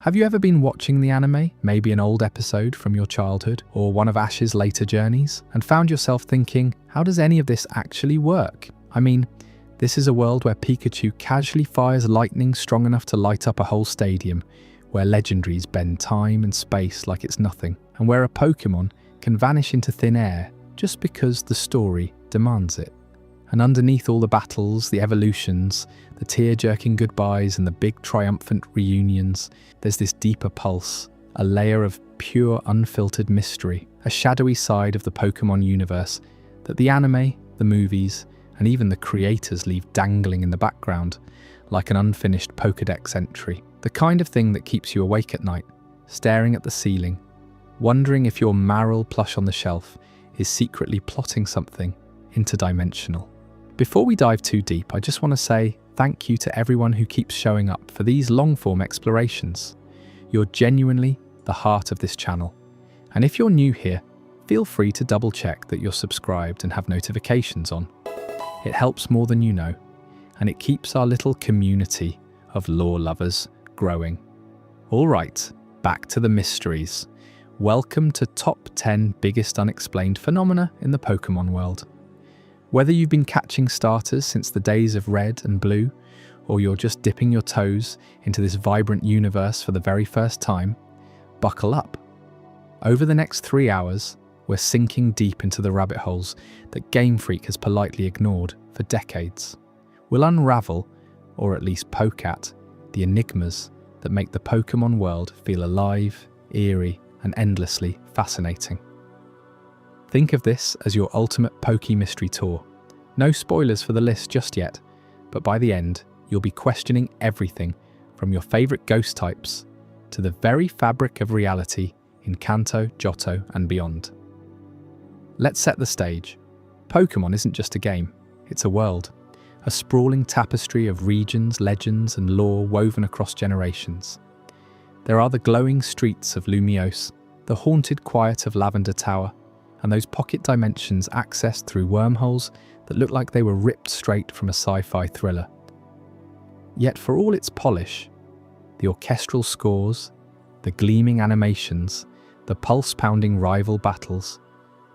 Have you ever been watching the anime, maybe an old episode from your childhood, or one of Ash's later journeys, and found yourself thinking, how does any of this actually work? I mean, this is a world where Pikachu casually fires lightning strong enough to light up a whole stadium, where legendaries bend time and space like it's nothing, and where a Pokémon can vanish into thin air just because the story demands it. And underneath all the battles, the evolutions, the tear-jerking goodbyes and the big triumphant reunions, there's this deeper pulse, a layer of pure unfiltered mystery, a shadowy side of the Pokémon universe that the anime, the movies, and even the creators leave dangling in the background, like an unfinished Pokédex entry. The kind of thing that keeps you awake at night, staring at the ceiling, wondering if your Maril plush on the shelf is secretly plotting something interdimensional. Before we dive too deep, I just want to say thank you to everyone who keeps showing up for these long-form explorations. You're genuinely the heart of this channel. And if you're new here, feel free to double-check that you're subscribed and have notifications on. It helps more than you know, and it keeps our little community of lore lovers growing. All right, back to the mysteries. Welcome to Top 10 Biggest Unexplained Phenomena in the Pokémon world. Whether you've been catching starters since the days of Red and Blue, or you're just dipping your toes into this vibrant universe for the very first time, buckle up. Over the next 3 hours, we're sinking deep into the rabbit holes that Game Freak has politely ignored for decades. We'll unravel, or at least poke at, the enigmas that make the Pokémon world feel alive, eerie, and endlessly fascinating. Think of this as your ultimate Poké mystery tour. No spoilers for the list just yet, but by the end, you'll be questioning everything from your favourite ghost types to the very fabric of reality in Kanto, Johto, and beyond. Let's set the stage. Pokémon isn't just a game, it's a world. A sprawling tapestry of regions, legends, and lore woven across generations. There are the glowing streets of Lumiose, the haunted quiet of Lavender Tower, and those pocket dimensions accessed through wormholes that look like they were ripped straight from a sci-fi thriller. Yet for all its polish, the orchestral scores, the gleaming animations, the pulse-pounding rival battles,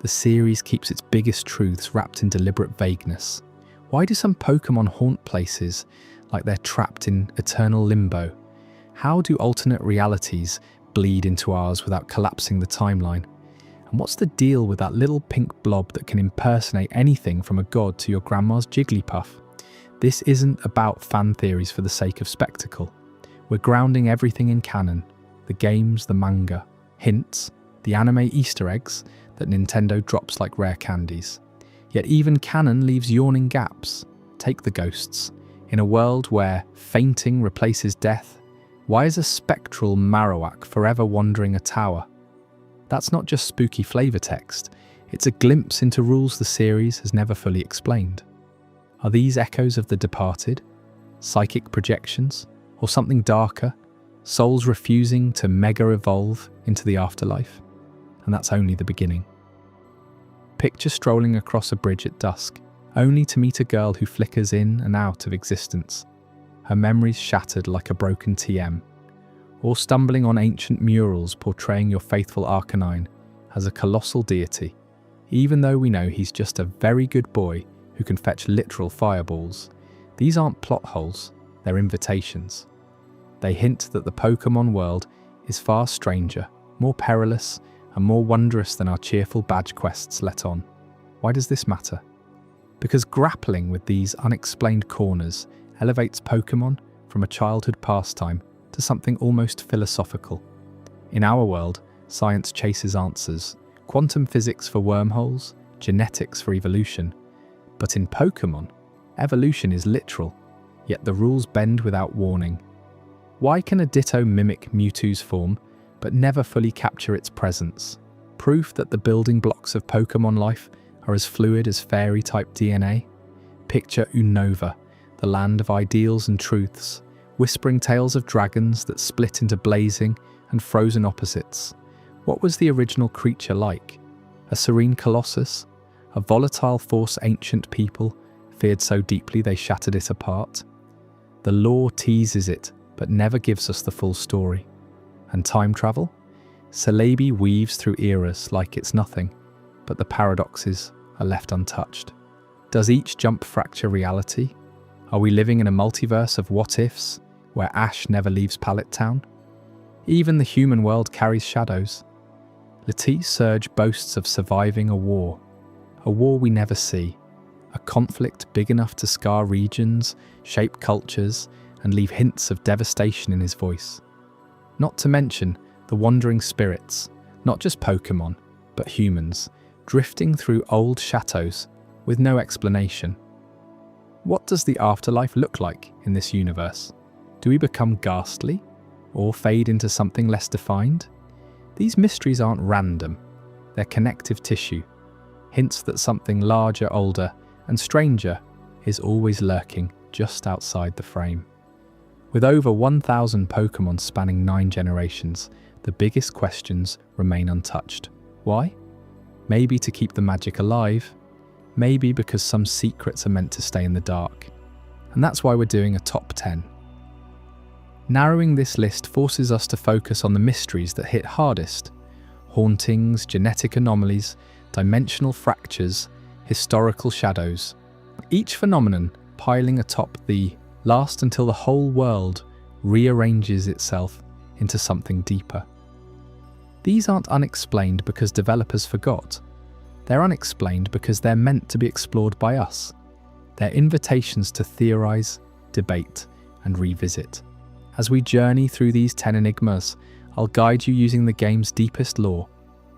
the series keeps its biggest truths wrapped in deliberate vagueness. Why do some Pokémon haunt places like they're trapped in eternal limbo? How do alternate realities bleed into ours without collapsing the timeline? And what's the deal with that little pink blob that can impersonate anything from a god to your grandma's Jigglypuff? This isn't about fan theories for the sake of spectacle. We're grounding everything in canon, the games, the manga, hints, the anime Easter eggs that Nintendo drops like rare candies. Yet even canon leaves yawning gaps. Take the ghosts. In a world where fainting replaces death, why is a spectral Marowak forever wandering a tower? That's not just spooky flavor text, it's a glimpse into rules the series has never fully explained. Are these echoes of the departed, psychic projections, or something darker, souls refusing to mega-evolve into the afterlife? And that's only the beginning. Picture strolling across a bridge at dusk, only to meet a girl who flickers in and out of existence, her memories shattered like a broken TM. Or stumbling on ancient murals portraying your faithful Arcanine as a colossal deity, even though we know he's just a very good boy who can fetch literal fireballs. These aren't plot holes, they're invitations. They hint that the Pokémon world is far stranger, more perilous, and more wondrous than our cheerful badge quests let on. Why does this matter? Because grappling with these unexplained corners elevates Pokémon from a childhood pastime to something almost philosophical. In our world, science chases answers, quantum physics for wormholes, genetics for evolution. But in Pokémon, evolution is literal, yet the rules bend without warning. Why can a Ditto mimic Mewtwo's form, but never fully capture its presence? Proof that the building blocks of Pokémon life are as fluid as fairy-type DNA? Picture Unova, the land of ideals and truths, whispering tales of dragons that split into blazing and frozen opposites. What was the original creature like? A serene colossus? A volatile force ancient people feared so deeply they shattered it apart? The lore teases it, but never gives us the full story. And time travel? Celebi weaves through eras like it's nothing, but the paradoxes are left untouched. Does each jump fracture reality? Are we living in a multiverse of what-ifs, where Ash never leaves Pallet Town? Even the human world carries shadows. Lettice Surge boasts of surviving a war we never see, a conflict big enough to scar regions, shape cultures, and leave hints of devastation in his voice. Not to mention the wandering spirits, not just Pokémon, but humans, drifting through old chateaus with no explanation. What does the afterlife look like in this universe? Do we become ghastly, or fade into something less defined? These mysteries aren't random, they're connective tissue, hints that something larger, older, and stranger is always lurking just outside the frame. With over 1,000 Pokémon spanning 9 generations, the biggest questions remain untouched. Why? Maybe to keep the magic alive, maybe because some secrets are meant to stay in the dark. And that's why we're doing a top 10. Narrowing this list forces us to focus on the mysteries that hit hardest: hauntings, genetic anomalies, dimensional fractures, historical shadows. Each phenomenon piling atop the last until the whole world rearranges itself into something deeper. These aren't unexplained because developers forgot. They're unexplained because they're meant to be explored by us. They're invitations to theorize, debate, and revisit. As we journey through these 10 enigmas, I'll guide you using the game's deepest lore,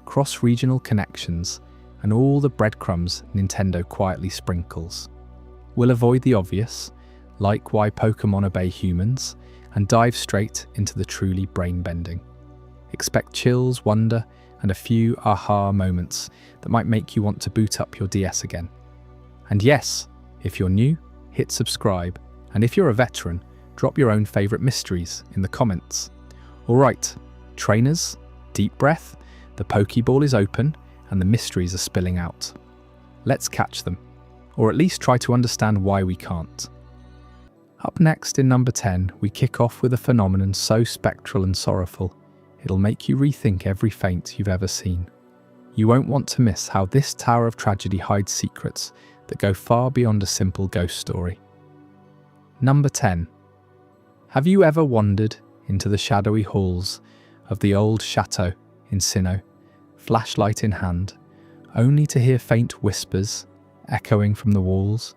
cross-regional connections, and all the breadcrumbs Nintendo quietly sprinkles. We'll avoid the obvious, like why Pokémon obey humans, and dive straight into the truly brain-bending. Expect chills, wonder, and a few aha moments that might make you want to boot up your DS again. And yes, if you're new, hit subscribe, and if you're a veteran, drop your own favourite mysteries in the comments. Alright, trainers, deep breath, the Pokeball is open, and the mysteries are spilling out. Let's catch them, or at least try to understand why we can't. Up next in number 10, we kick off with a phenomenon so spectral and sorrowful, it'll make you rethink every feint you've ever seen. You won't want to miss how this tower of tragedy hides secrets that go far beyond a simple ghost story. Number 10. Have you ever wandered into the shadowy halls of the old chateau in Sinnoh, flashlight in hand, only to hear faint whispers echoing from the walls?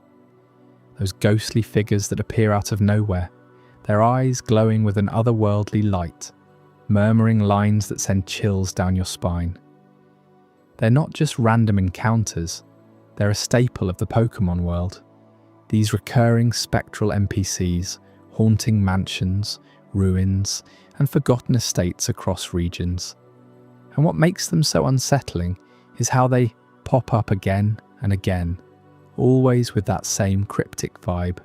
Those ghostly figures that appear out of nowhere, their eyes glowing with an otherworldly light, murmuring lines that send chills down your spine. They're not just random encounters, they're a staple of the Pokémon world. These recurring spectral NPCs haunting mansions, ruins, and forgotten estates across regions. And what makes them so unsettling is how they pop up again and again, always with that same cryptic vibe,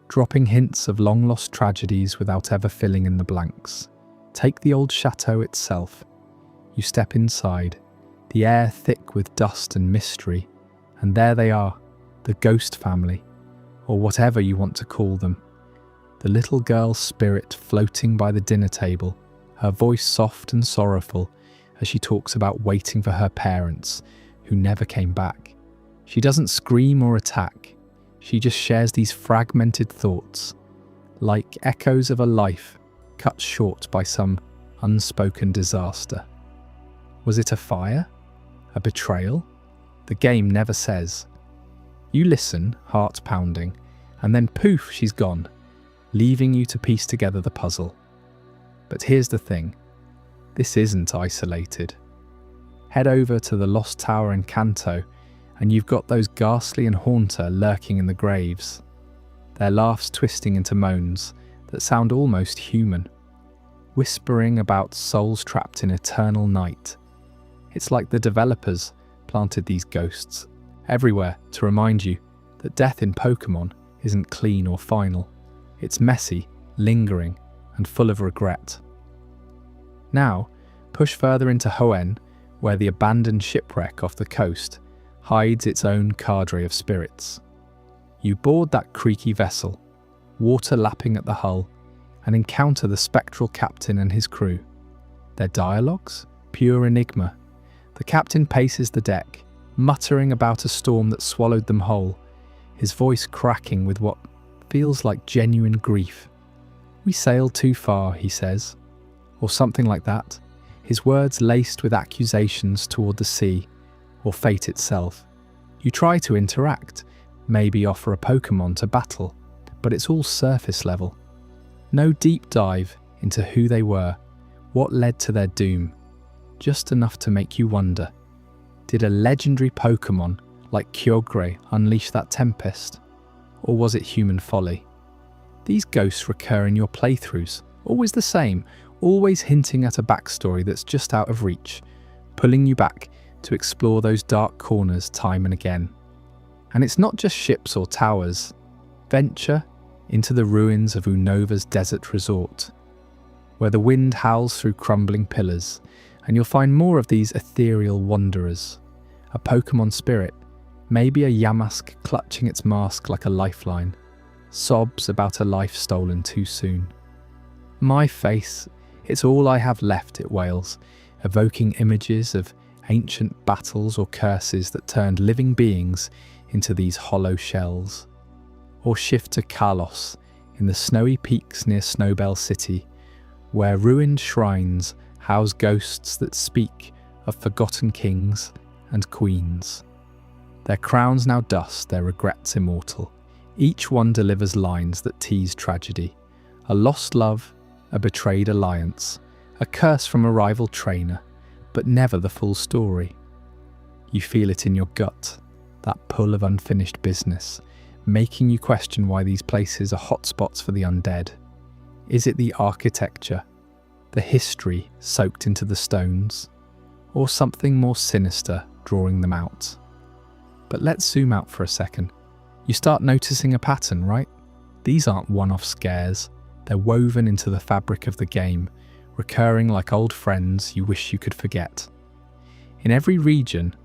dropping hints of long-lost tragedies without ever filling in the blanks. Take the old chateau itself. You step inside, the air thick with dust and mystery, and there they are, the ghost family, or whatever you want to call them. The little girl's spirit floating by the dinner table, her voice soft and sorrowful as she talks about waiting for her parents, who never came back. She doesn't scream or attack, she just shares these fragmented thoughts, like echoes of a life cut short by some unspoken disaster. Was it a fire? A betrayal? The game never says. You listen, heart pounding, and then poof, she's gone, leaving you to piece together the puzzle. But here's the thing, this isn't isolated. Head over to the Lost Tower in Kanto, and you've got those ghastly and haunter lurking in the graves, their laughs twisting into moans that sound almost human, whispering about souls trapped in eternal night. It's like the developers planted these ghosts everywhere to remind you that death in Pokémon isn't clean or final. It's messy, lingering, and full of regret. Now, push further into Hoenn, where the abandoned shipwreck off the coast hides its own cadre of spirits. You board that creaky vessel, water lapping at the hull, and encounter the spectral captain and his crew. Their dialogues? Pure enigma. The captain paces the deck, muttering about a storm that swallowed them whole, his voice cracking with what feels like genuine grief. "We sailed too far," he says, or something like that, his words laced with accusations toward the sea, or fate itself. You try to interact, maybe offer a Pokémon to battle, but it's all surface level. No deep dive into who they were, what led to their doom, just enough to make you wonder. Did a legendary Pokémon like Kyogre unleash that tempest? Or was it human folly? These ghosts recur in your playthroughs, always the same, always hinting at a backstory that's just out of reach, pulling you back to explore those dark corners time and again. And it's not just ships or towers. Venture into the ruins of Unova's desert resort, where the wind howls through crumbling pillars, and you'll find more of these ethereal wanderers. A Pokémon spirit, maybe a Yamask clutching its mask like a lifeline, sobs about a life stolen too soon. "My face, it's all I have left," it wails, evoking images of ancient battles or curses that turned living beings into these hollow shells. Or shift to Kalos, in the snowy peaks near Snowbell City, where ruined shrines house ghosts that speak of forgotten kings and queens. Their crowns now dust, their regrets immortal. Each one delivers lines that tease tragedy. A lost love, a betrayed alliance, a curse from a rival trainer, but never the full story. You feel it in your gut, that pull of unfinished business, making you question why these places are hotspots for the undead. Is it the architecture, the history soaked into the stones, or something more sinister drawing them out? But let's zoom out for a second. You start noticing a pattern, right? These aren't one-off scares. They're woven into the fabric of the game, recurring like old friends you wish you could forget. In every region,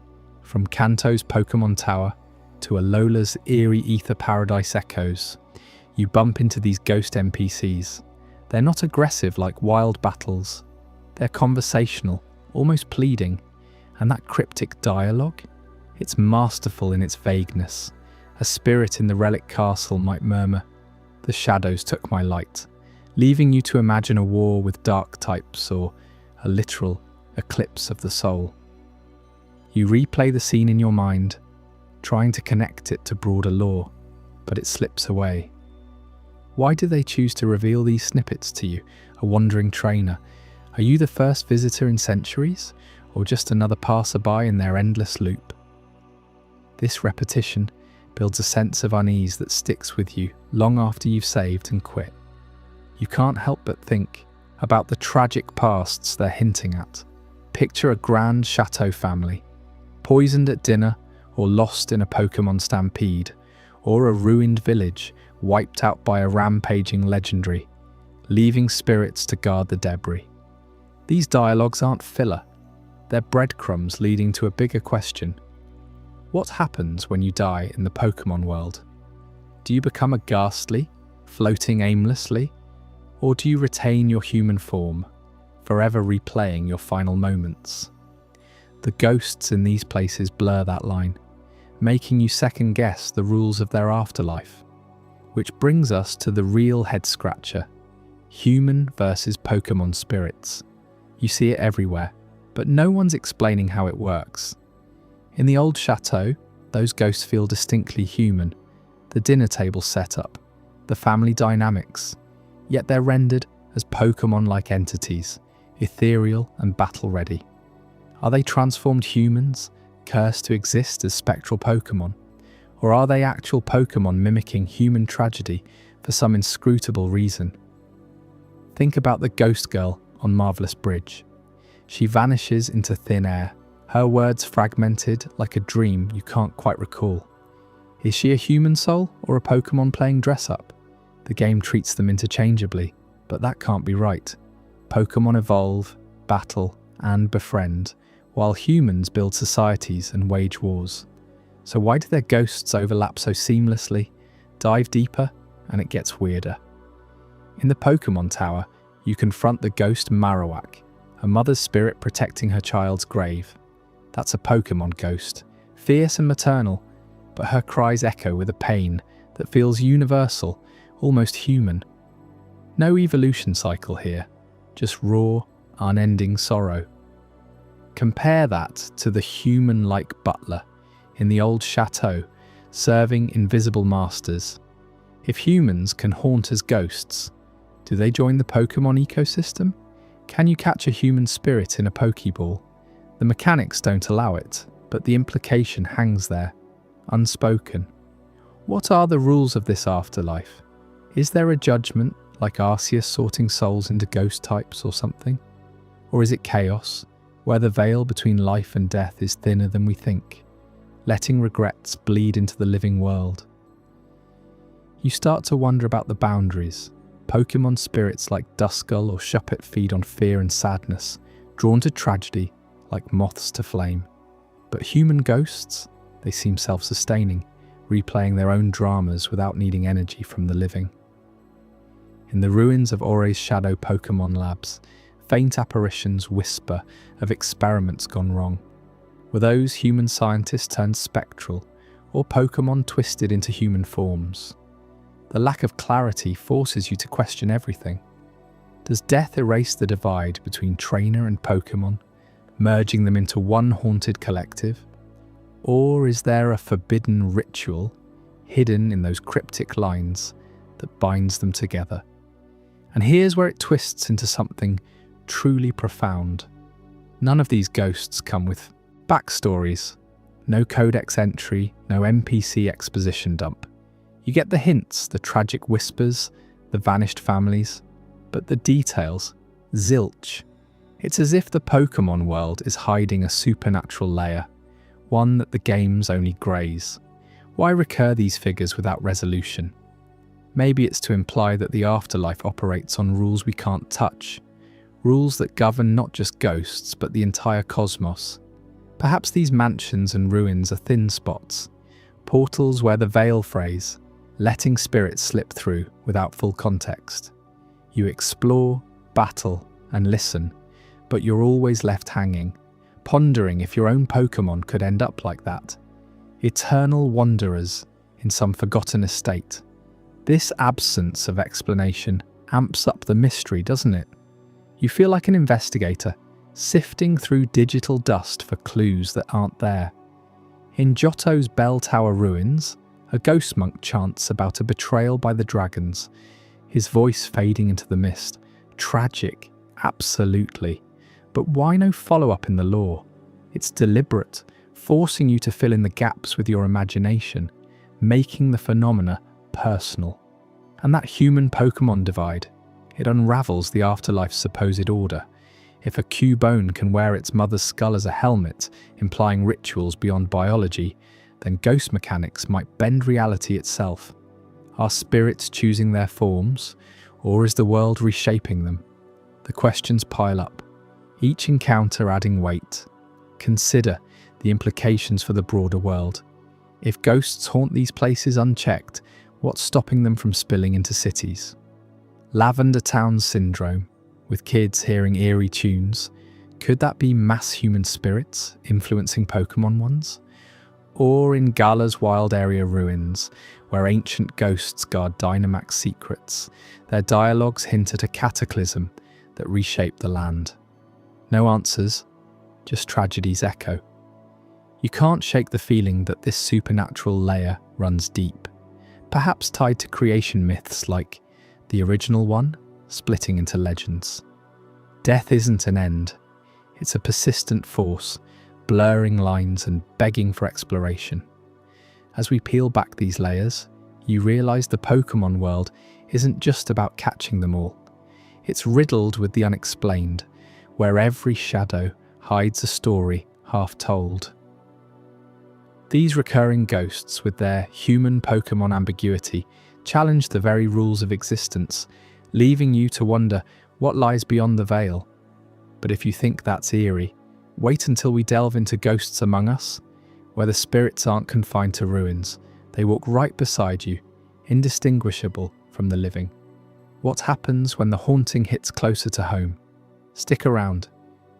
from Kanto's Pokémon Tower to Alola's eerie ether paradise echoes, you bump into these ghost NPCs. They're not aggressive like wild battles. They're conversational, almost pleading. And that cryptic dialogue? It's masterful in its vagueness. A spirit in the relic castle might murmur, "The shadows took my light," leaving you to imagine a war with dark types or a literal eclipse of the soul. You replay the scene in your mind, trying to connect it to broader lore, but it slips away. Why do they choose to reveal these snippets to you, a wandering trainer? Are you the first visitor in centuries, or just another passerby in their endless loop? This repetition builds a sense of unease that sticks with you long after you've saved and quit. You can't help but think about the tragic pasts they're hinting at. Picture a grand chateau family, poisoned at dinner or lost in a Pokémon stampede, or a ruined village wiped out by a rampaging legendary, leaving spirits to guard the debris. These dialogues aren't filler. They're breadcrumbs leading to a bigger question. What happens when you die in the Pokémon world? Do you become a ghastly, floating aimlessly? Or do you retain your human form, forever replaying your final moments? The ghosts in these places blur that line, making you second-guess the rules of their afterlife. Which brings us to the real head-scratcher: human versus Pokémon spirits. You see it everywhere, but no one's explaining how it works. In the old chateau, those ghosts feel distinctly human. The dinner table setup, the family dynamics, yet they're rendered as Pokémon-like entities, ethereal and battle-ready. Are they transformed humans, cursed to exist as spectral Pokémon? Or are they actual Pokémon mimicking human tragedy for some inscrutable reason? Think about the ghost girl on Marvelous Bridge. She vanishes into thin air, her words fragmented like a dream you can't quite recall. Is she a human soul or a Pokémon playing dress-up? The game treats them interchangeably, but that can't be right. Pokémon evolve, battle, and befriend, while humans build societies and wage wars. So why do their ghosts overlap so seamlessly? Dive deeper, and it gets weirder. In the Pokémon Tower, you confront the ghost Marowak, a mother's spirit protecting her child's grave. That's a Pokémon ghost, fierce and maternal, but her cries echo with a pain that feels universal, almost human. No evolution cycle here, just raw, unending sorrow. Compare that to the human-like butler in the old chateau, serving invisible masters. If humans can haunt as ghosts, do they join the Pokémon ecosystem? Can you catch a human spirit in a Pokéball? The mechanics don't allow it, but the implication hangs there, unspoken. What are the rules of this afterlife? Is there a judgment, like Arceus sorting souls into ghost types or something? Or is it chaos, where the veil between life and death is thinner than we think, letting regrets bleed into the living world? You start to wonder about the boundaries. Pokémon spirits like Duskull or Shuppet feed on fear and sadness, drawn to tragedy like moths to flame. But human ghosts? They seem self-sustaining, replaying their own dramas without needing energy from the living. In the ruins of Ore's shadow Pokémon labs, faint apparitions whisper of experiments gone wrong. Were those human scientists turned spectral, or Pokémon twisted into human forms? The lack of clarity forces you to question everything. Does death erase the divide between trainer and Pokémon, merging them into one haunted collective? Or is there a forbidden ritual hidden in those cryptic lines that binds them together? And here's where it twists into something truly profound. None of these ghosts come with backstories. No codex entry, no NPC exposition dump. You get the hints, the tragic whispers, the vanished families, but the details, zilch. It's as if the Pokémon world is hiding a supernatural layer, one that the games only graze. Why recur these figures without resolution? Maybe it's to imply that the afterlife operates on rules we can't touch, rules that govern not just ghosts but the entire cosmos. Perhaps these mansions and ruins are thin spots, portals where the veil phrase, letting spirits slip through without full context. You explore, battle, and listen, but you're always left hanging, pondering if your own Pokémon could end up like that. Eternal wanderers in some forgotten estate. This absence of explanation amps up the mystery, doesn't it? You feel like an investigator, sifting through digital dust for clues that aren't there. In Johto's bell tower ruins, a ghost monk chants about a betrayal by the dragons, his voice fading into the mist. Tragic, absolutely. But why no follow-up in the lore? It's deliberate, forcing you to fill in the gaps with your imagination, making the phenomena personal. And that human Pokémon divide, it unravels the afterlife's supposed order. If a Cubone can wear its mother's skull as a helmet, implying rituals beyond biology, then ghost mechanics might bend reality itself. Are spirits choosing their forms, or is the world reshaping them? The questions pile up, each encounter adding weight. Consider the implications for the broader world. If ghosts haunt these places unchecked, what's stopping them from spilling into cities? Lavender Town Syndrome, with kids hearing eerie tunes, could that be mass human spirits influencing Pokémon ones? Or in Gala's wild area ruins, where ancient ghosts guard Dynamax secrets, their dialogues hint at a cataclysm that reshaped the land. No answers, just tragedy's echo. You can't shake the feeling that this supernatural layer runs deep, perhaps tied to creation myths like the original one, splitting into legends. Death isn't an end, it's a persistent force, blurring lines and begging for exploration. As we peel back these layers, you realise the Pokémon world isn't just about catching them all. It's riddled with the unexplained, where every shadow hides a story half told. These recurring ghosts, with their human Pokémon ambiguity, challenge the very rules of existence, leaving you to wonder what lies beyond the veil. But if you think that's eerie, wait until we delve into Ghosts Among Us, where the spirits aren't confined to ruins. They walk right beside you, indistinguishable from the living. What happens when the haunting hits closer to home? Stick around,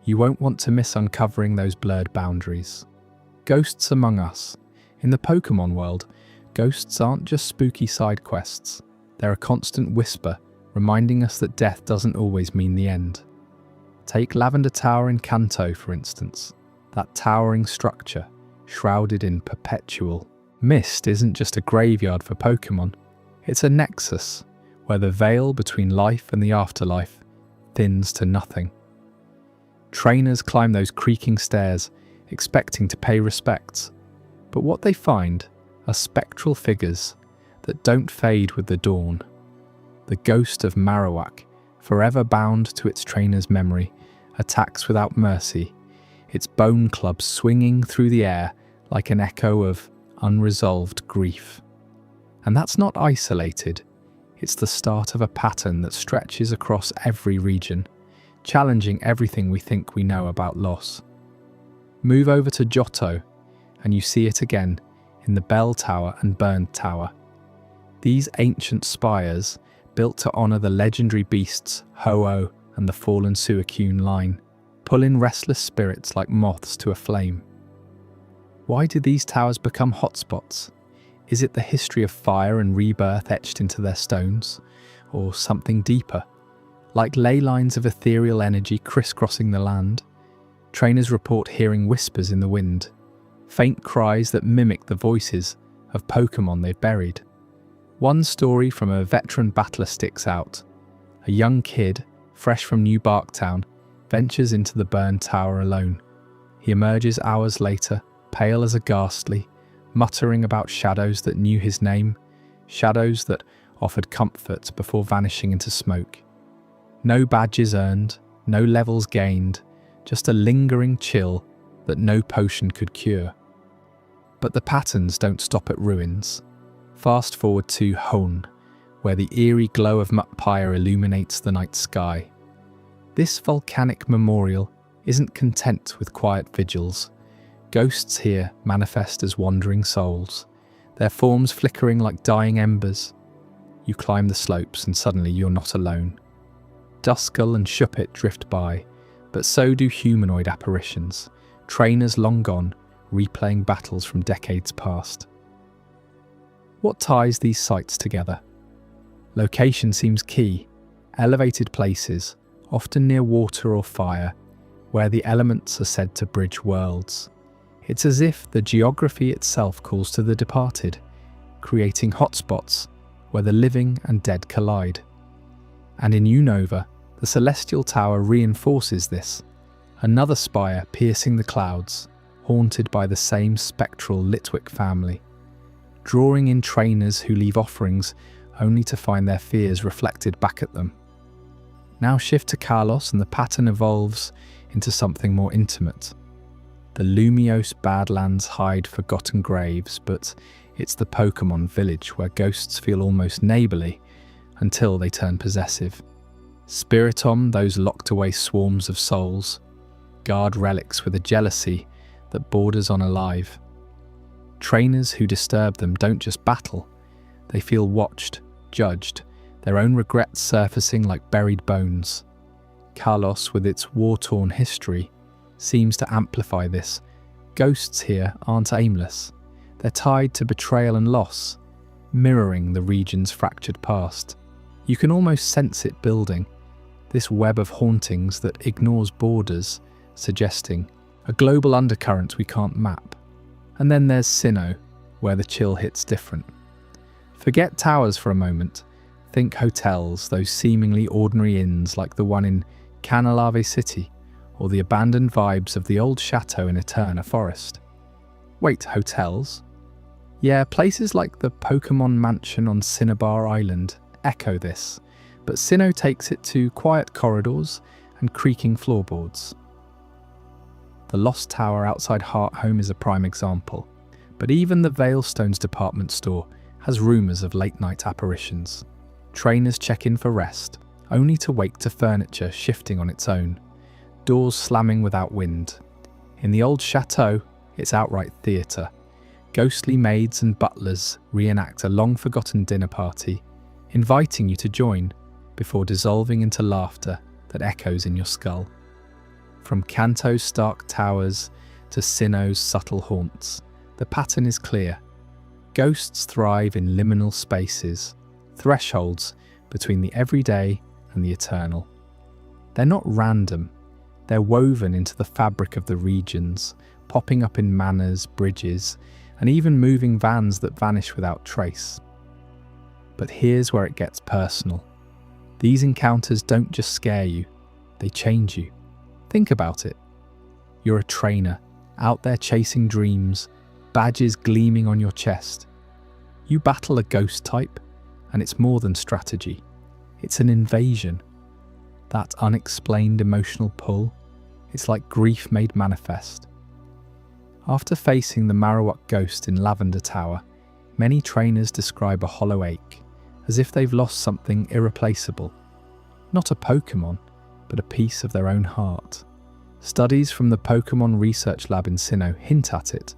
You won't want to miss uncovering those blurred boundaries. Ghosts among us. In the Pokémon world, ghosts aren't just spooky side quests. They're a constant whisper, reminding us that death doesn't always mean the end. Take Lavender Tower in Kanto, for instance. That towering structure, shrouded in perpetual mist, isn't just a graveyard for Pokémon. It's a nexus, where the veil between life and the afterlife thins to nothing. Trainers climb those creaking stairs, expecting to pay respects. But what they find are spectral figures that don't fade with the dawn. The ghost of Marowak, forever bound to its trainer's memory, attacks without mercy, its bone clubs swinging through the air like an echo of unresolved grief. And that's not isolated. It's the start of a pattern that stretches across every region, challenging everything we think we know about loss. Move over to Johto, and you see it again in the Bell Tower and Burned Tower. These ancient spires, built to honour the legendary beasts Ho-Oh and the fallen Suicune line, pull in restless spirits like moths to a flame. Why do these towers become hotspots? Is it the history of fire and rebirth etched into their stones? Or something deeper? Like ley lines of ethereal energy crisscrossing the land, trainers report hearing whispers in the wind, faint cries that mimic the voices of Pokémon they've buried. One story from a veteran battler sticks out. A young kid, fresh from New Barktown, ventures into the burned tower alone. He emerges hours later, pale as a ghastly, muttering about shadows that knew his name, shadows that offered comfort before vanishing into smoke. No badges earned, no levels gained, just a lingering chill that no potion could cure. But the patterns don't stop at ruins. Fast forward to Hone, where the eerie glow of Mutpire illuminates the night sky. This volcanic memorial isn't content with quiet vigils. Ghosts here manifest as wandering souls, their forms flickering like dying embers. You climb the slopes and suddenly you're not alone. Duskull and Shuppet drift by, but so do humanoid apparitions, trainers long gone, replaying battles from decades past. What ties these sites together? Location seems key. Elevated places, often near water or fire, where the elements are said to bridge worlds. It's as if the geography itself calls to the departed, creating hotspots where the living and dead collide. And in Unova, the Celestial Tower reinforces this, another spire piercing the clouds, haunted by the same spectral Litwick family, drawing in trainers who leave offerings only to find their fears reflected back at them. Now shift to Kalos and the pattern evolves into something more intimate. The Lumiose Badlands hide forgotten graves, but it's the Pokémon village where ghosts feel almost neighbourly until they turn possessive. Spiritomb, those locked away swarms of souls, guard relics with a jealousy that borders on alive. Trainers who disturb them don't just battle, they feel watched, judged, their own regrets surfacing like buried bones. Kalos, with its war-torn history, seems to amplify this. Ghosts here aren't aimless. They're tied to betrayal and loss, mirroring the region's fractured past. You can almost sense it building, this web of hauntings that ignores borders, suggesting a global undercurrent we can't map. And then there's Sinnoh, where the chill hits different. Forget towers for a moment. Think hotels, those seemingly ordinary inns like the one in Canalave City, or the abandoned vibes of the old chateau in Eterna Forest. Wait, hotels? Yeah, places like the Pokémon Mansion on Cinnabar Island echo this, but Sinnoh takes it to quiet corridors and creaking floorboards. The Lost Tower outside Hearthome is a prime example, but even the Veilstone's department store has rumours of late-night apparitions. Trainers check in for rest, only to wake to furniture shifting on its own, doors slamming without wind. In the old chateau, it's outright theatre. Ghostly maids and butlers reenact a long-forgotten dinner party, inviting you to join before dissolving into laughter that echoes in your skull. From Kanto's stark towers to Sinnoh's subtle haunts, the pattern is clear. Ghosts thrive in liminal spaces, thresholds between the everyday and the eternal. They're not random, they're woven into the fabric of the regions, popping up in manors, bridges, and even moving vans that vanish without trace. But here's where it gets personal. These encounters don't just scare you, they change you. Think about it. You're a trainer, out there chasing dreams, badges gleaming on your chest. You battle a ghost type, and it's more than strategy. It's an invasion. That unexplained emotional pull, it's like grief made manifest. After facing the Marowak ghost in Lavender Tower, many trainers describe a hollow ache, as if they've lost something irreplaceable. Not a Pokémon, but a piece of their own heart. Studies from the Pokémon Research Lab in Sinnoh hint at it.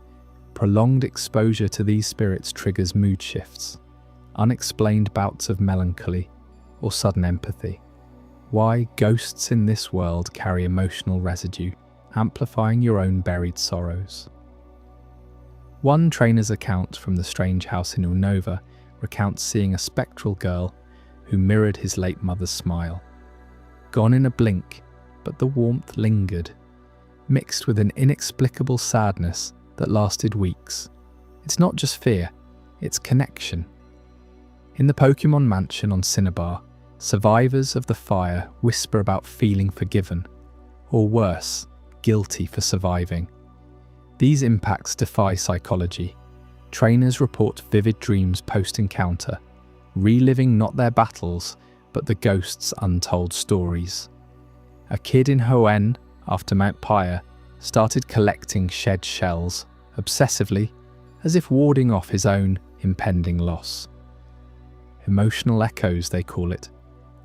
Prolonged exposure to these spirits triggers mood shifts, unexplained bouts of melancholy, or sudden empathy. Why ghosts in this world carry emotional residue, amplifying your own buried sorrows. One trainer's account from the strange house in Unova recounts seeing a spectral girl who mirrored his late mother's smile. Gone in a blink, but the warmth lingered, mixed with an inexplicable sadness that lasted weeks. It's not just fear, it's connection. In the Pokémon Mansion on Cinnabar, survivors of the fire whisper about feeling forgiven, or worse, guilty for surviving. These impacts defy psychology. Trainers report vivid dreams post-encounter, reliving not their battles, but the ghost's untold stories. A kid in Hoenn, after Mount Pyre, started collecting shed shells, obsessively, as if warding off his own impending loss. Emotional echoes, they call it,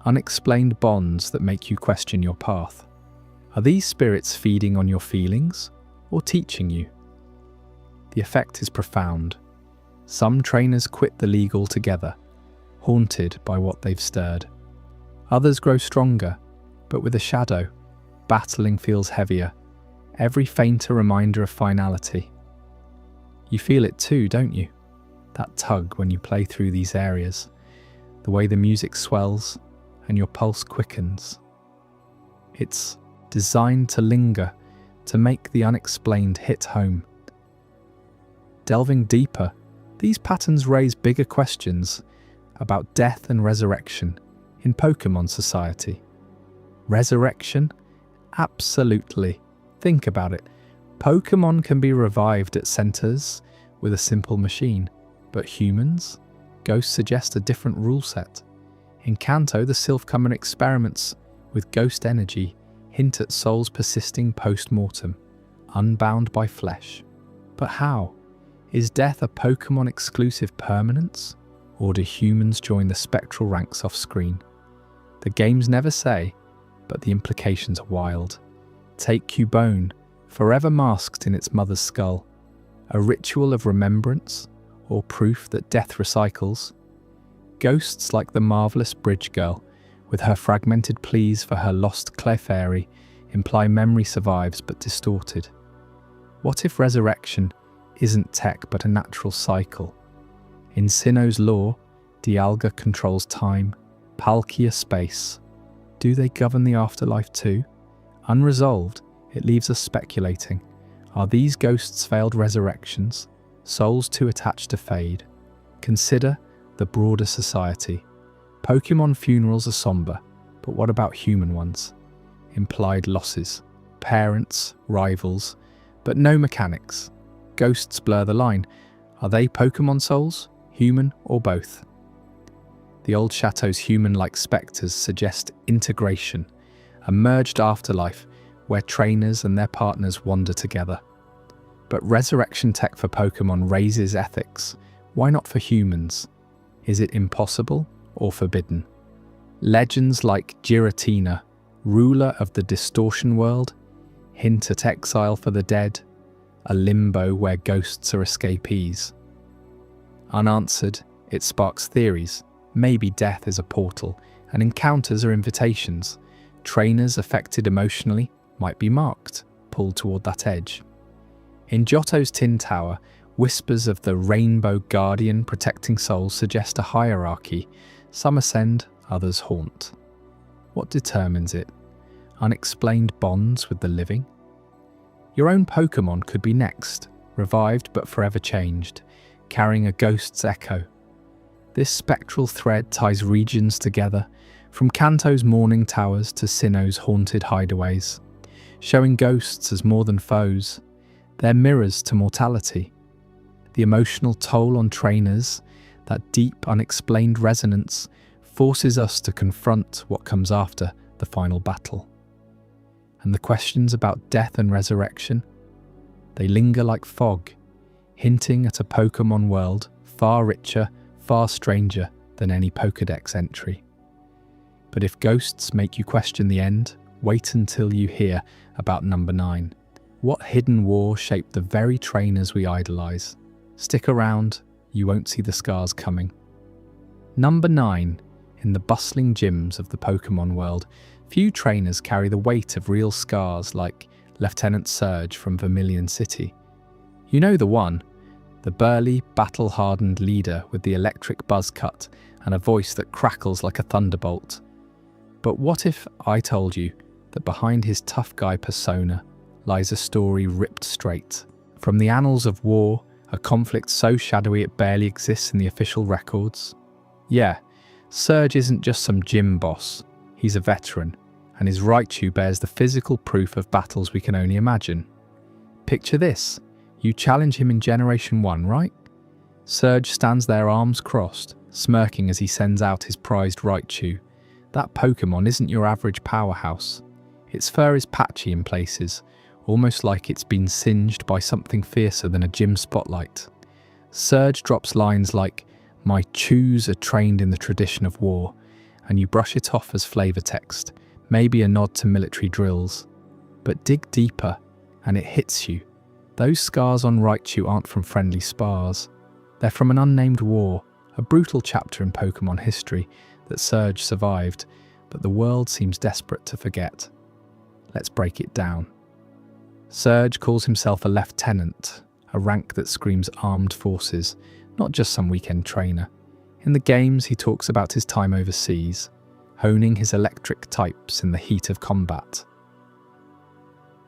unexplained bonds that make you question your path. Are these spirits feeding on your feelings, or teaching you? The effect is profound. Some trainers quit the league altogether, haunted by what they've stirred. Others grow stronger, but with a shadow. Battling feels heavier, every fainter reminder of finality. You feel it too, don't you? That tug when you play through these areas, the way the music swells and your pulse quickens. It's designed to linger, to make the unexplained hit home. Delving deeper, these patterns raise bigger questions about death and resurrection in Pokémon society. Resurrection? Absolutely. Think about it. Pokémon can be revived at centers with a simple machine, but humans? Ghosts suggest a different rule set. In Kanto, the Silphcomer experiments with ghost energy hint at souls persisting post-mortem, unbound by flesh. But how? Is death a Pokémon-exclusive permanence, or do humans join the spectral ranks off-screen? The games never say, but the implications are wild. Take Cubone, forever masked in its mother's skull, a ritual of remembrance, or proof that death recycles. Ghosts like the marvellous Bridge Girl, with her fragmented pleas for her lost Clefairy, imply memory survives but distorted. What if resurrection isn't tech but a natural cycle? In Sinnoh's lore, Dialga controls time, Palkia space. Do they govern the afterlife too? Unresolved, it leaves us speculating. Are these ghosts failed resurrections, souls too attached to fade? Consider the broader society. Pokémon funerals are somber, but what about human ones? Implied losses, parents, rivals, but no mechanics. Ghosts blur the line. Are they Pokémon souls, human, or both? The old chateau's human-like spectres suggest integration, a merged afterlife where trainers and their partners wander together. But resurrection tech for Pokémon raises ethics. Why not for humans? Is it impossible or forbidden? Legends like Giratina, ruler of the distortion world, hint at exile for the dead, a limbo where ghosts are escapees. Unanswered, it sparks theories. Maybe death is a portal, and encounters are invitations. Trainers affected emotionally, might be marked, pulled toward that edge. In Johto's Tin Tower, whispers of the Rainbow Guardian protecting souls suggest a hierarchy. Some ascend, others haunt. What determines it? Unexplained bonds with the living? Your own Pokémon could be next, revived but forever changed, carrying a ghost's echo. This spectral thread ties regions together, from Kanto's mourning towers to Sinnoh's haunted hideaways, showing ghosts as more than foes. They're mirrors to mortality. The emotional toll on trainers, that deep, unexplained resonance, forces us to confront what comes after the final battle. And the questions about death and resurrection, they linger like fog, hinting at a Pokémon world far richer, far stranger than any Pokédex entry. But if ghosts make you question the end, wait until you hear about number 9. What hidden war shaped the very trainers we idolize? Stick around, you won't see the scars coming. Number 9. In the bustling gyms of the Pokémon world, few trainers carry the weight of real scars like Lieutenant Surge from Vermilion City. You know the one, the burly, battle-hardened leader with the electric buzz cut and a voice that crackles like a thunderbolt. But what if I told you that behind his tough guy persona lies a story ripped straight from the annals of war, a conflict so shadowy it barely exists in the official records? Yeah, Surge isn't just some gym boss, he's a veteran, and his Raichu bears the physical proof of battles we can only imagine. Picture this, you challenge him in Generation 1, right? Surge stands there arms crossed, smirking as he sends out his prized Raichu. That Pokémon isn't your average powerhouse. Its fur is patchy in places, almost like it's been singed by something fiercer than a gym spotlight. Surge drops lines like, "My chews are trained in the tradition of war," and you brush it off as flavor text, maybe a nod to military drills. But dig deeper, and it hits you. Those scars on Raichu aren't from friendly spars. They're from an unnamed war, a brutal chapter in Pokémon history that Surge survived, but the world seems desperate to forget. Let's break it down. Surge calls himself a lieutenant, a rank that screams armed forces, not just some weekend trainer. In the games, he talks about his time overseas, honing his electric types in the heat of combat.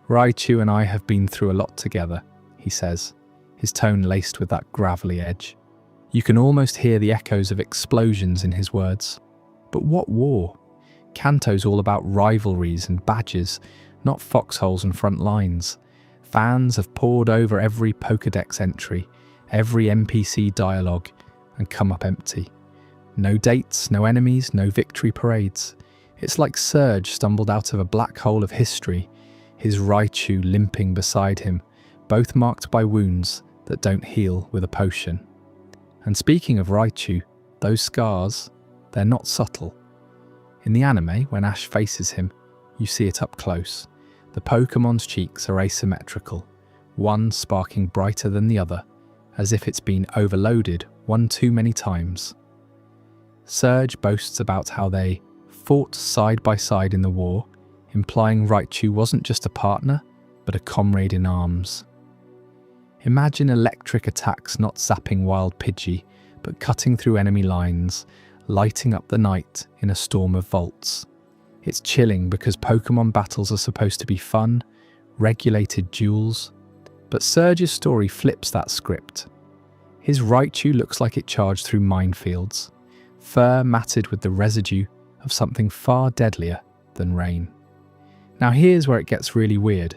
"Raichu and I have been through a lot together," he says, his tone laced with that gravelly edge. You can almost hear the echoes of explosions in his words. But what war? Kanto's all about rivalries and badges, not foxholes and front lines. Fans have poured over every Pokédex entry, every NPC dialogue, and come up empty. No dates, no enemies, no victory parades. It's like Surge stumbled out of a black hole of history, his Raichu limping beside him, both marked by wounds that don't heal with a potion. And speaking of Raichu, those scars, they're not subtle. In the anime, when Ash faces him, you see it up close. The Pokémon's cheeks are asymmetrical, one sparking brighter than the other, as if it's been overloaded one too many times. Surge boasts about how they fought side by side in the war, implying Raichu wasn't just a partner, but a comrade in arms. Imagine electric attacks not zapping wild Pidgey, but cutting through enemy lines, lighting up the night in a storm of volts. It's chilling because Pokémon battles are supposed to be fun, regulated duels, but Surge's story flips that script. His Raichu looks like it charged through minefields, fur matted with the residue of something far deadlier than rain. Now here's where it gets really weird.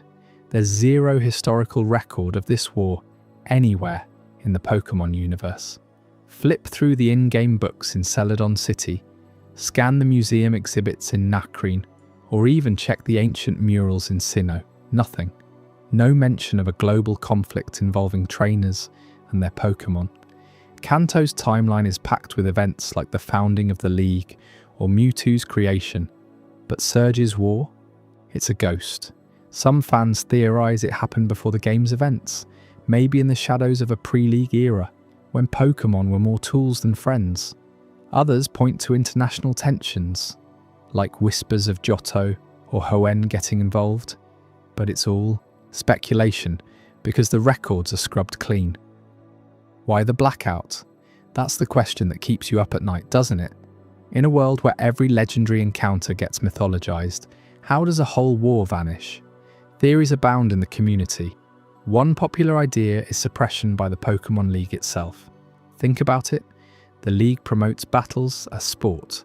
There's zero historical record of this war anywhere in the Pokémon universe. Flip through the in-game books in Celadon City, scan the museum exhibits in Nacrene, or even check the ancient murals in Sinnoh. Nothing. No mention of a global conflict involving trainers and their Pokémon. Kanto's timeline is packed with events like the founding of the League or Mewtwo's creation, but Surge's war? It's a ghost. Some fans theorise it happened before the game's events, maybe in the shadows of a pre-League era, when Pokémon were more tools than friends. Others point to international tensions, like whispers of Johto or Hoenn getting involved. But it's all speculation because the records are scrubbed clean. Why the blackout? That's the question that keeps you up at night, doesn't it? In a world where every legendary encounter gets mythologized, how does a whole war vanish? Theories abound in the community. One popular idea is suppression by the Pokémon League itself. Think about it. The League promotes battles as sport,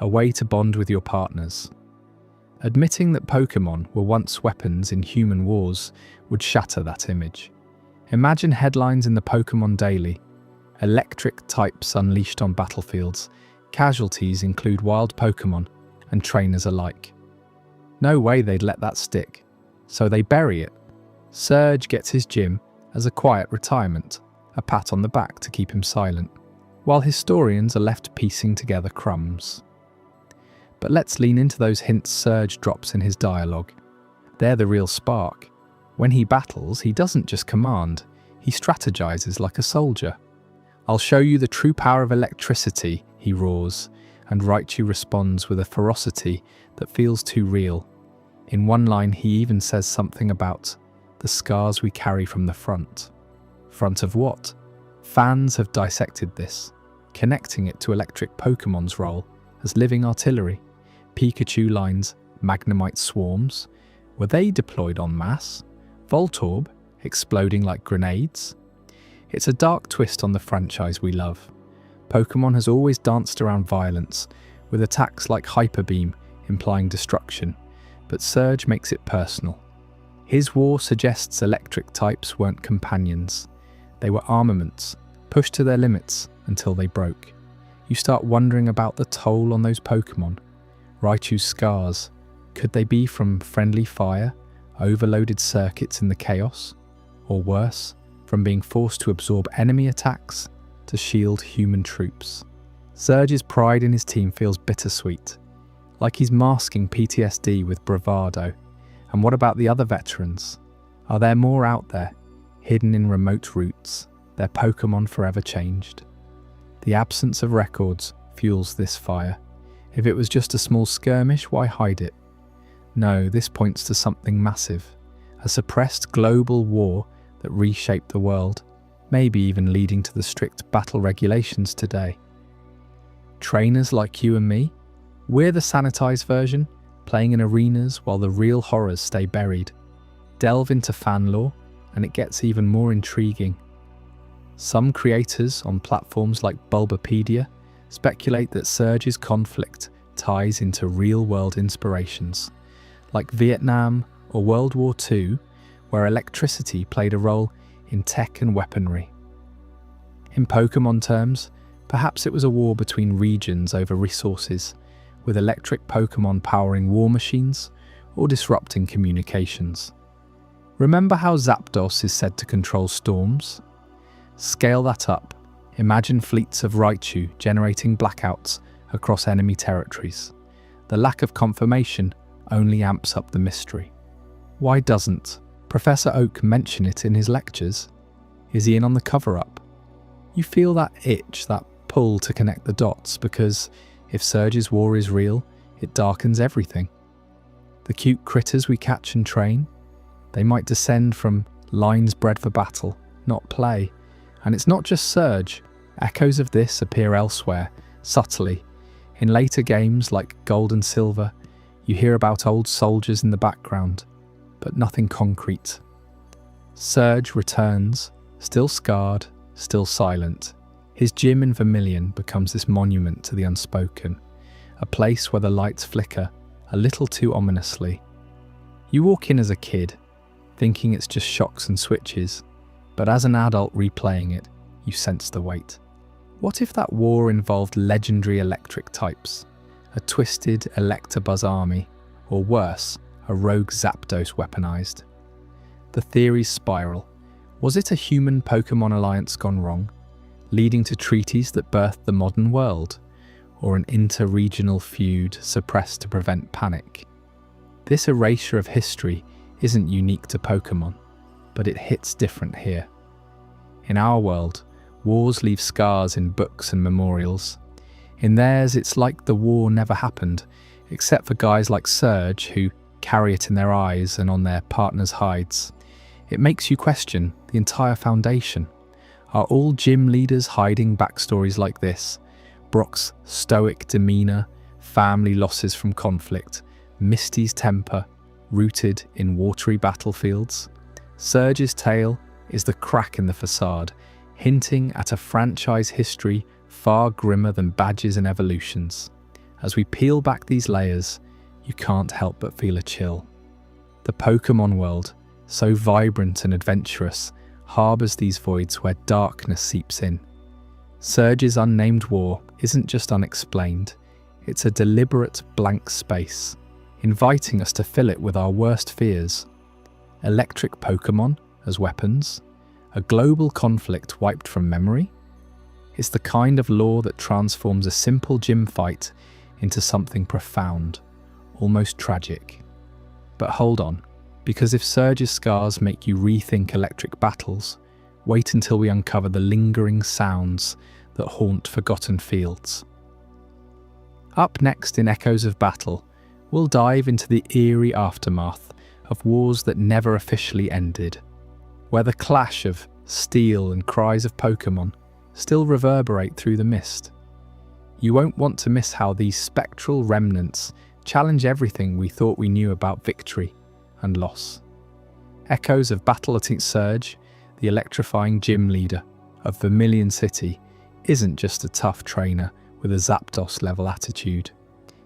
a way to bond with your partners. Admitting that Pokémon were once weapons in human wars would shatter that image. Imagine headlines in the Pokémon Daily. Electric types unleashed on battlefields. Casualties include wild Pokémon and trainers alike. No way they'd let that stick. So they bury it. Surge gets his gym as a quiet retirement, a pat on the back to keep him silent, while historians are left piecing together crumbs. But let's lean into those hints Surge drops in his dialogue. They're the real spark. When he battles, he doesn't just command, he strategizes like a soldier. "I'll show you the true power of electricity," he roars, and Raichu responds with a ferocity that feels too real. In one line, he even says something about the scars we carry from the front. Front of what? Fans have dissected this, connecting it to electric Pokemon's role as living artillery. Pikachu lines Magnemite swarms. Were they deployed en masse? Voltorb exploding like grenades? It's a dark twist on the franchise we love. Pokémon has always danced around violence, with attacks like Hyper Beam implying destruction, but Surge makes it personal. His war suggests electric types weren't companions. They were armaments, pushed to their limits until they broke. You start wondering about the toll on those Pokémon. Raichu's scars, could they be from friendly fire, overloaded circuits in the chaos? Or worse, from being forced to absorb enemy attacks to shield human troops? Surge's pride in his team feels bittersweet, like he's masking PTSD with bravado. And what about the other veterans? Are there more out there, hidden in remote roots, their Pokémon forever changed? The absence of records fuels this fire. If it was just a small skirmish, why hide it? No, this points to something massive, a suppressed global war that reshaped the world, maybe even leading to the strict battle regulations today. Trainers like you and me, we're the sanitized version, playing in arenas while the real horrors stay buried. Delve into fan lore, and it gets even more intriguing. Some creators on platforms like Bulbapedia speculate that Surge's conflict ties into real-world inspirations, like Vietnam or World War II, where electricity played a role in tech and weaponry. In Pokémon terms, perhaps it was a war between regions over resources, with electric Pokémon powering war machines or disrupting communications. Remember how Zapdos is said to control storms? Scale that up. Imagine fleets of Raichu generating blackouts across enemy territories. The lack of confirmation only amps up the mystery. Why doesn't Professor Oak mention it in his lectures? Is he in on the cover-up? You feel that itch, that pull to connect the dots, because if Surge's war is real, it darkens everything. The cute critters we catch and train, they might descend from lines bred for battle, not play. And it's not just Surge. Echoes of this appear elsewhere, subtly. In later games like Gold and Silver, you hear about old soldiers in the background, but nothing concrete. Surge returns, still scarred, still silent. His gym in Vermilion becomes this monument to the unspoken, a place where the lights flicker a little too ominously. You walk in as a kid, thinking it's just shocks and switches, but as an adult replaying it, you sense the weight. What if that war involved legendary electric types, a twisted Electabuzz army, or worse, a rogue Zapdos weaponized? The theories spiral. Was it a human-Pokémon alliance gone wrong, leading to treaties that birthed the modern world, or an inter-regional feud suppressed to prevent panic? This erasure of history isn't unique to Pokémon, but it hits different here. In our world, wars leave scars in books and memorials. In theirs, it's like the war never happened, except for guys like Surge who carry it in their eyes and on their partners' hides. It makes you question the entire foundation. Are all gym leaders hiding backstories like this? Brock's stoic demeanour, family losses from conflict, Misty's temper, rooted in watery battlefields? Surge's tale is the crack in the facade, hinting at a franchise history far grimmer than badges and evolutions. As we peel back these layers, you can't help but feel a chill. The Pokémon world, so vibrant and adventurous, harbours these voids where darkness seeps in. Surge's unnamed war isn't just unexplained, it's a deliberate blank space, inviting us to fill it with our worst fears. Electric Pokémon as weapons? A global conflict wiped from memory? It's the kind of lore that transforms a simple gym fight into something profound, almost tragic. But hold on, because if Surge's scars make you rethink electric battles, wait until we uncover the lingering sounds that haunt forgotten fields. Up next in Echoes of Battle, we'll dive into the eerie aftermath of wars that never officially ended, where the clash of steel and cries of Pokémon still reverberate through the mist. You won't want to miss how these spectral remnants challenge everything we thought we knew about victory and loss. Echoes of Battle at Surge, the electrifying gym leader of Vermilion City, isn't just a tough trainer with a Zapdos-level attitude.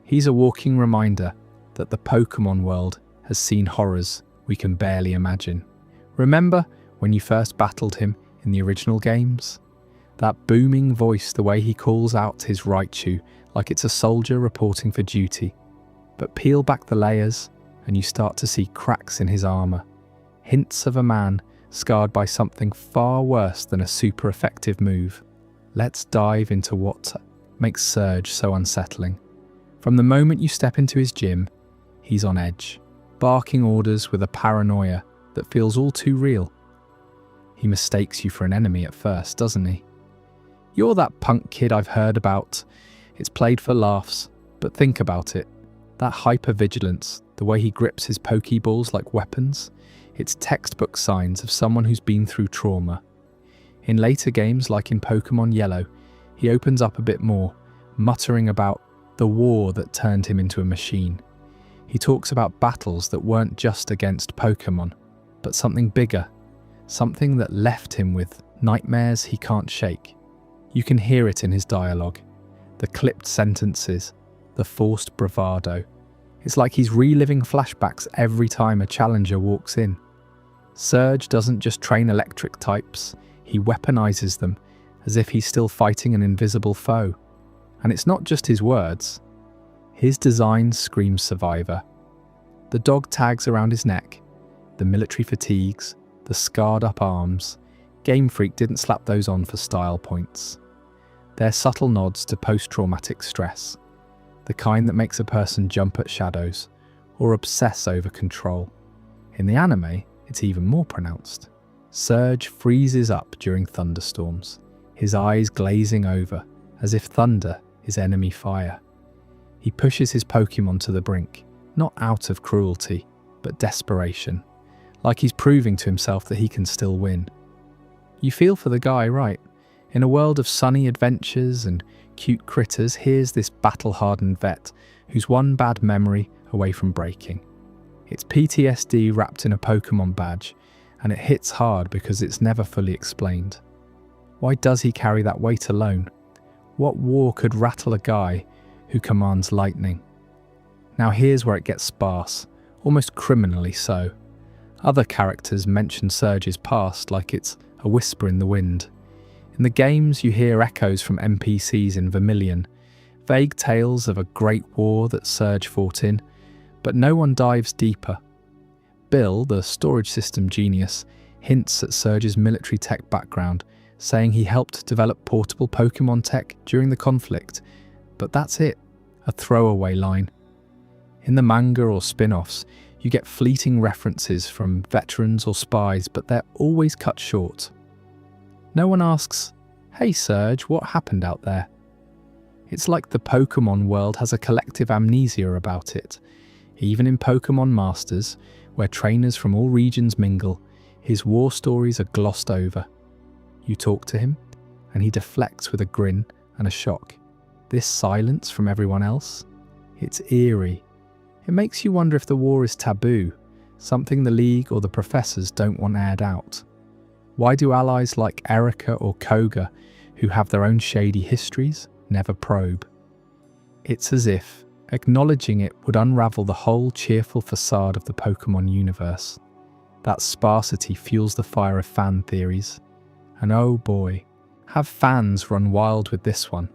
He's a walking reminder that the Pokémon world has seen horrors we can barely imagine. Remember when you first battled him in the original games? That booming voice, the way he calls out his Raichu like it's a soldier reporting for duty. But peel back the layers and you start to see cracks in his armour, hints of a man scarred by something far worse than a super effective move. Let's dive into what makes Surge so unsettling. From the moment you step into his gym, he's on edge, barking orders with a paranoia that feels all too real. He mistakes you for an enemy at first, doesn't he? You're that punk kid I've heard about. It's played for laughs, but think about it. That hypervigilance, the way he grips his Pokeballs like weapons, it's textbook signs of someone who's been through trauma. In later games, like in Pokémon Yellow, he opens up a bit more, muttering about the war that turned him into a machine. He talks about battles that weren't just against Pokémon, but something bigger, something that left him with nightmares he can't shake. You can hear it in his dialogue, the clipped sentences, the forced bravado. It's like he's reliving flashbacks every time a challenger walks in. Surge doesn't just train electric types, he weaponizes them as if he's still fighting an invisible foe. And it's not just his words. His design screams survivor. The dog tags around his neck, the military fatigues, the scarred up arms. Game Freak didn't slap those on for style points. They're subtle nods to post-traumatic stress, the kind that makes a person jump at shadows or obsess over control. In the anime, it's even more pronounced. Surge freezes up during thunderstorms, his eyes glazing over as if thunder is enemy fire. He pushes his Pokémon to the brink, not out of cruelty, but desperation, like he's proving to himself that he can still win. You feel for the guy, right? In a world of sunny adventures and cute critters, here's this battle-hardened vet who's one bad memory away from breaking. It's PTSD wrapped in a Pokémon badge, and it hits hard because it's never fully explained. Why does he carry that weight alone? What war could rattle a guy who commands lightning? Now here's where it gets sparse, almost criminally so. Other characters mention Surge's past like it's a whisper in the wind. In the games, you hear echoes from NPCs in Vermilion, vague tales of a great war that Surge fought in, but no one dives deeper. Bill, the storage system genius, hints at Surge's military tech background, saying he helped develop portable Pokémon tech during the conflict, but that's it, a throwaway line. In the manga or spin-offs, you get fleeting references from veterans or spies, but they're always cut short. No one asks, "Hey Surge, what happened out there?" It's like the Pokémon world has a collective amnesia about it. Even in Pokémon Masters, where trainers from all regions mingle, his war stories are glossed over. You talk to him, and he deflects with a grin and a shock. This silence from everyone else? It's eerie. It makes you wonder if the war is taboo, something the League or the professors don't want aired out. Why do allies like Erica or Koga, who have their own shady histories, never probe? It's as if acknowledging it would unravel the whole cheerful facade of the Pokémon universe. That sparsity fuels the fire of fan theories. And oh boy, have fans run wild with this one.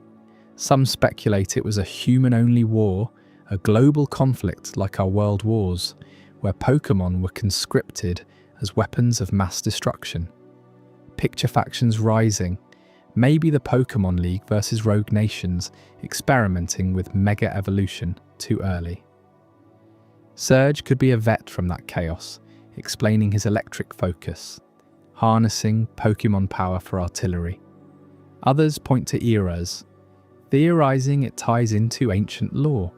Some speculate it was a human-only war, a global conflict like our world wars, where Pokémon were conscripted as weapons of mass destruction. Picture factions rising, maybe the Pokémon League versus Rogue Nations experimenting with mega evolution too early. Surge could be a vet from that chaos, explaining his electric focus, harnessing Pokémon power for artillery. Others point to eras, theorizing it ties into ancient lore.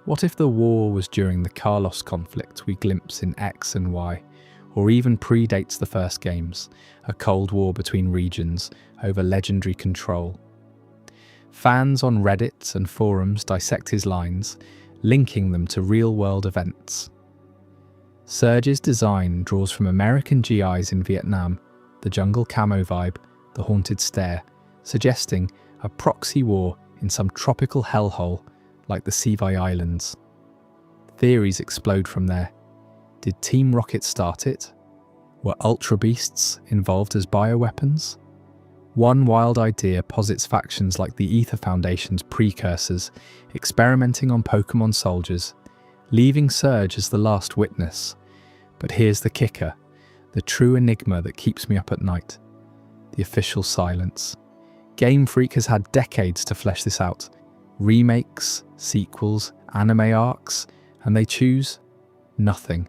What if the war was during the Kalos conflict we glimpse in X and Y, or even predates the first games, a cold war between regions over legendary control? Fans on Reddit and forums dissect his lines, linking them to real-world events. Surge's design draws from American GIs in Vietnam, the jungle camo vibe, the haunted stare, suggesting a proxy war in some tropical hellhole like the Sivai Islands. Theories explode from there. Did Team Rocket start it? Were Ultra Beasts involved as bioweapons? One wild idea posits factions like the Ether Foundation's precursors experimenting on Pokémon soldiers, leaving Surge as the last witness. But here's the kicker, the true enigma that keeps me up at night. The official silence. Game Freak has had decades to flesh this out. Remakes, sequels, anime arcs, and they choose nothing.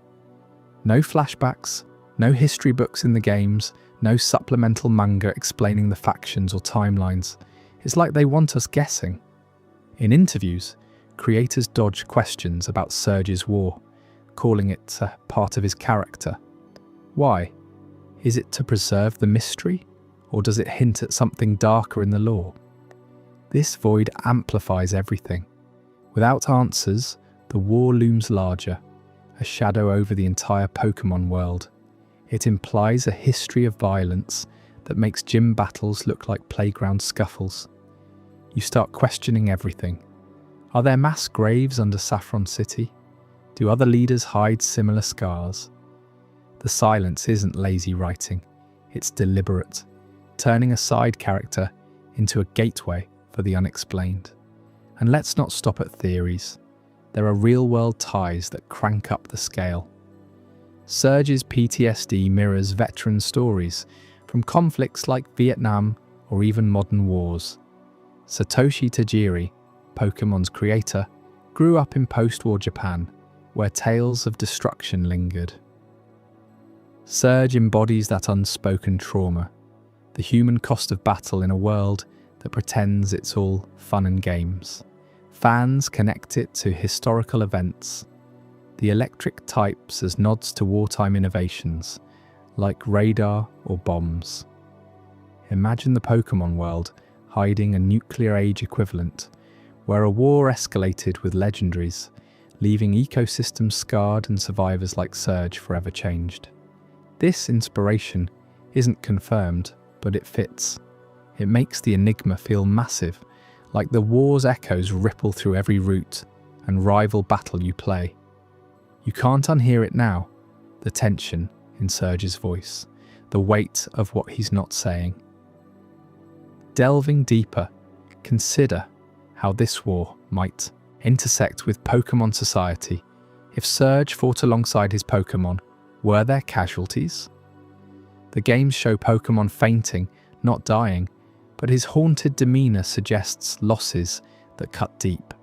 No flashbacks, no history books in the games, no supplemental manga explaining the factions or timelines. It's like they want us guessing. In interviews, creators dodge questions about Surge's war, calling it a part of his character. Why? Is it to preserve the mystery, or does it hint at something darker in the lore? This void amplifies everything. Without answers, the war looms larger, a shadow over the entire Pokémon world. It implies a history of violence that makes gym battles look like playground scuffles. You start questioning everything. Are there mass graves under Saffron City? Do other leaders hide similar scars? The silence isn't lazy writing, it's deliberate, turning a side character into a gateway for the unexplained. And let's not stop at theories. There are real-world ties that crank up the scale. Surge's PTSD mirrors veteran stories from conflicts like Vietnam or even modern wars. Satoshi Tajiri, Pokémon's creator, grew up in post-war Japan, where tales of destruction lingered. Surge embodies that unspoken trauma, the human cost of battle in a world that pretends it's all fun and games. Fans connect it to historical events, the electric types as nods to wartime innovations, like radar or bombs. Imagine the Pokémon world hiding a nuclear age equivalent, where a war escalated with legendaries, leaving ecosystems scarred and survivors like Surge forever changed. This inspiration isn't confirmed, but it fits. It makes the enigma feel massive, like the war's echoes ripple through every route and rival battle you play. You can't unhear it now, the tension in Surge's voice, the weight of what he's not saying. Delving deeper, consider how this war might intersect with Pokémon society. If Surge fought alongside his Pokémon, were there casualties? The games show Pokémon fainting, not dying, but his haunted demeanour suggests losses that cut deep.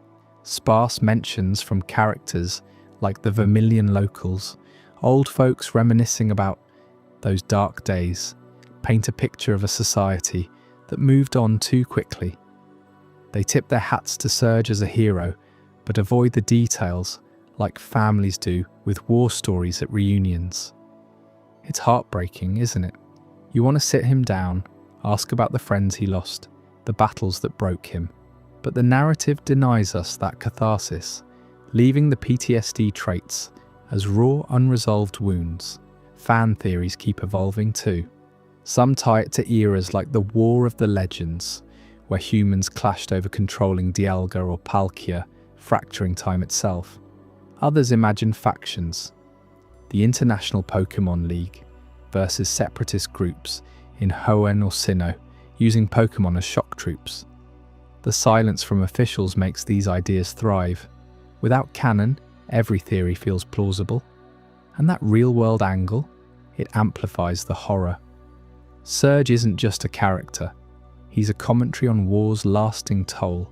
Sparse mentions from characters like the Vermilion locals, old folks reminiscing about those dark days, paint a picture of a society that moved on too quickly. They tip their hats to Surge as a hero, but avoid the details like families do with war stories at reunions. It's heartbreaking, isn't it? You want to sit him down, ask about the friends he lost, the battles that broke him. But the narrative denies us that catharsis, leaving the PTSD traits as raw, unresolved wounds. Fan theories keep evolving too. Some tie it to eras like the War of the Legends, where humans clashed over controlling Dialga or Palkia, fracturing time itself. Others imagine factions, the International Pokémon League versus separatist groups in Hoenn or Sinnoh, using Pokémon as shock troops. The silence from officials makes these ideas thrive. Without canon, every theory feels plausible. And that real-world angle, it amplifies the horror. Surge isn't just a character. He's a commentary on war's lasting toll,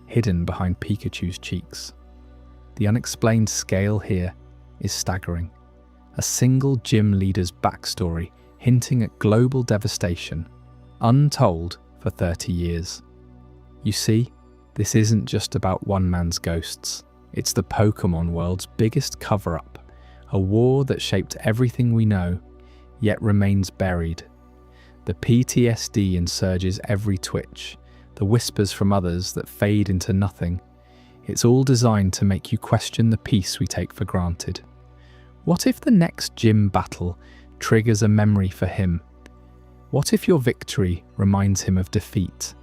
hidden behind Pikachu's cheeks. The unexplained scale here is staggering. A single gym leader's backstory hinting at global devastation, untold for 30 years. You see, this isn't just about one man's ghosts. It's the Pokémon world's biggest cover-up, a war that shaped everything we know, yet remains buried. The PTSD in Surge's every twitch, the whispers from others that fade into nothing. It's all designed to make you question the peace we take for granted. What if the next gym battle triggers a memory for him? What if your victory reminds him of defeat?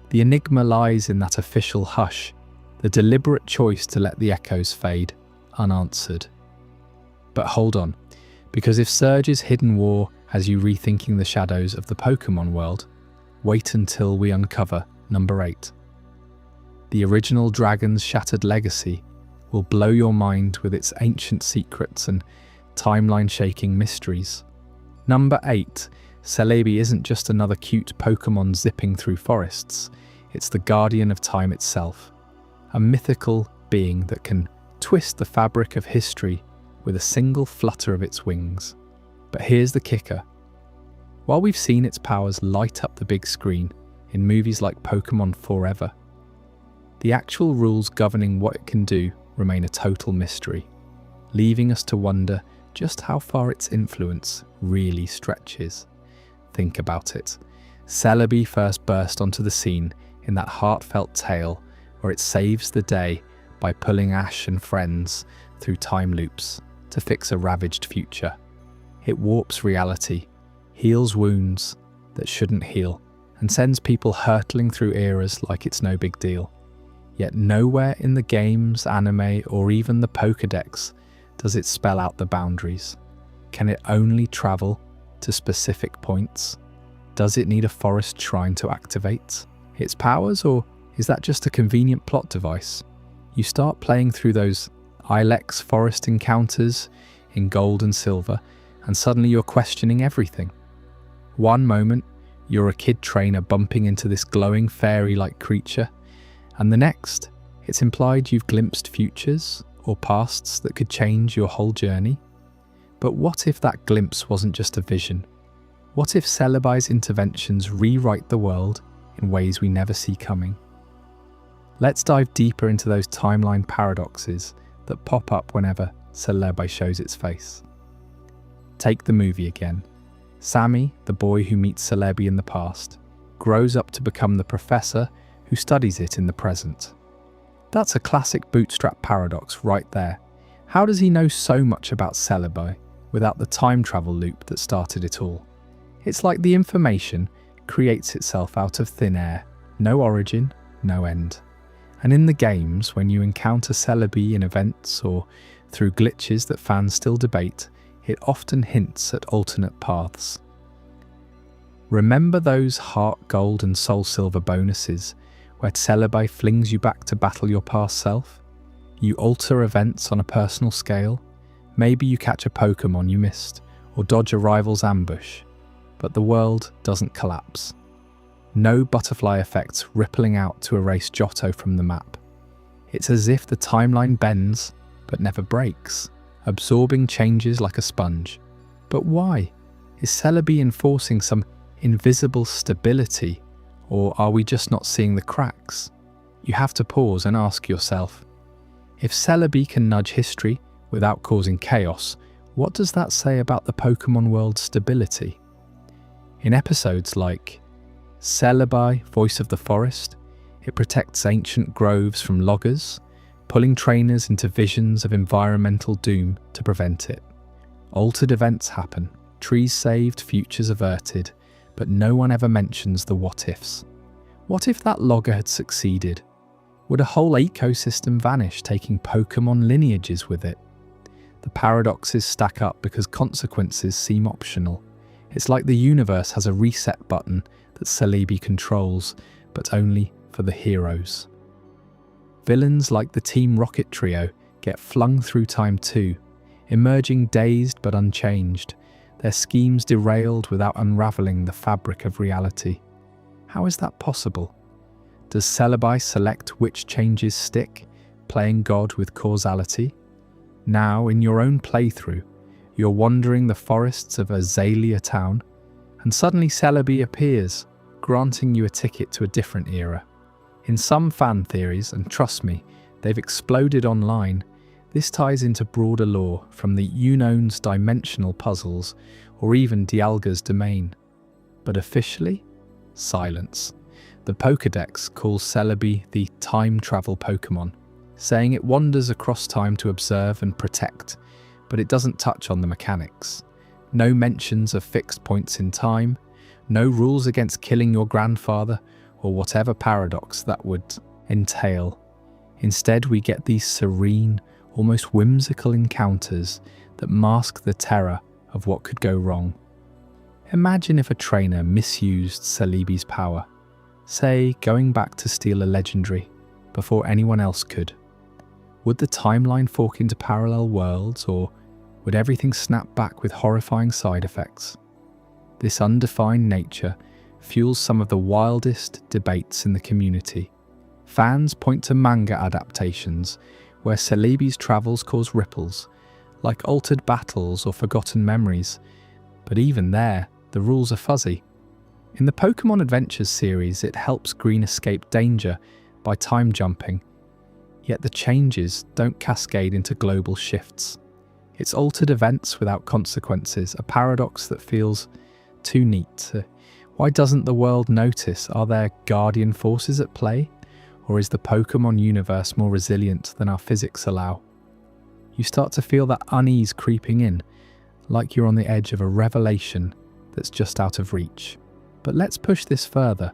The enigma lies in that official hush, the deliberate choice to let the echoes fade, unanswered. But hold on, because if Surge's hidden war has you rethinking the shadows of the Pokémon world, wait until we uncover number 8. The original dragon's shattered legacy will blow your mind with its ancient secrets and timeline-shaking mysteries. Number 8, Celebi isn't just another cute Pokémon zipping through forests. It's the guardian of time itself, a mythical being that can twist the fabric of history with a single flutter of its wings. But here's the kicker. While we've seen its powers light up the big screen in movies like Pokémon Forever, the actual rules governing what it can do remain a total mystery, leaving us to wonder just how far its influence really stretches. Think about it. Celebi first burst onto the scene in that heartfelt tale where it saves the day by pulling Ash and friends through time loops to fix a ravaged future. It warps reality, heals wounds that shouldn't heal, and sends people hurtling through eras like it's no big deal. Yet nowhere in the games, anime, or even the Pokédex does it spell out the boundaries. Can it only travel to specific points? Does it need a forest shrine to activate its powers, or is that just a convenient plot device? You start playing through those Ilex forest encounters in gold and silver, and suddenly you're questioning everything. One moment, you're a kid trainer bumping into this glowing fairy-like creature, and the next, it's implied you've glimpsed futures or pasts that could change your whole journey. But what if that glimpse wasn't just a vision? What if Celebi's interventions rewrite the world in ways we never see coming? Let's dive deeper into those timeline paradoxes that pop up whenever Celebi shows its face. Take the movie again. Sammy, the boy who meets Celebi in the past, grows up to become the professor who studies it in the present. That's a classic bootstrap paradox right there. How does he know so much about Celebi without the time travel loop that started it all? It's like the information creates itself out of thin air, no origin, no end. And in the games, when you encounter Celebi in events or through glitches that fans still debate, it often hints at alternate paths. Remember those Heart Gold and Soul Silver bonuses where Celebi flings you back to battle your past self? You alter events on a personal scale. Maybe you catch a Pokémon you missed or dodge a rival's ambush, but the world doesn't collapse. No butterfly effects rippling out to erase Johto from the map. It's as if the timeline bends but never breaks, absorbing changes like a sponge. But why? Is Celebi enforcing some invisible stability, or are we just not seeing the cracks? You have to pause and ask yourself, If Celebi can nudge history without causing chaos, what does that say about the Pokémon world's stability? In episodes like Celebi, Voice of the Forest, it protects ancient groves from loggers, pulling trainers into visions of environmental doom to prevent it. Altered events happen, trees saved, futures averted, but no one ever mentions the what-ifs. What if that logger had succeeded? Would a whole ecosystem vanish, taking Pokémon lineages with it? The paradoxes stack up because consequences seem optional. It's like the universe has a reset button that Celebi controls, but only for the heroes. Villains like the Team Rocket trio get flung through time too, emerging dazed but unchanged, their schemes derailed without unravelling the fabric of reality. How is that possible? Does Celebi select which changes stick, playing God with causality? Now, in your own playthrough, you're wandering the forests of Azalea Town, and suddenly Celebi appears, granting you a ticket to a different era. In some fan theories, and trust me, they've exploded online, this ties into broader lore from the Unown's dimensional puzzles or even Dialga's domain. But officially, silence. The Pokédex calls Celebi the time travel Pokémon, saying it wanders across time to observe and protect, but it doesn't touch on the mechanics. No mentions of fixed points in time, no rules against killing your grandfather, or whatever paradox that would entail. Instead, we get these serene, almost whimsical encounters that mask the terror of what could go wrong. Imagine if a trainer misused Celebi's power, say going back to steal a legendary before anyone else could. Would the timeline fork into parallel worlds, or would everything snap back with horrifying side effects? This undefined nature fuels some of the wildest debates in the community. Fans point to manga adaptations where Celebi's travels cause ripples, like altered battles or forgotten memories, but even there, the rules are fuzzy. In the Pokémon Adventures series, it helps Green escape danger by time jumping, yet the changes don't cascade into global shifts. It's altered events without consequences, a paradox that feels too neat. Why doesn't the world notice? Are there guardian forces at play? Or is the Pokémon universe more resilient than our physics allow? You start to feel that unease creeping in, like you're on the edge of a revelation that's just out of reach. But let's push this further.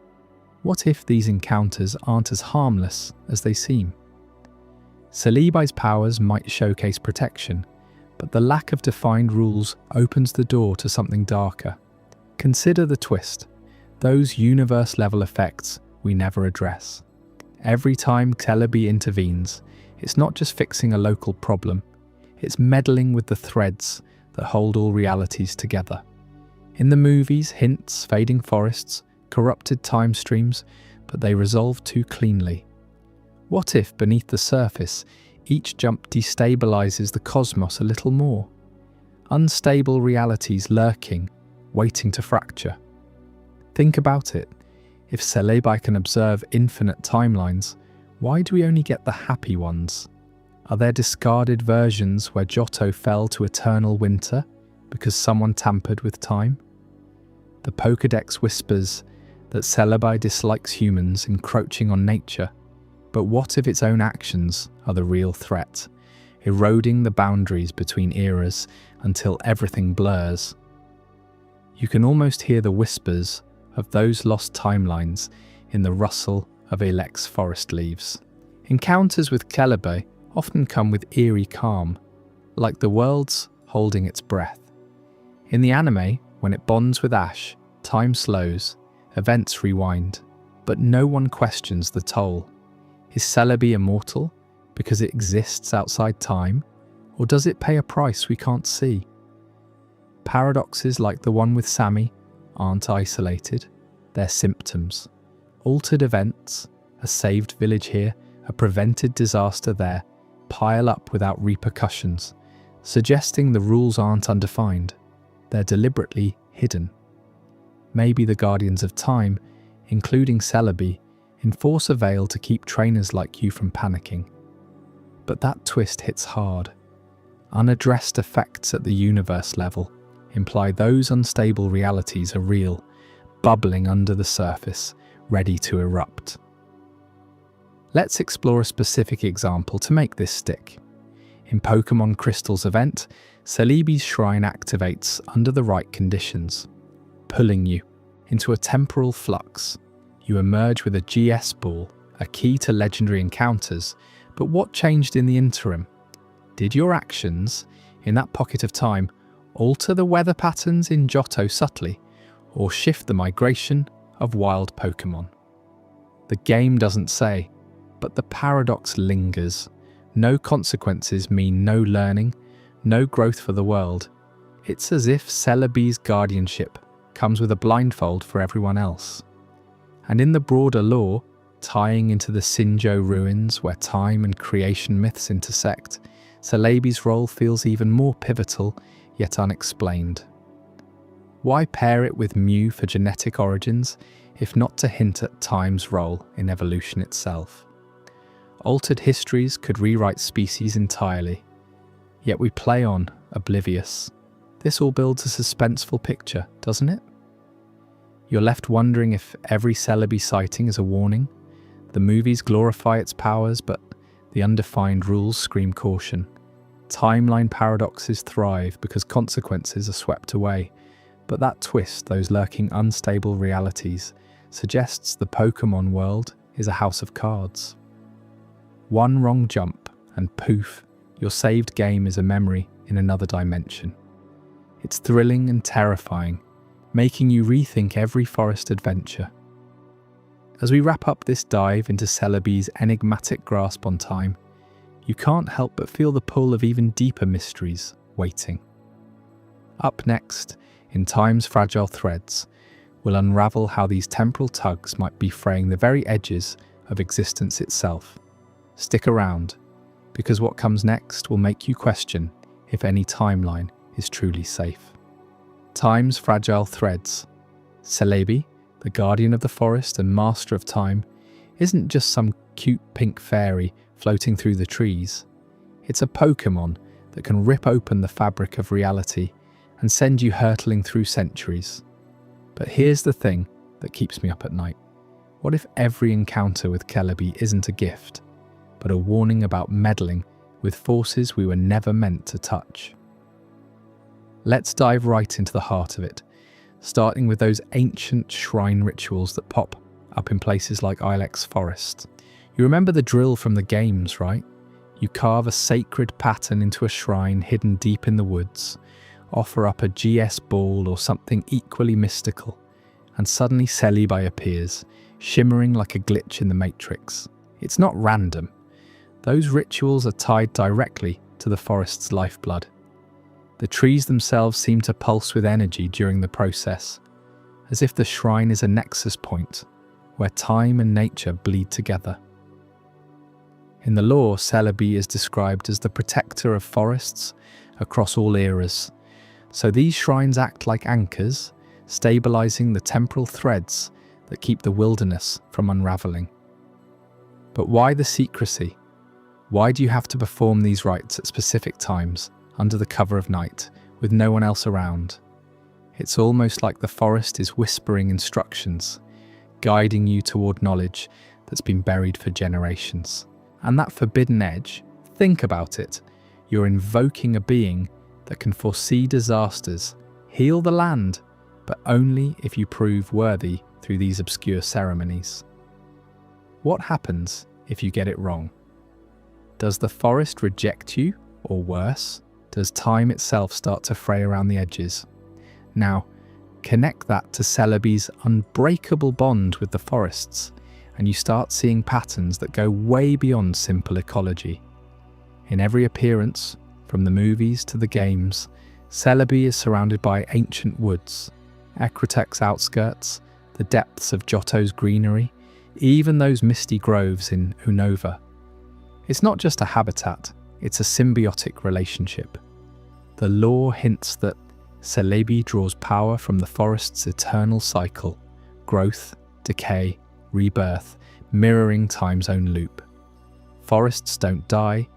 What if these encounters aren't as harmless as they seem? Celebi's powers might showcase protection, but the lack of defined rules opens the door to something darker. Consider the twist, those universe-level effects we never address. Every time Celebi intervenes, it's not just fixing a local problem, it's meddling with the threads that hold all realities together. In the movies, hints, fading forests, corrupted time streams, but they resolve too cleanly. What if, beneath the surface, each jump destabilizes the cosmos a little more? Unstable realities lurking, waiting to fracture. Think about it. If Celebi can observe infinite timelines, why do we only get the happy ones? Are there discarded versions where Johto fell to eternal winter because someone tampered with time? The Pokédex whispers that Celebi dislikes humans encroaching on nature, but what if its own actions are the real threat, eroding the boundaries between eras until everything blurs? You can almost hear the whispers of those lost timelines in the rustle of ilex forest leaves. Encounters with Celebi often come with eerie calm, like the world's holding its breath. In the anime, when it bonds with Ash, time slows, events rewind, but no one questions the toll. Is Celebi immortal because it exists outside time, or does it pay a price we can't see? Paradoxes like the one with Sammy aren't isolated, they're symptoms. Altered events, a saved village here, a prevented disaster there, pile up without repercussions, suggesting the rules aren't undefined, they're deliberately hidden. Maybe the Guardians of Time, including Celebi, enforce a veil to keep trainers like you from panicking. But that twist hits hard. Unaddressed effects at the universe level imply those unstable realities are real, bubbling under the surface, ready to erupt. Let's explore a specific example to make this stick. In Pokémon Crystal's event, Celebi's shrine activates under the right conditions, pulling you into a temporal flux. You emerge with a GS ball, a key to legendary encounters, but what changed in the interim? Did your actions, in that pocket of time, alter the weather patterns in Johto subtly, or shift the migration of wild Pokémon? The game doesn't say, but the paradox lingers. No consequences mean no learning, no growth for the world. It's as if Celebi's guardianship comes with a blindfold for everyone else. And in the broader lore, tying into the Sinjo ruins where time and creation myths intersect, Celebi's role feels even more pivotal, yet unexplained. Why pair it with Mew for genetic origins, if not to hint at time's role in evolution itself? Altered histories could rewrite species entirely, yet we play on, oblivious. This all builds a suspenseful picture, doesn't it? You're left wondering if every Celebi sighting is a warning. The movies glorify its powers, but the undefined rules scream caution. Timeline paradoxes thrive because consequences are swept away, but that twist, those lurking unstable realities, suggests the Pokémon world is a house of cards. One wrong jump, and poof, your saved game is a memory in another dimension. It's thrilling and terrifying, making you rethink every forest adventure. As we wrap up this dive into Celebi's enigmatic grasp on time, you can't help but feel the pull of even deeper mysteries waiting. Up next, in Time's Fragile Threads, we'll unravel how these temporal tugs might be fraying the very edges of existence itself. Stick around, because what comes next will make you question if any timeline is truly safe. Time's Fragile Threads. Celebi, the guardian of the forest and master of time, isn't just some cute pink fairy floating through the trees. It's a Pokémon that can rip open the fabric of reality and send you hurtling through centuries. But here's the thing that keeps me up at night. What if every encounter with Celebi isn't a gift, but a warning about meddling with forces we were never meant to touch? Let's dive right into the heart of it, starting with those ancient shrine rituals that pop up in places like Ilex Forest. You remember the drill from the games, right? You carve a sacred pattern into a shrine hidden deep in the woods, offer up a GS ball or something equally mystical, and suddenly Celebi appears, shimmering like a glitch in the Matrix. It's not random. Those rituals are tied directly to the forest's lifeblood. The trees themselves seem to pulse with energy during the process, as if the shrine is a nexus point where time and nature bleed together. In the lore, Celebi is described as the protector of forests across all eras, so these shrines act like anchors, stabilizing the temporal threads that keep the wilderness from unraveling. But why the secrecy? Why do you have to perform these rites at specific times, under the cover of night, with no one else around? It's almost like the forest is whispering instructions, guiding you toward knowledge that's been buried for generations. And that forbidden edge, think about it. You're invoking a being that can foresee disasters, heal the land, but only if you prove worthy through these obscure ceremonies. What happens if you get it wrong? Does the forest reject you, or worse, does time itself start to fray around the edges? Now, connect that to Celebi's unbreakable bond with the forests, and you start seeing patterns that go way beyond simple ecology. In every appearance, from the movies to the games, Celebi is surrounded by ancient woods, Ecruteak's outskirts, the depths of Johto's greenery, even those misty groves in Unova. It's not just a habitat, it's a symbiotic relationship. The lore hints that Celebi draws power from the forest's eternal cycle, growth, decay, rebirth, mirroring time's own loop. Forests don't die,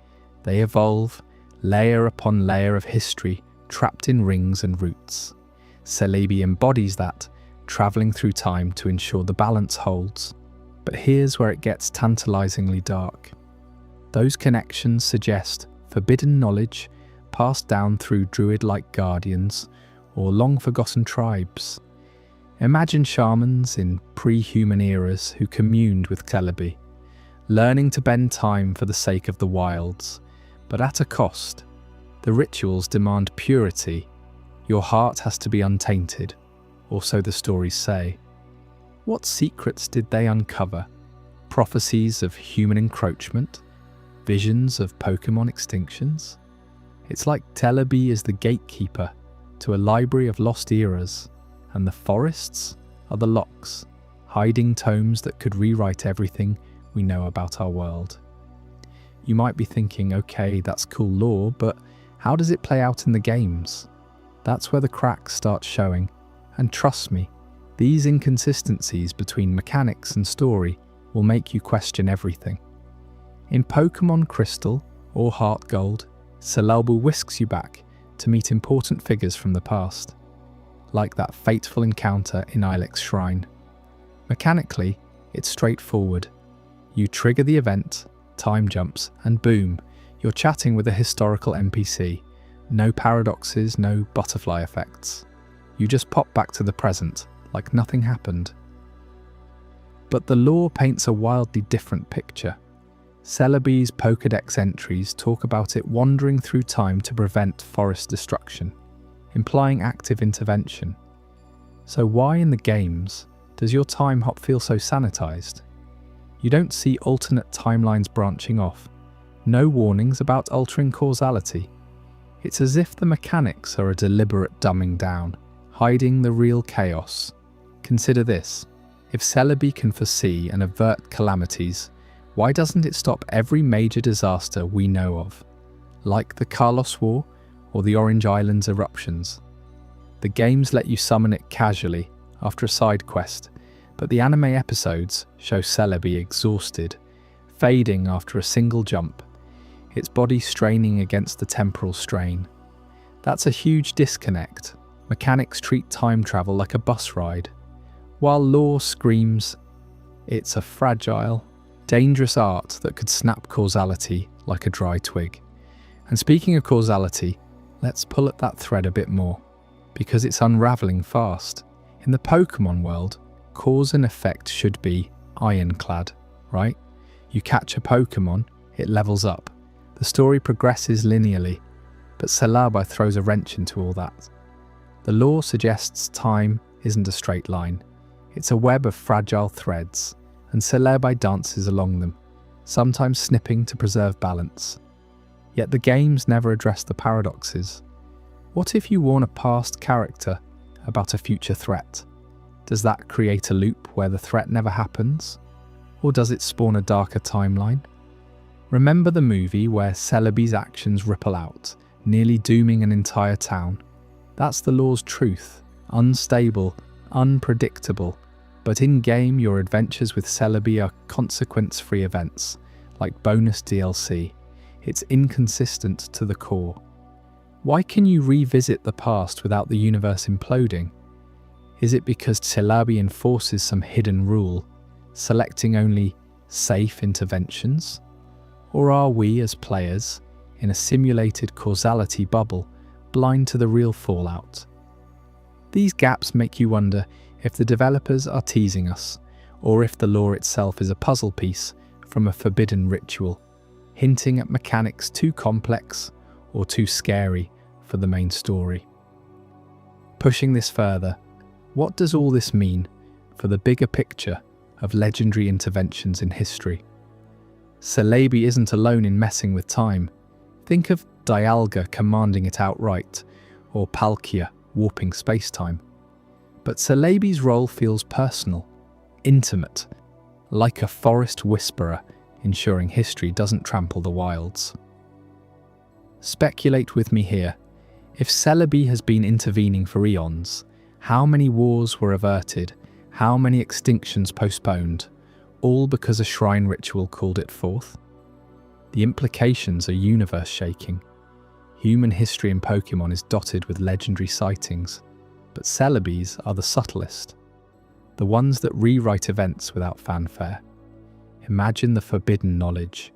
They evolve, layer upon layer of history trapped in rings and roots. Celebi embodies that, travelling through time to ensure the balance holds. But here's where it gets tantalisingly dark. Those connections suggest forbidden knowledge passed down through druid-like guardians or long-forgotten tribes. Imagine shamans in pre-human eras who communed with Celebi, learning to bend time for the sake of the wilds, but at a cost. The rituals demand purity. Your heart has to be untainted, or so the stories say. What secrets did they uncover? Prophecies of human encroachment? Visions of Pokémon extinctions? It's like Celebi is the gatekeeper to a library of lost eras, and the forests are the locks, hiding tomes that could rewrite everything we know about our world. You might be thinking, okay, that's cool lore, but how does it play out in the games? That's where the cracks start showing, and trust me, these inconsistencies between mechanics and story will make you question everything. In Pokémon Crystal or Heart Gold, Celebi whisks you back to meet important figures from the past, like that fateful encounter in Ilex Shrine. Mechanically, it's straightforward. You trigger the event, time jumps, and boom, you're chatting with a historical NPC. No paradoxes, no butterfly effects. You just pop back to the present, like nothing happened. But the lore paints a wildly different picture. Celebi's Pokédex entries talk about it wandering through time to prevent forest destruction, implying active intervention. So why in the games does your time hop feel so sanitized? You don't see alternate timelines branching off, no warnings about altering causality. It's as if the mechanics are a deliberate dumbing down, hiding the real chaos. Consider this: if Celebi can foresee and avert calamities, why doesn't it stop every major disaster we know of, like the Kalos War or the Orange Islands eruptions? The games let you summon it casually after a side quest, but the anime episodes show Celebi exhausted, fading after a single jump, its body straining against the temporal strain. That's a huge disconnect. Mechanics treat time travel like a bus ride, while lore screams it's a fragile, dangerous art that could snap causality like a dry twig. And speaking of causality, let's pull at that thread a bit more, because it's unravelling fast. In the Pokémon world, cause and effect should be ironclad, right? You catch a Pokémon, it levels up. The story progresses linearly, but Celebi throws a wrench into all that. The lore suggests time isn't a straight line. It's a web of fragile threads, and Celebi dances along them, sometimes snipping to preserve balance. Yet the games never address the paradoxes. What if you warn a past character about a future threat? Does that create a loop where the threat never happens? Or does it spawn a darker timeline? Remember the movie where Celebi's actions ripple out, nearly dooming an entire town? That's the lore's truth: unstable, unpredictable. But in-game, your adventures with Celebi are consequence-free events, like bonus DLC. It's inconsistent to the core. Why can you revisit the past without the universe imploding? Is it because Celebi enforces some hidden rule, selecting only safe interventions? Or are we, as players, in a simulated causality bubble, blind to the real fallout? These gaps make you wonder if the developers are teasing us, or if the lore itself is a puzzle piece from a forbidden ritual, hinting at mechanics too complex or too scary for the main story. Pushing this further, what does all this mean for the bigger picture of legendary interventions in history? Celebi isn't alone in messing with time. Think of Dialga commanding it outright, or Palkia warping space-time. But Celebi's role feels personal, intimate, like a forest whisperer, ensuring history doesn't trample the wilds. Speculate with me here. If Celebi has been intervening for eons, how many wars were averted, how many extinctions postponed, all because a shrine ritual called it forth? The implications are universe-shaking. Human history in Pokémon is dotted with legendary sightings, but Celebes are the subtlest, the ones that rewrite events without fanfare. Imagine the forbidden knowledge,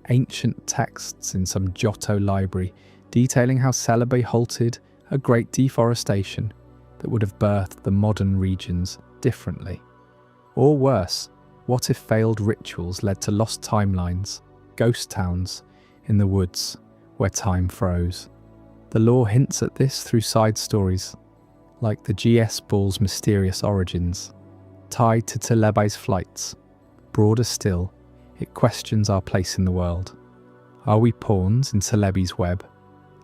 ancient texts in some Johto library detailing how Celebi halted a great deforestation that would have birthed the modern regions differently. Or worse, what if failed rituals led to lost timelines, ghost towns in the woods where time froze? The lore hints at this through side stories, like the GS Ball's mysterious origins, tied to Celebi's flights. Broader still, it questions our place in the world. Are we pawns in Celebi's web,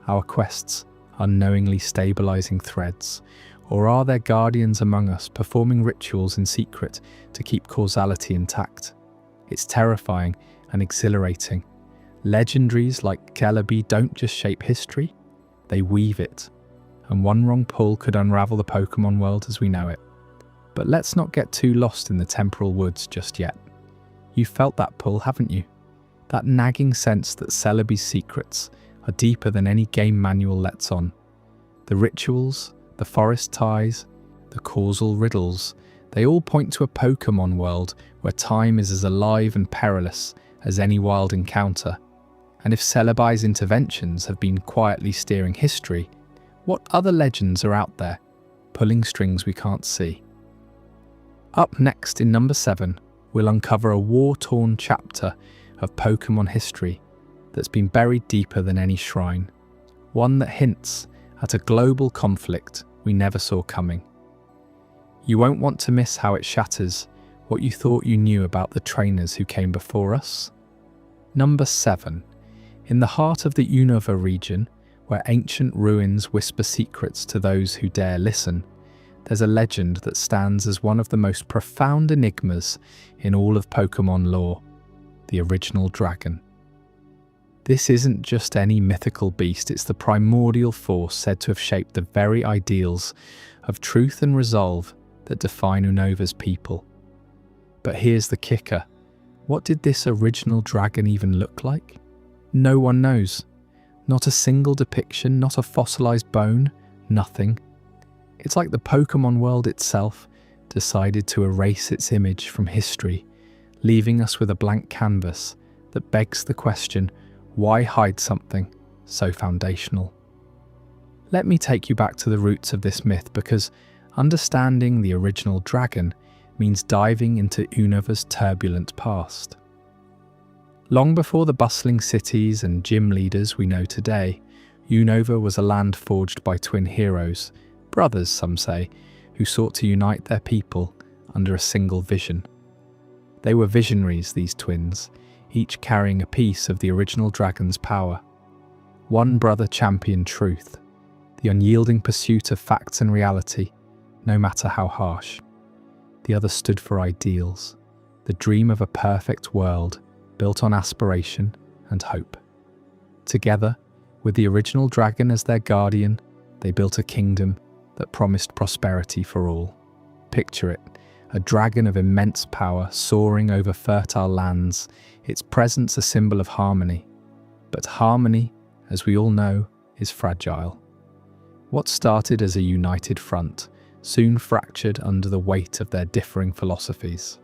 our quests unknowingly stabilizing threads, or are there guardians among us performing rituals in secret to keep causality intact? It's terrifying and exhilarating. Legendaries like Celebi don't just shape history, they weave it, and one wrong pull could unravel the Pokémon world as we know it. But let's not get too lost in the temporal woods just yet. You've felt that pull, haven't you? That nagging sense that Celebi's secrets are deeper than any game manual lets on. The rituals, the forest ties, the causal riddles, they all point to a Pokémon world where time is as alive and perilous as any wild encounter. And if Celebi's interventions have been quietly steering history, what other legends are out there, pulling strings we can't see? Up next in number 7, we'll uncover a war-torn chapter of Pokémon history that's been buried deeper than any shrine, one that hints at a global conflict we never saw coming. You won't want to miss how it shatters what you thought you knew about the trainers who came before us. Number 7. In the heart of the Unova region, where ancient ruins whisper secrets to those who dare listen, there's a legend that stands as one of the most profound enigmas in all of Pokémon lore, the original dragon. This isn't just any mythical beast, it's the primordial force said to have shaped the very ideals of truth and resolve that define Unova's people. But here's the kicker. What did this original dragon even look like? No one knows. Not a single depiction, not a fossilized bone, nothing. It's like the Pokémon world itself decided to erase its image from history, leaving us with a blank canvas that begs the question, why hide something so foundational? Let me take you back to the roots of this myth, because understanding the original dragon means diving into Unova's turbulent past. Long before the bustling cities and gym leaders we know today, Unova was a land forged by twin heroes, brothers some say, who sought to unite their people under a single vision. They were visionaries, these twins, each carrying a piece of the original dragon's power. One brother championed truth, the unyielding pursuit of facts and reality, no matter how harsh. The other stood for ideals, the dream of a perfect world built on aspiration and hope. Together, with the original dragon as their guardian, they built a kingdom that promised prosperity for all. Picture it, a dragon of immense power soaring over fertile lands, its presence a symbol of harmony. But harmony, as we all know, is fragile. What started as a united front soon fractured under the weight of their differing philosophies.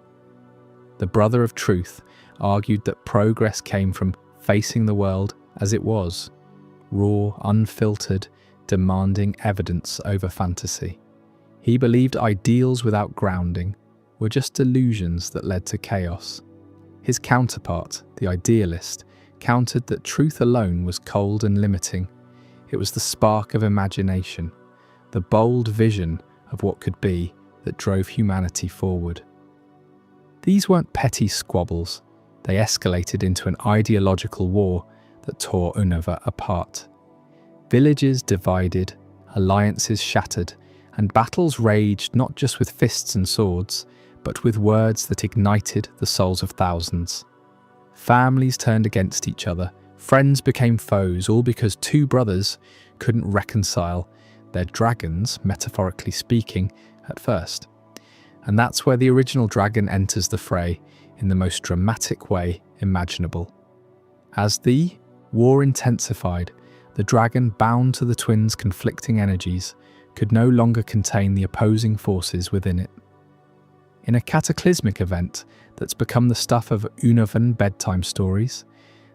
The brother of truth argued that progress came from facing the world as it was, raw, unfiltered, demanding evidence over fantasy. He believed ideals without grounding were just delusions that led to chaos. His counterpart, the idealist, countered that truth alone was cold and limiting. It was the spark of imagination, the bold vision of what could be that drove humanity forward. These weren't petty squabbles. They escalated into an ideological war that tore Unova apart. Villages divided, alliances shattered, and battles raged not just with fists and swords, but with words that ignited the souls of thousands. Families turned against each other, friends became foes, all because two brothers couldn't reconcile their dragons, metaphorically speaking, at first. And that's where the original dragon enters the fray in the most dramatic way imaginable. As the war intensified, the dragon, bound to the twins' conflicting energies, could no longer contain the opposing forces within it. In a cataclysmic event that's become the stuff of Unova bedtime stories,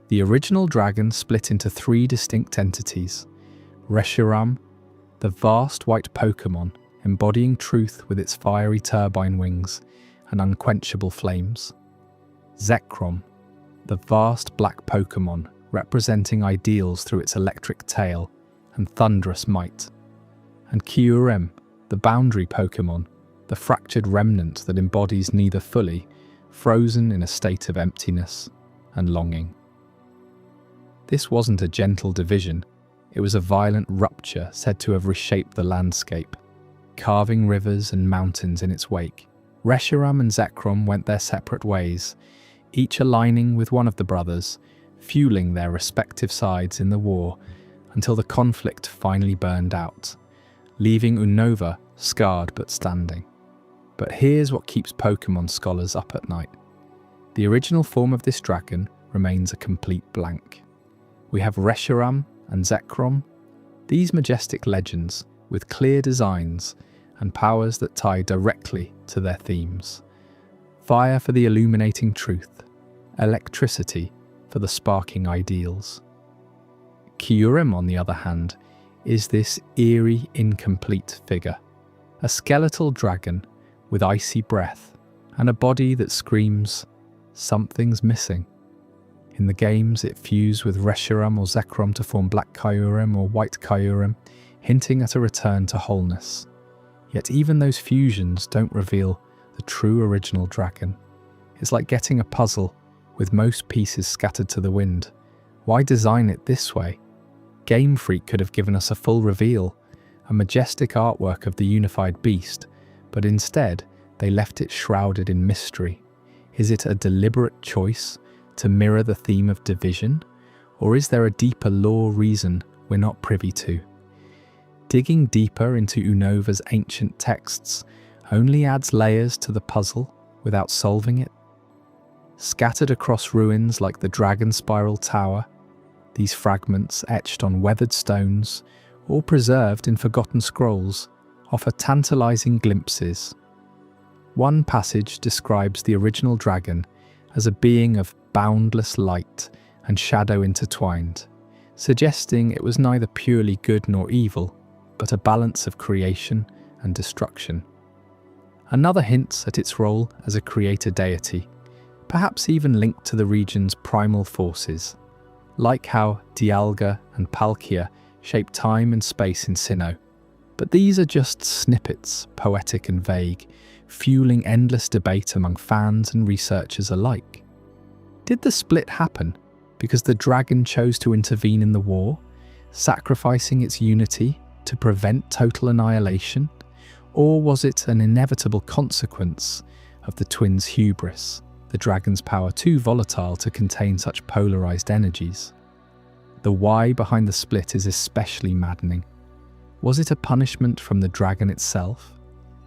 the original dragon split into 3 distinct entities: Reshiram, the vast white Pokémon embodying truth with its fiery turbine wings and unquenchable flames; Zekrom, the vast black Pokémon representing ideals through its electric tail and thunderous might; and Kyurem, the boundary Pokémon, the fractured remnant that embodies neither fully, frozen in a state of emptiness and longing. This wasn't a gentle division, it was a violent rupture said to have reshaped the landscape, carving rivers and mountains in its wake. Reshiram and Zekrom went their separate ways, each aligning with one of the brothers, fueling their respective sides in the war until the conflict finally burned out, leaving Unova scarred but standing. But here's what keeps Pokémon scholars up at night. The original form of this dragon remains a complete blank. We have Reshiram and Zekrom, these majestic legends with clear designs and powers that tie directly to their themes. Fire for the illuminating truth, electricity for the sparking ideals. Kyurem, on the other hand, is this eerie, incomplete figure, a skeletal dragon with icy breath and a body that screams, "Something's missing." In the games, it fused with Reshiram or Zekrom to form Black Kyurem or White Kyurem, hinting at a return to wholeness. Yet even those fusions don't reveal the true original dragon. It's like getting a puzzle with most pieces scattered to the wind. Why design it this way? Game Freak could have given us a full reveal, a majestic artwork of the unified beast, but instead they left it shrouded in mystery. Is it a deliberate choice to mirror the theme of division, or is there a deeper lore reason we're not privy to? Digging deeper into Unova's ancient texts only adds layers to the puzzle without solving it. Scattered across ruins like the Dragon Spiral Tower, these fragments etched on weathered stones or preserved in forgotten scrolls offer tantalizing glimpses. One passage describes the original dragon as a being of boundless light and shadow intertwined, suggesting it was neither purely good nor evil, but a balance of creation and destruction. Another hints at its role as a creator deity, perhaps even linked to the region's primal forces, like how Dialga and Palkia shape time and space in Sinnoh. But these are just snippets, poetic and vague, fueling endless debate among fans and researchers alike. Did the split happen because the dragon chose to intervene in the war, sacrificing its unity to prevent total annihilation? Or was it an inevitable consequence of the twins' hubris, the dragon's power too volatile to contain such polarized energies? The why behind the split is especially maddening. Was it a punishment from the dragon itself,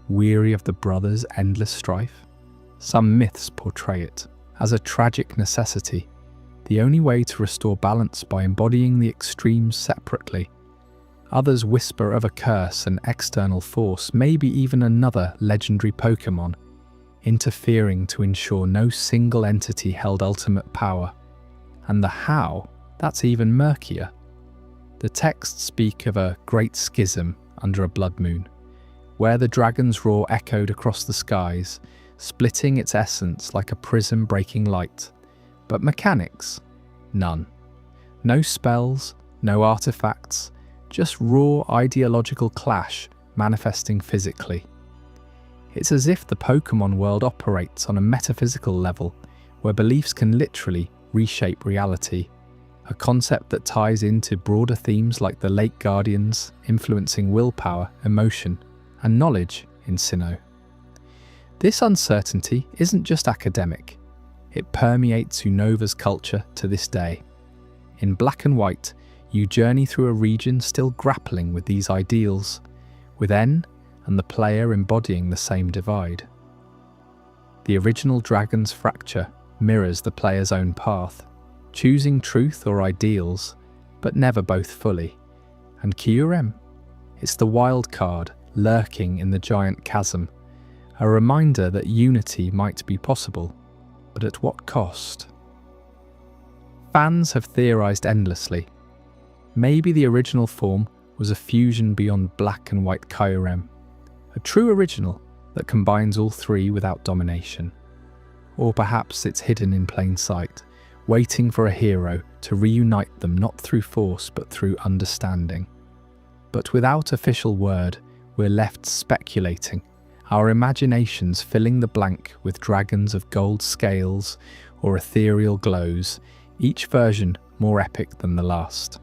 weary of the brothers' endless strife? Some myths portray it as a tragic necessity, the only way to restore balance by embodying the extremes separately. Others whisper of a curse, an external force, maybe even another legendary Pokémon, interfering to ensure no single entity held ultimate power. And the how, that's even murkier. The texts speak of a great schism under a blood moon, where the dragon's roar echoed across the skies, splitting its essence like a prism breaking light. But mechanics? None. No spells, no artifacts, just raw ideological clash manifesting physically. It's as if the Pokémon world operates on a metaphysical level, where beliefs can literally reshape reality, a concept that ties into broader themes like the Lake Guardians influencing willpower, emotion, and knowledge in Sinnoh. This uncertainty isn't just academic, it permeates Unova's culture to this day. In Black and White, you journey through a region still grappling with these ideals, with N and the player embodying the same divide. The original dragon's fracture mirrors the player's own path. choosing truth or ideals, but never both fully. And Kyurem? It's the wild card lurking in the giant chasm, a reminder that unity might be possible, but at what cost? Fans have theorized endlessly. Maybe the original form was a fusion beyond black and white Kyurem, a true original that combines all three without domination. Or perhaps it's hidden in plain sight, waiting for a hero to reunite them not through force but through understanding. But without official word, we're left speculating, our imaginations filling the blank with dragons of gold scales or ethereal glows, each version more epic than the last.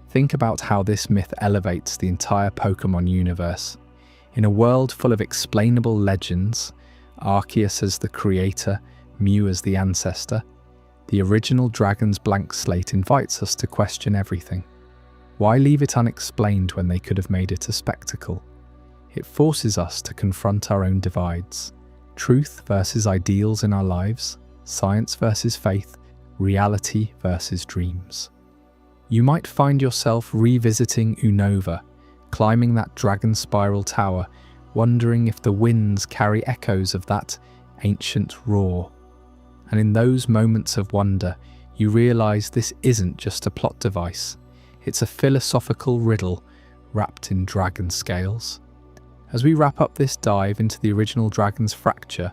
Think about how this myth elevates the entire Pokémon universe. In a world full of explainable legends, Arceus as the creator, Mew as the ancestor, the original dragon's blank slate invites us to question everything. Why leave it unexplained when they could have made it a spectacle? It forces us to confront our own divides. Truth versus ideals in our lives, science versus faith, reality versus dreams. You might find yourself revisiting Unova, climbing that dragon spiral tower, wondering if the winds carry echoes of that ancient roar. And in those moments of wonder, you realize this isn't just a plot device. It's a philosophical riddle wrapped in dragon scales. As we wrap up this dive into the original Dragon's Fracture,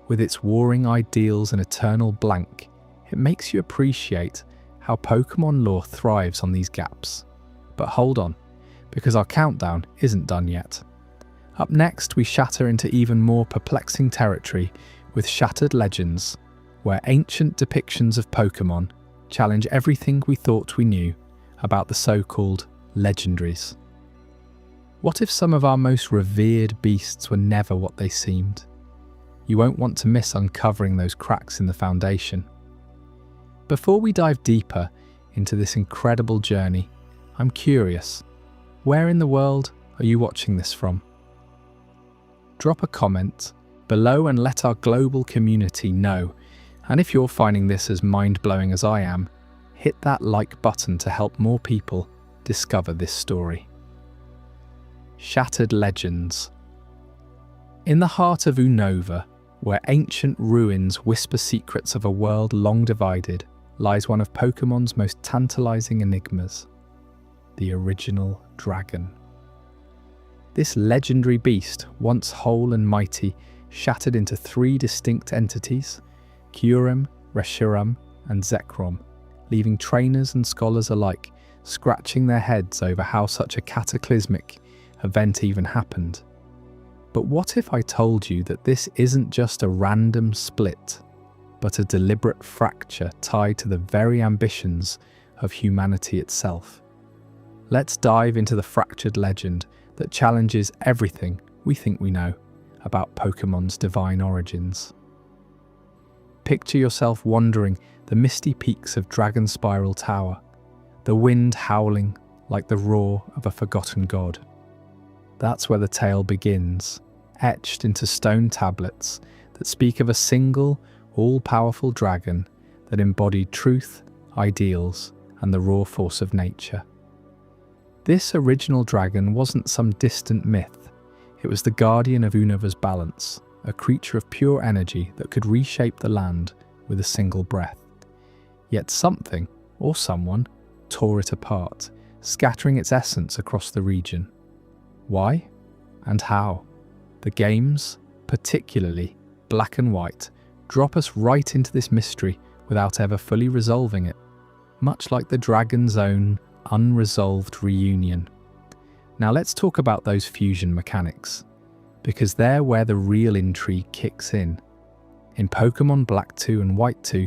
with its warring ideals and eternal blank, it makes you appreciate how Pokémon lore thrives on these gaps. But hold on, because our countdown isn't done yet. Up next, we shatter into even more perplexing territory with Shattered Legends, where ancient depictions of Pokémon challenge everything we thought we knew about the so-called legendaries. What if some of our most revered beasts were never what they seemed? You won't want to miss uncovering those cracks in the foundation. Before we dive deeper into this incredible journey, I'm curious, where in the world are you watching this from? Drop a comment below and let our global community know. And if you're finding this as mind-blowing as I am, hit that like button to help more people discover this story. Shattered Legends. In the heart of Unova, where ancient ruins whisper secrets of a world long divided, lies one of Pokémon's most tantalizing enigmas, the original dragon. This legendary beast, once whole and mighty, shattered into three distinct entities, Kyurem, Reshiram, and Zekrom, leaving trainers and scholars alike scratching their heads over how such a cataclysmic event even happened. But what if I told you that this isn't just a random split, but a deliberate fracture tied to the very ambitions of humanity itself? Let's dive into the fractured legend that challenges everything we think we know about Pokémon's divine origins. Picture yourself wandering the misty peaks of Dragon Spiral Tower, the wind howling like the roar of a forgotten god. That's where the tale begins, etched into stone tablets that speak of a single, all-powerful dragon that embodied truth, ideals, and the raw force of nature. This original dragon wasn't some distant myth. It was the guardian of Unova's balance, a creature of pure energy that could reshape the land with a single breath. Yet something, or someone, tore it apart, scattering its essence across the region. Why? And how? The games, particularly Black and White, drop us right into this mystery without ever fully resolving it, much like the dragon's own unresolved reunion. Now let's talk about those fusion mechanics, because they're where the real intrigue kicks in. In Pokémon Black 2 and White 2,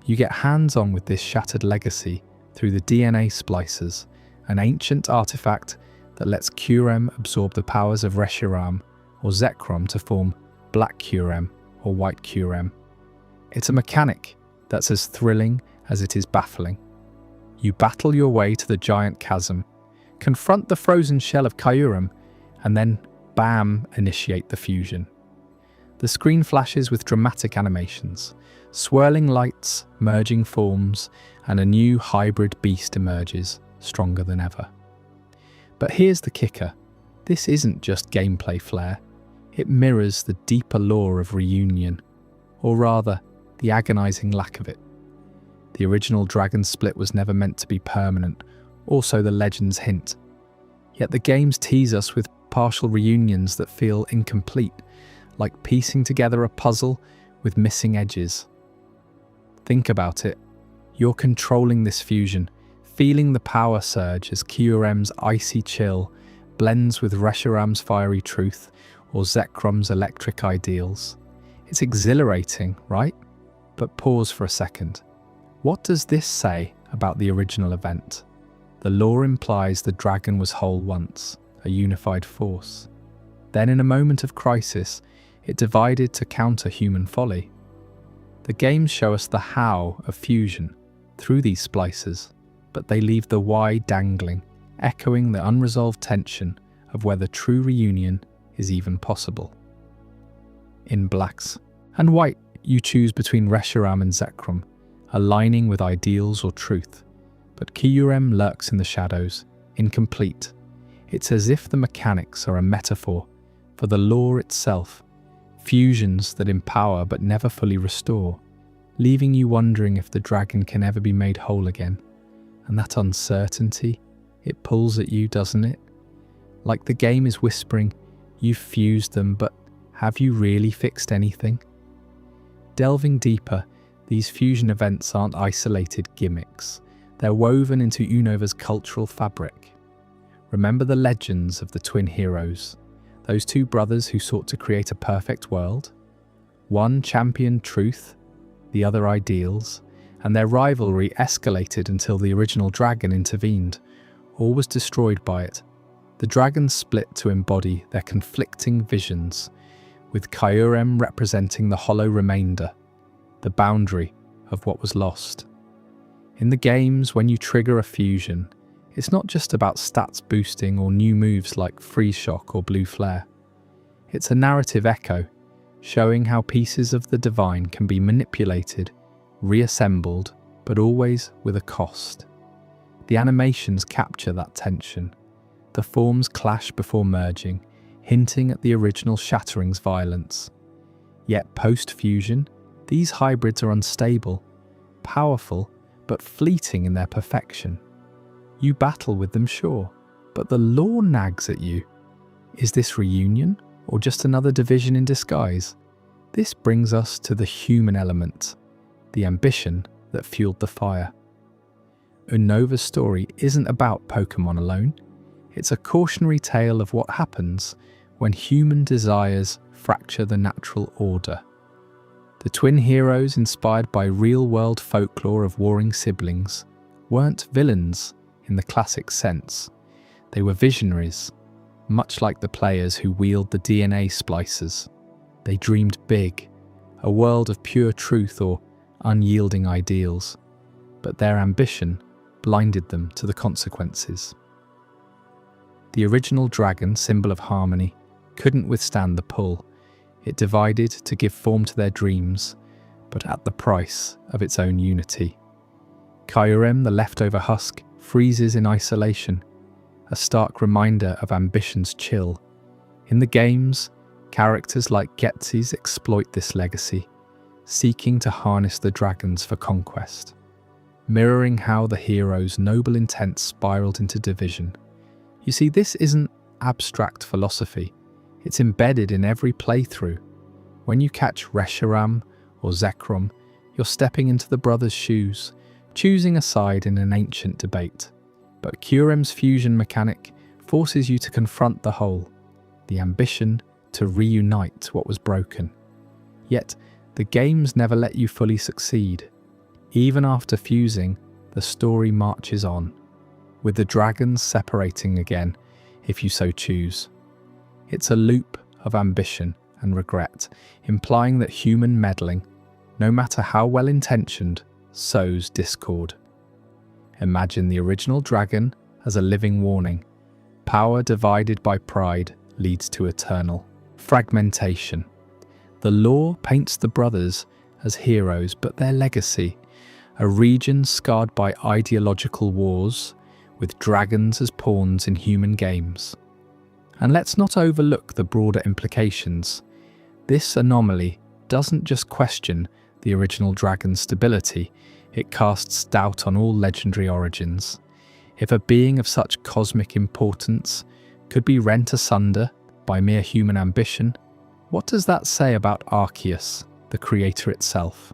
you get hands-on with this shattered legacy through the DNA splicers, an ancient artifact that lets Kyurem absorb the powers of Reshiram or Zekrom to form Black Kyurem or White Kyurem. It's a mechanic that's as thrilling as it is baffling. You battle your way to the giant chasm, confront the frozen shell of Kyurem, and then, bam, initiate the fusion. The screen flashes with dramatic animations, swirling lights, merging forms, and a new hybrid beast emerges, stronger than ever. But here's the kicker. This isn't just gameplay flair. It mirrors the deeper lore of reunion, or rather, the agonizing lack of it. The original dragon split was never meant to be permanent, also the legends hint. Yet the games tease us with partial reunions that feel incomplete, like piecing together a puzzle with missing edges. Think about it. You're controlling this fusion, feeling the power surge as Kyurem's icy chill blends with Reshiram's fiery truth or Zekrom's electric ideals. It's exhilarating, right? But pause for a second. What does this say about the original event? The lore implies the dragon was whole once, a unified force. Then in a moment of crisis, it divided to counter human folly. The games show us the how of fusion through these splices, but they leave the why dangling, echoing the unresolved tension of whether true reunion is even possible. In blacks and white, you choose between Reshiram and Zekrom, aligning with ideals or truth. But Kyurem lurks in the shadows, incomplete. It's as if the mechanics are a metaphor for the lore itself, fusions that empower but never fully restore, leaving you wondering if the dragon can ever be made whole again. And that uncertainty, it pulls at you, doesn't it? Like the game is whispering, you've fused them, but have you really fixed anything? Delving deeper, these fusion events aren't isolated gimmicks. They're woven into Unova's cultural fabric. Remember the legends of the twin heroes, those two brothers who sought to create a perfect world? One championed truth, the other ideals, and their rivalry escalated until the original dragon intervened. All was destroyed by it. The dragons split to embody their conflicting visions, with Kyurem representing the hollow remainder, the boundary of what was lost. In the games, when you trigger a fusion, it's not just about stats boosting or new moves like Freeze Shock or Blue Flare. It's a narrative echo, showing how pieces of the divine can be manipulated, reassembled, but always with a cost. The animations capture that tension. The forms clash before merging, hinting at the original Shattering's violence. Yet post-fusion, these hybrids are unstable, powerful, but fleeting in their perfection. You battle with them, sure, but the lore nags at you. Is this reunion, or just another division in disguise? This brings us to the human element, the ambition that fueled the fire. Unova's story isn't about Pokémon alone. It's a cautionary tale of what happens when human desires fracture the natural order. The twin heroes, inspired by real-world folklore of warring siblings, weren't villains in the classic sense. They were visionaries, much like the players who wield the DNA splicers. They dreamed big, a world of pure truth or unyielding ideals, but their ambition blinded them to the consequences. The original dragon, symbol of harmony, couldn't withstand the pull. It divided to give form to their dreams, but at the price of its own unity. Kyurem, the leftover husk, freezes in isolation, a stark reminder of ambition's chill. In the games, characters like Getsis exploit this legacy, seeking to harness the dragons for conquest, mirroring how the hero's noble intent spiraled into division. You see, this isn't abstract philosophy. It's embedded in every playthrough. When you catch Reshiram or Zekrom, you're stepping into the brothers' shoes, choosing a side in an ancient debate. But Kyurem's fusion mechanic forces you to confront the whole, the ambition to reunite what was broken. Yet, the games never let you fully succeed. Even after fusing, the story marches on, with the dragons separating again, if you so choose. It's a loop of ambition and regret, implying that human meddling, no matter how well-intentioned, sows discord. Imagine the original dragon as a living warning. Power divided by pride leads to eternal fragmentation. The lore paints the brothers as heroes, but their legacy, a region scarred by ideological wars, with dragons as pawns in human games. And let's not overlook the broader implications. This anomaly doesn't just question the original dragon's stability, it casts doubt on all legendary origins. If a being of such cosmic importance could be rent asunder by mere human ambition, what does that say about Arceus, the creator itself?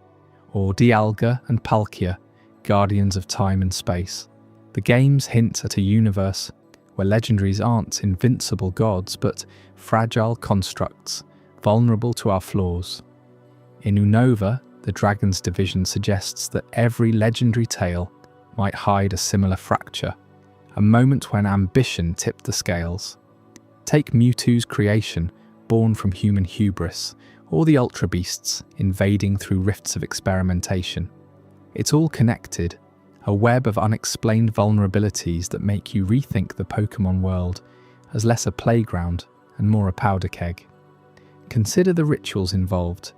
Or Dialga and Palkia, guardians of time and space? The games hint at a universe where legendaries aren't invincible gods but fragile constructs, vulnerable to our flaws. In Unova, the Dragon's Division suggests that every legendary tale might hide a similar fracture, a moment when ambition tipped the scales. Take Mewtwo's creation, born from human hubris, or the Ultra Beasts invading through rifts of experimentation. It's all connected, a web of unexplained vulnerabilities that make you rethink the Pokémon world as less a playground and more a powder keg. Consider the rituals involved.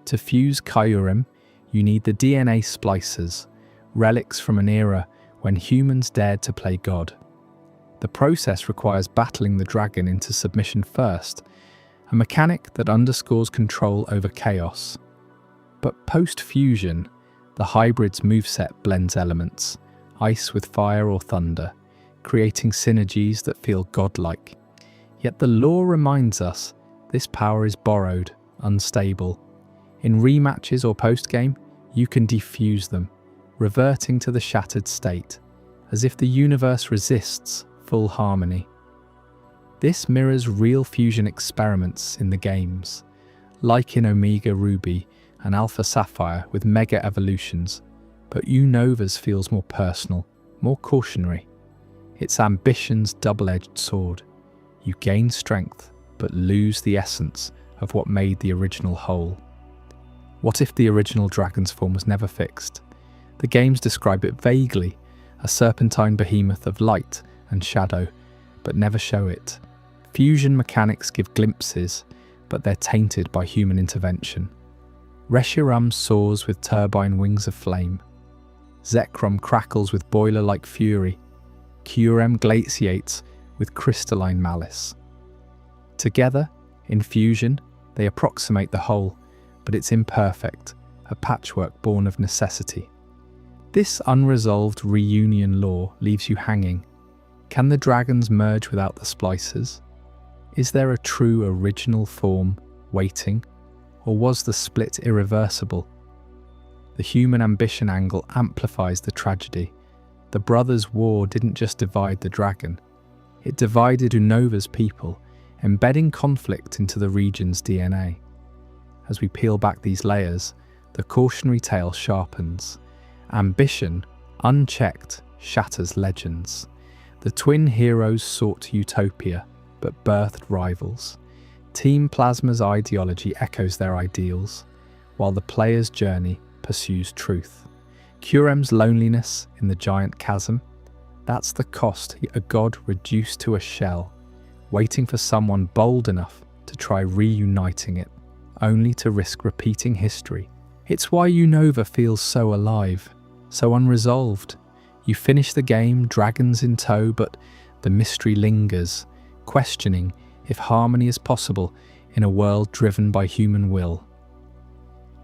To fuse Kyurem, you need the DNA splicers, relics from an era when humans dared to play God. The process requires battling the dragon into submission first, a mechanic that underscores control over chaos. But post-fusion, the hybrid's moveset blends elements, ice with fire or thunder, creating synergies that feel godlike. Yet the lore reminds us this power is borrowed, unstable. In rematches or post-game, you can defuse them, reverting to the shattered state, as if the universe resists full harmony. This mirrors real fusion experiments in the games, like in Omega Ruby and Alpha Sapphire with mega evolutions, but Unova's feels more personal, more cautionary. It's ambition's double-edged sword. You gain strength, but lose the essence of what made the original whole. What if the original dragon's form was never fixed? The games describe it vaguely, a serpentine behemoth of light and shadow, but never show it. Fusion mechanics give glimpses, but they're tainted by human intervention. Reshiram soars with turbine wings of flame. Zekrom crackles with boiler-like fury. Kyurem glaciates with crystalline malice. Together, in fusion, they approximate the whole, but it's imperfect, a patchwork born of necessity. This unresolved reunion lore leaves you hanging. Can the dragons merge without the splicers? Is there a true original form waiting, or was the split irreversible? The human ambition angle amplifies the tragedy. The brothers' war didn't just divide the dragon, it divided Unova's people, embedding conflict into the region's DNA. As we peel back these layers, the cautionary tale sharpens. Ambition, unchecked, shatters legends. The twin heroes sought utopia, but birthed rivals. Team Plasma's ideology echoes their ideals, while the player's journey pursues truth. Kyurem's loneliness in the giant chasm, that's the cost, a god reduced to a shell, waiting for someone bold enough to try reuniting it, only to risk repeating history. It's why Unova feels so alive, so unresolved. You finish the game, dragons in tow, but the mystery lingers, questioning if harmony is possible in a world driven by human will.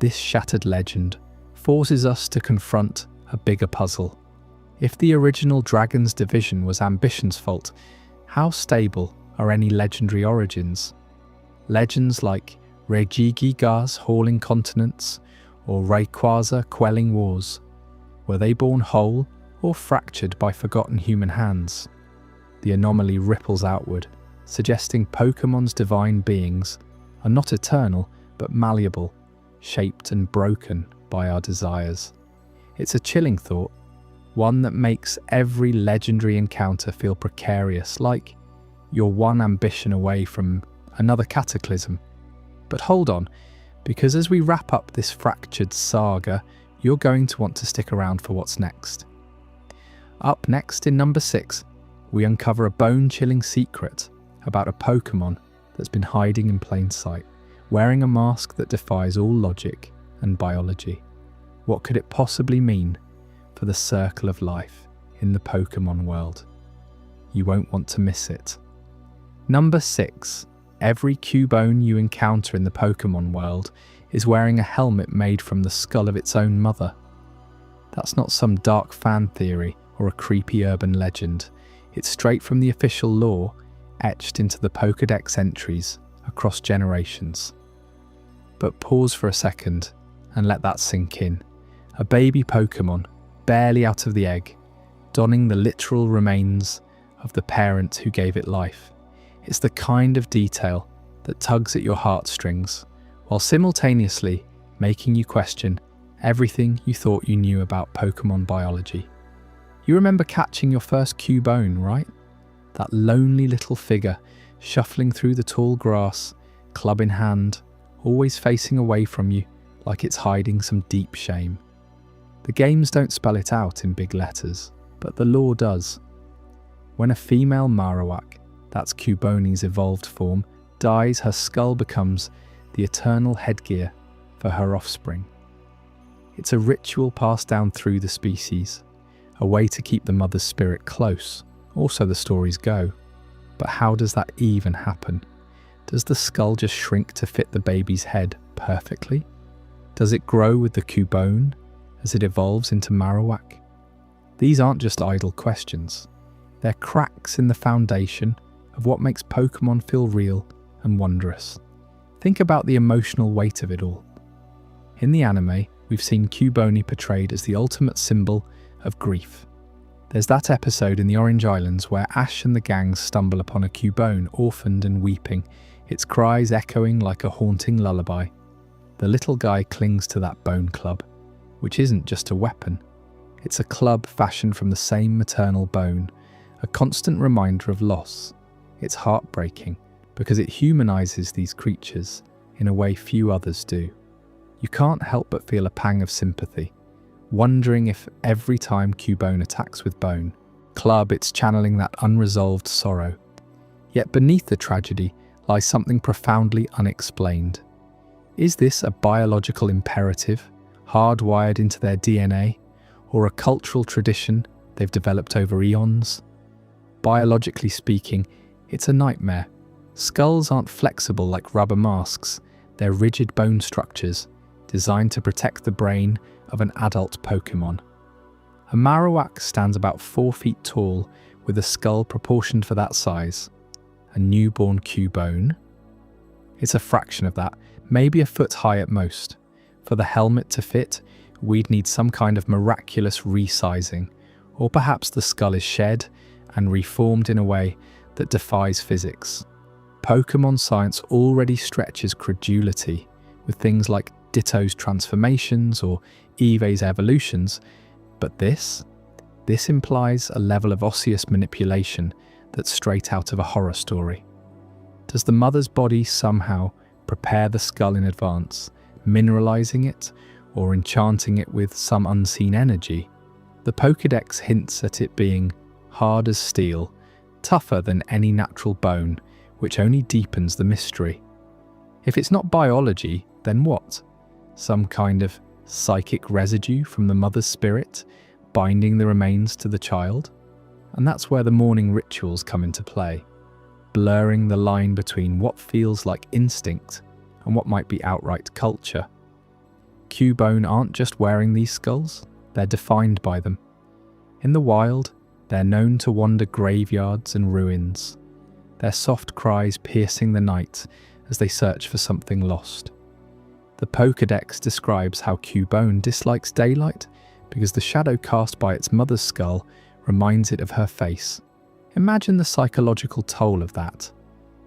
This shattered legend forces us to confront a bigger puzzle. If the original Dragon's Division was ambition's fault, how stable are any legendary origins? Legends like Regigigas hauling continents or Rayquaza quelling wars, were they born whole or fractured by forgotten human hands? The anomaly ripples outward, suggesting Pokémon's divine beings are not eternal but malleable, shaped and broken by our desires. It's a chilling thought, one that makes every legendary encounter feel precarious, like you're one ambition away from another cataclysm. But hold on, because as we wrap up this fractured saga, you're going to want to stick around for what's next. Up next in number 6, we uncover a bone-chilling secret about a Pokémon that's been hiding in plain sight. wearing a mask that defies all logic and biology. What could it possibly mean for the circle of life in the Pokémon world? You won't want to miss it. Number 6. Every Cubone you encounter in the Pokémon world is wearing a helmet made from the skull of its own mother. That's not some dark fan theory or a creepy urban legend. It's straight from the official lore, etched into the Pokédex entries across generations. But pause for a second and let that sink in. A baby Pokémon, barely out of the egg, donning the literal remains of the parent who gave it life. It's the kind of detail that tugs at your heartstrings, while simultaneously making you question everything you thought you knew about Pokémon biology. You remember catching your first Cubone, right? That lonely little figure shuffling through the tall grass, club in hand, always facing away from you like it's hiding some deep shame. The games don't spell it out in big letters, but the lore does. When a female Marowak, that's Cubone's evolved form, dies, her skull becomes the eternal headgear for her offspring. It's a ritual passed down through the species, a way to keep the mother's spirit close, or so the stories go. But how does that even happen? Does the skull just shrink to fit the baby's head perfectly? Does it grow with the Cubone as it evolves into Marowak? These aren't just idle questions. They're cracks in the foundation of what makes Pokémon feel real and wondrous. Think about the emotional weight of it all. In the anime, we've seen Cubone portrayed as the ultimate symbol of grief. There's that episode in the Orange Islands where Ash and the gang stumble upon a Cubone orphaned and weeping, its cries echoing like a haunting lullaby. The little guy clings to that bone club, which isn't just a weapon. It's a club fashioned from the same maternal bone, a constant reminder of loss. It's heartbreaking because it humanizes these creatures in a way few others do. You can't help but feel a pang of sympathy, wondering if every time Cubone attacks with bone club, it's channeling that unresolved sorrow. Yet beneath the tragedy lies something profoundly unexplained. Is this a biological imperative, hardwired into their DNA, or a cultural tradition they've developed over eons? Biologically speaking, it's a nightmare. Skulls aren't flexible like rubber masks. They're rigid bone structures designed to protect the brain of an adult Pokémon. A Marowak stands about 4 feet tall with a skull proportioned for that size. A newborn Cubone? It's a fraction of that, maybe a foot high at most. For the helmet to fit, we'd need some kind of miraculous resizing, or perhaps the skull is shed and reformed in a way that defies physics. Pokémon science already stretches credulity with things like Ditto's transformations or Eevee's evolutions, but this implies a level of osseous manipulation that's straight out of a horror story. Does the mother's body somehow prepare the skull in advance, mineralizing it or enchanting it with some unseen energy? The Pokédex hints at it being hard as steel, tougher than any natural bone, which only deepens the mystery. If it's not biology, then what? Some kind of psychic residue from the mother's spirit, binding the remains to the child? And that's where the mourning rituals come into play, blurring the line between what feels like instinct and what might be outright culture. Cubone aren't just wearing these skulls, they're defined by them. In the wild, they're known to wander graveyards and ruins, their soft cries piercing the night as they search for something lost. The Pokédex describes how Cubone dislikes daylight because the shadow cast by its mother's skull reminds it of her face. Imagine the psychological toll of that.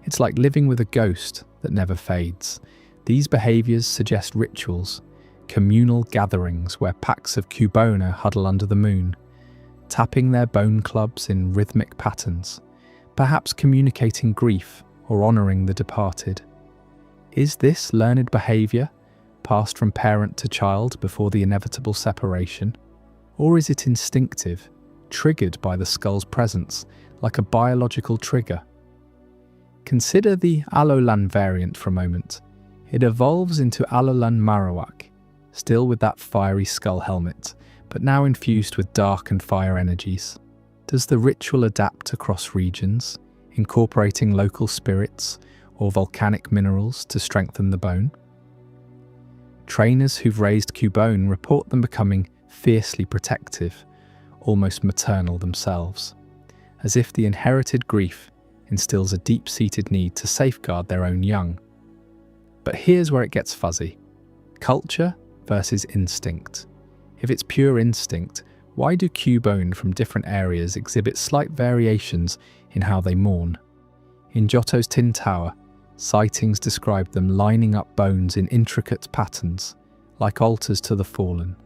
It's like living with a ghost that never fades. These behaviours suggest rituals, communal gatherings where packs of Cubone huddle under the moon, tapping their bone clubs in rhythmic patterns, perhaps communicating grief or honouring the departed. Is this learned behaviour, passed from parent to child before the inevitable separation? Or is it instinctive, triggered by the skull's presence, like a biological trigger? Consider the Alolan variant for a moment. It evolves into Alolan Marowak, still with that fiery skull helmet, but now infused with dark and fire energies. Does the ritual adapt across regions, incorporating local spirits or volcanic minerals to strengthen the bone? Trainers who've raised Cubone report them becoming fiercely protective, almost maternal themselves, as if the inherited grief instills a deep-seated need to safeguard their own young. But here's where it gets fuzzy. Culture versus instinct. If it's pure instinct, why do Cubone from different areas exhibit slight variations in how they mourn? In Johto's Tin Tower, sightings describe them lining up bones in intricate patterns, like altars to the fallen.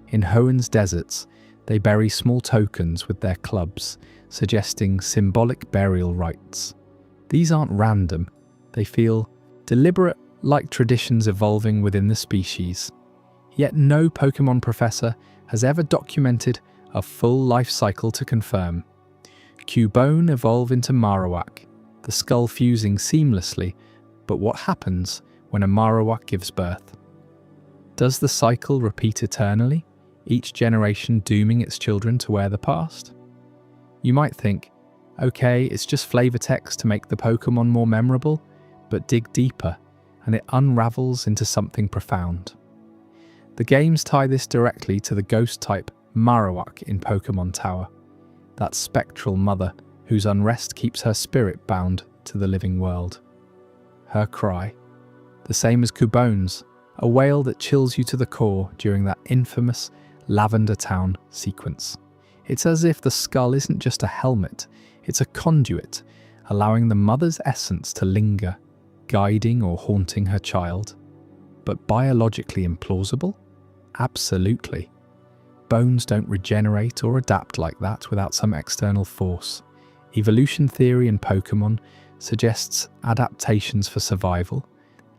In Hoenn's deserts, they bury small tokens with their clubs, suggesting symbolic burial rites. These aren't random, they feel deliberate, like traditions evolving within the species. Yet no Pokémon professor has ever documented a full life cycle to confirm. Cubone evolve into Marowak, the skull fusing seamlessly, but what happens when a Marowak gives birth? Does the cycle repeat eternally, each generation dooming its children to wear the past? You might think, okay, it's just flavor text to make the Pokémon more memorable, but dig deeper, and it unravels into something profound. The games tie this directly to the ghost-type Marowak in Pokémon Tower, that spectral mother whose unrest keeps her spirit bound to the living world. Her cry, the same as Cubone's, a wail that chills you to the core during that infamous Lavender Town sequence. It's as if the skull isn't just a helmet, it's a conduit, allowing the mother's essence to linger, guiding or haunting her child. But biologically implausible? Absolutely. Bones don't regenerate or adapt like that without some external force. Evolution theory in Pokémon suggests adaptations for survival,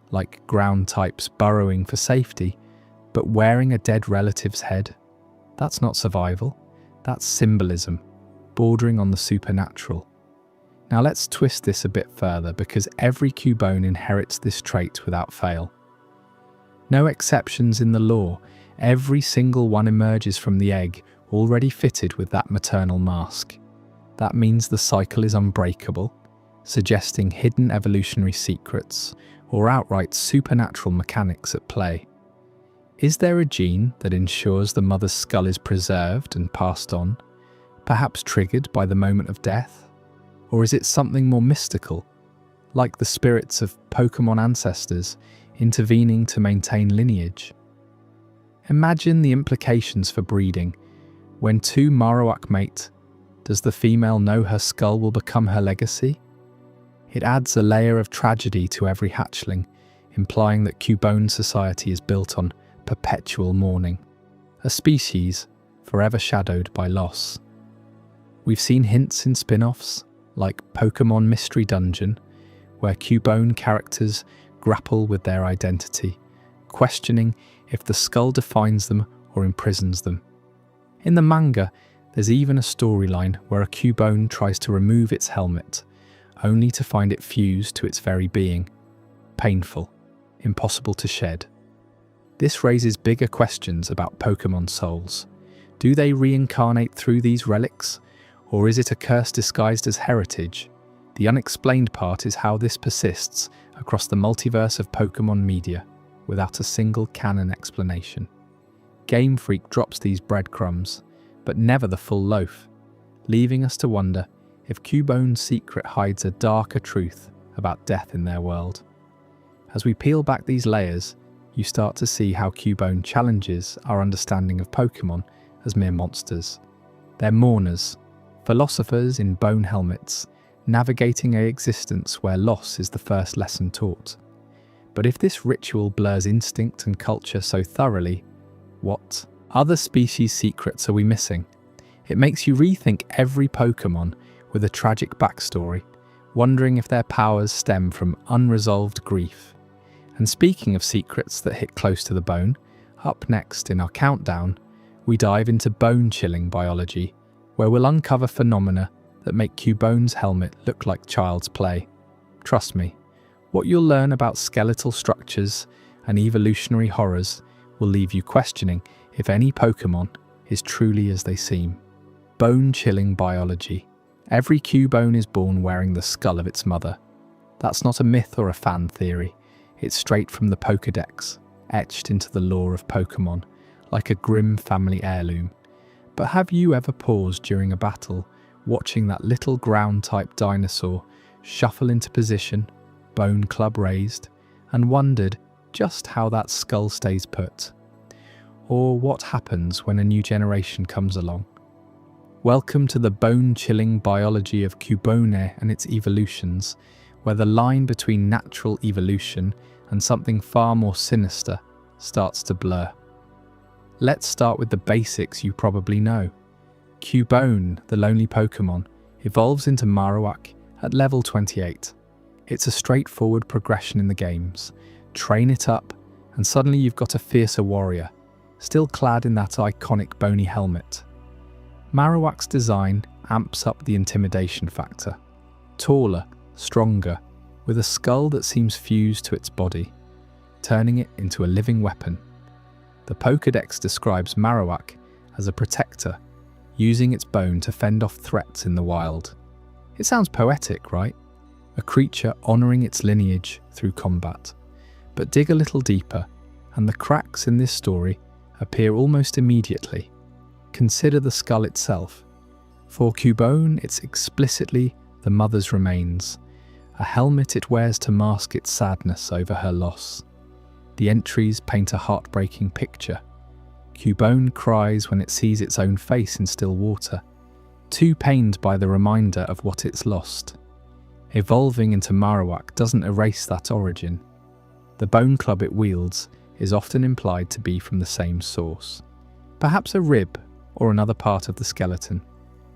like ground types burrowing for safety, but wearing a dead relative's head. That's not survival, that's symbolism, bordering on the supernatural. Now let's twist this a bit further, because every Cubone inherits this trait without fail. No exceptions in the lore, every single one emerges from the egg already fitted with that maternal mask. That means the cycle is unbreakable, suggesting hidden evolutionary secrets or outright supernatural mechanics at play. Is there a gene that ensures the mother's skull is preserved and passed on, perhaps triggered by the moment of death? Or is it something more mystical, like the spirits of Pokémon ancestors intervening to maintain lineage? Imagine the implications for breeding. When two Marowak mate, does the female know her skull will become her legacy? It adds a layer of tragedy to every hatchling, implying that Cubone society is built on perpetual mourning, a species forever shadowed by loss. We've seen hints in spin-offs, like Pokémon Mystery Dungeon, where Cubone characters grapple with their identity, questioning if the skull defines them or imprisons them. In the manga, there's even a storyline where a Cubone tries to remove its helmet, only to find it fused to its very being. Painful, impossible to shed. This raises bigger questions about Pokémon souls. Do they reincarnate through these relics, or is it a curse disguised as heritage? The unexplained part is how this persists across the multiverse of Pokémon media, without a single canon explanation. Game Freak drops these breadcrumbs, but never the full loaf, leaving us to wonder if Cubone's secret hides a darker truth about death in their world. As we peel back these layers, you start to see how Cubone challenges our understanding of Pokémon as mere monsters. They're mourners, philosophers in bone helmets, navigating an existence where loss is the first lesson taught. But if this ritual blurs instinct and culture so thoroughly, what other species' secrets are we missing? It makes you rethink every Pokémon with a tragic backstory, wondering if their powers stem from unresolved grief. And speaking of secrets that hit close to the bone, up next in our countdown, we dive into bone-chilling biology, where we'll uncover phenomena that make Cubone's helmet look like child's play. Trust me, What you'll learn about skeletal structures and evolutionary horrors will leave you questioning if any Pokémon is truly as they seem. Bone-chilling biology. Every Cubone is born wearing the skull of its mother. That's not a myth or a fan theory. It's straight from the Pokédex, etched into the lore of Pokémon, like a grim family heirloom. But have you ever paused during a battle, watching that little ground-type dinosaur shuffle into position, bone club raised, and wondered just how that skull stays put? Or what happens when a new generation comes along? Welcome to the bone-chilling biology of Cubone and its evolutions, where the line between natural evolution and something far more sinister starts to blur. Let's start with the basics you probably know. Cubone, the lonely Pokémon, evolves into Marowak at level 28. It's a straightforward progression in the games. Train it up, and suddenly you've got a fiercer warrior, still clad in that iconic bony helmet. Marowak's design amps up the intimidation factor. Taller, stronger, with a skull that seems fused to its body, turning it into a living weapon. The Pokédex describes Marowak as a protector, using its bone to fend off threats in the wild. It sounds poetic, right? A creature honouring its lineage through combat. But dig a little deeper, and the cracks in this story appear almost immediately. Consider the skull itself. For Cubone, it's explicitly the mother's remains, a helmet it wears to mask its sadness over her loss. The entries paint a heartbreaking picture. Cubone cries when it sees its own face in still water, too pained by the reminder of what it's lost. Evolving into Marowak doesn't erase that origin. The bone club it wields is often implied to be from the same source. Perhaps a rib or another part of the skeleton.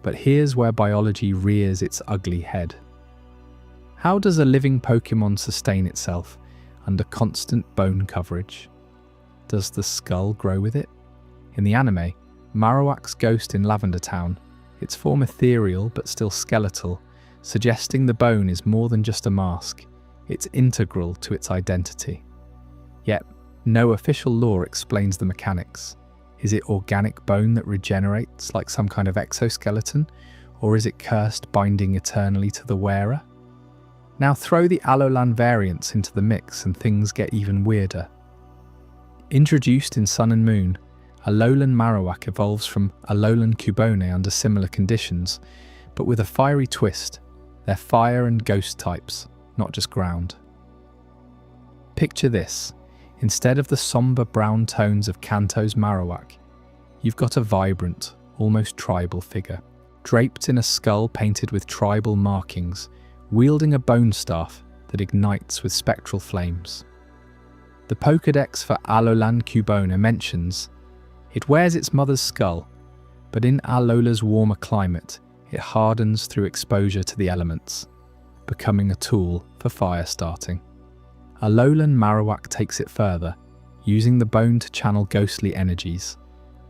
But here's where biology rears its ugly head. How does a living Pokémon sustain itself under constant bone coverage? Does the skull grow with it? In the anime, Marowak's ghost in Lavender Town, its form ethereal but still skeletal, suggesting the bone is more than just a mask, it's integral to its identity. Yet, no official lore explains the mechanics. Is it organic bone that regenerates like some kind of exoskeleton, or is it cursed binding eternally to the wearer? Now throw the Alolan variants into the mix and things get even weirder. Introduced in Sun and Moon, Alolan Marowak evolves from Alolan Cubone under similar conditions, but with a fiery twist. They're fire and ghost types, not just ground. Picture this. Instead of the somber brown tones of Kanto's Marowak, you've got a vibrant, almost tribal figure, draped in a skull painted with tribal markings, wielding a bone staff that ignites with spectral flames. The Pokédex for Alolan Cubone mentions it wears its mother's skull, but in Alola's warmer climate, it hardens through exposure to the elements, becoming a tool for fire starting. Alolan Marowak takes it further, using the bone to channel ghostly energies,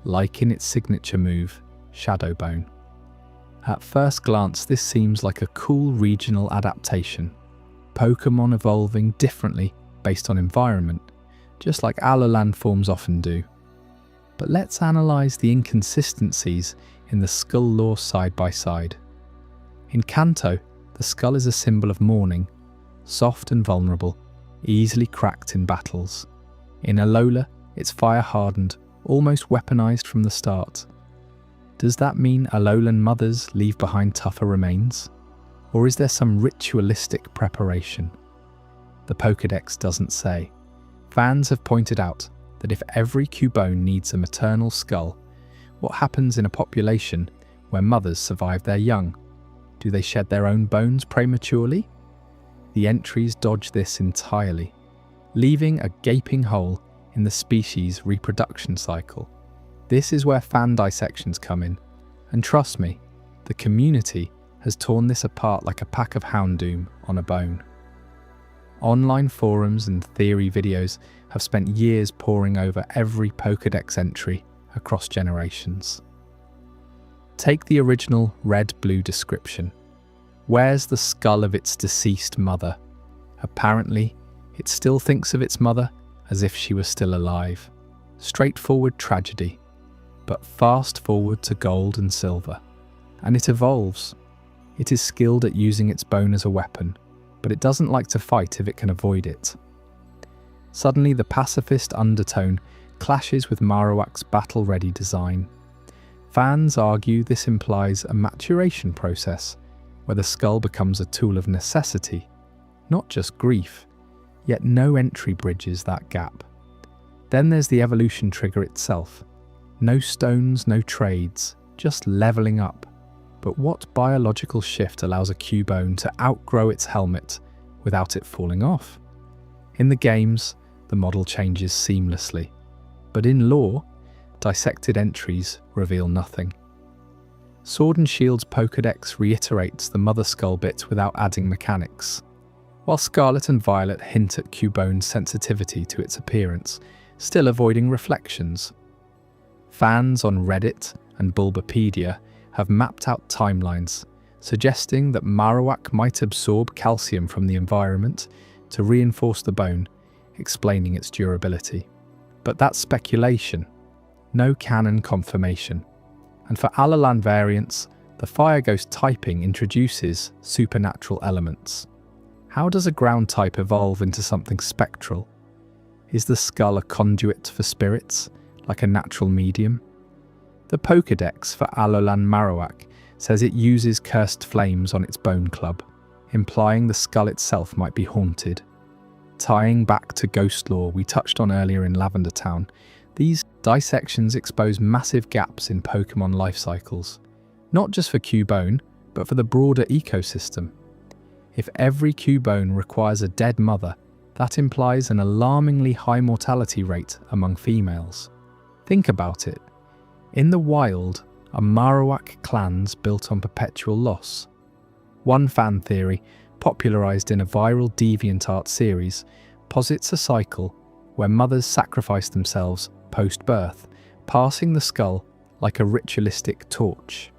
like in its signature move, Shadow Bone. At first glance, this seems like a cool regional adaptation, Pokémon evolving differently based on environment, just like Alolan forms often do. But let's analyse the inconsistencies in the skull lore side by side. In Kanto, the skull is a symbol of mourning, soft and vulnerable, easily cracked in battles. In Alola, it's fire-hardened, almost weaponized from the start. Does that mean Alolan mothers leave behind tougher remains? Or is there some ritualistic preparation? The Pokédex doesn't say. Fans have pointed out that if every Cubone needs a maternal skull, what happens in a population where mothers survive their young? Do they shed their own bones prematurely? The entries dodge this entirely, leaving a gaping hole in the species' reproduction cycle. This is where fan dissections come in, and trust me, the community has torn this apart like a pack of Houndoom on a bone. Online forums and theory videos have spent years poring over every Pokédex entry across generations. Take the original red-blue description. Where's the skull of its deceased mother? Apparently, it still thinks of its mother as if she was still alive. Straightforward tragedy, but fast forward to gold and silver. And it evolves. It is skilled at using its bone as a weapon, but it doesn't like to fight if it can avoid it. Suddenly, the pacifist undertone clashes with Marowak's battle-ready design. Fans argue this implies a maturation process, where the skull becomes a tool of necessity, not just grief, yet no entry bridges that gap. Then there's the evolution trigger itself. No stones, no trades, just leveling up. But what biological shift allows a Cubone to outgrow its helmet without it falling off? In the games, the model changes seamlessly. But in lore, dissected entries reveal nothing. Sword and Shield's Pokédex reiterates the Mother Skull bit without adding mechanics, while Scarlet and Violet hint at Cubone's sensitivity to its appearance, still avoiding reflections. Fans on Reddit and Bulbapedia have mapped out timelines, suggesting that Marowak might absorb calcium from the environment to reinforce the bone, explaining its durability. But that's speculation, no canon confirmation. And for Alolan variants, the Fire Ghost typing introduces supernatural elements. How does a ground type evolve into something spectral? Is the skull a conduit for spirits, like a natural medium? The Pokédex for Alolan Marowak says it uses cursed flames on its bone club, implying the skull itself might be haunted. Tying back to ghost lore we touched on earlier in Lavender Town, these dissections expose massive gaps in Pokémon life cycles, not just for Cubone, but for the broader ecosystem. If every Cubone requires a dead mother, that implies an alarmingly high mortality rate among females. Think about it. In the wild, are Marowak clans built on perpetual loss? One fan theory, popularised in a viral DeviantArt series, posits a cycle where mothers sacrifice themselves post-birth, passing the skull like a ritualistic torch.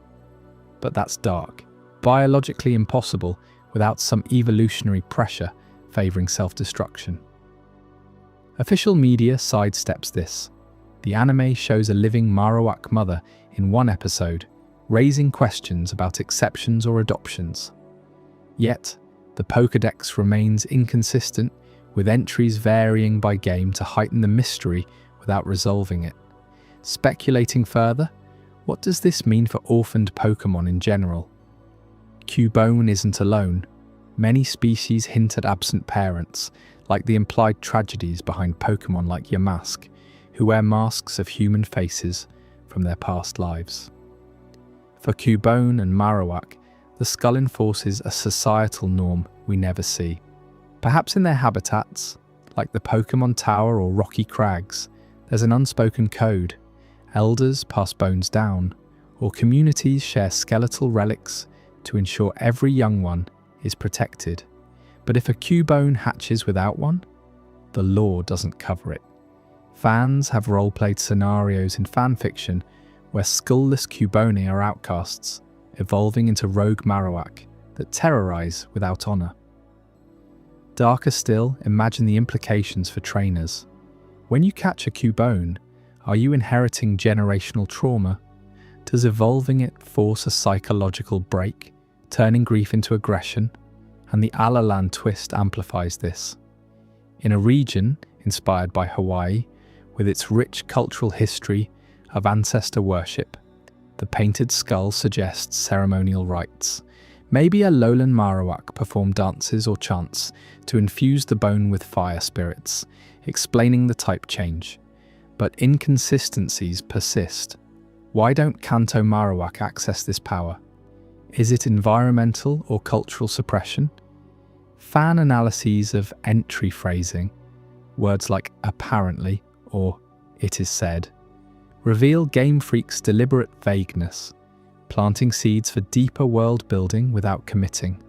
But that's dark, biologically impossible without some evolutionary pressure favouring self-destruction. Official media sidesteps this. The anime shows a living Marowak mother in one episode, raising questions about exceptions or adoptions. Yet, the Pokédex remains inconsistent, with entries varying by game to heighten the mystery without resolving it. Speculating further, what does this mean for orphaned Pokémon in general? Cubone isn't alone. Many species hint at absent parents, like the implied tragedies behind Pokémon like Yamask, who wear masks of human faces from their past lives. For Cubone and Marowak, the skull enforces a societal norm we never see. Perhaps in their habitats, like the Pokémon Tower or rocky crags, there's an unspoken code. Elders pass bones down, or communities share skeletal relics to ensure every young one is protected. But if a Cubone hatches without one, the lore doesn't cover it. Fans have role-played scenarios in fanfiction where skull-less Cubone are outcasts, evolving into rogue Marowak that terrorize without honor. Darker still, imagine the implications for trainers. When you catch a Cubone, are you inheriting generational trauma? Does evolving it force a psychological break, turning grief into aggression? And the Alolan twist amplifies this. In a region inspired by Hawaii, with its rich cultural history of ancestor worship, the painted skull suggests ceremonial rites. Maybe a lowland Marowak performed dances or chants to infuse the bone with fire spirits, explaining the type change. But inconsistencies persist. Why don't Kanto Marowak access this power? Is it environmental or cultural suppression? Fan analyses of entry phrasing, words like apparently or it is said, reveal Game Freak's deliberate vagueness, planting seeds for deeper world building without committing.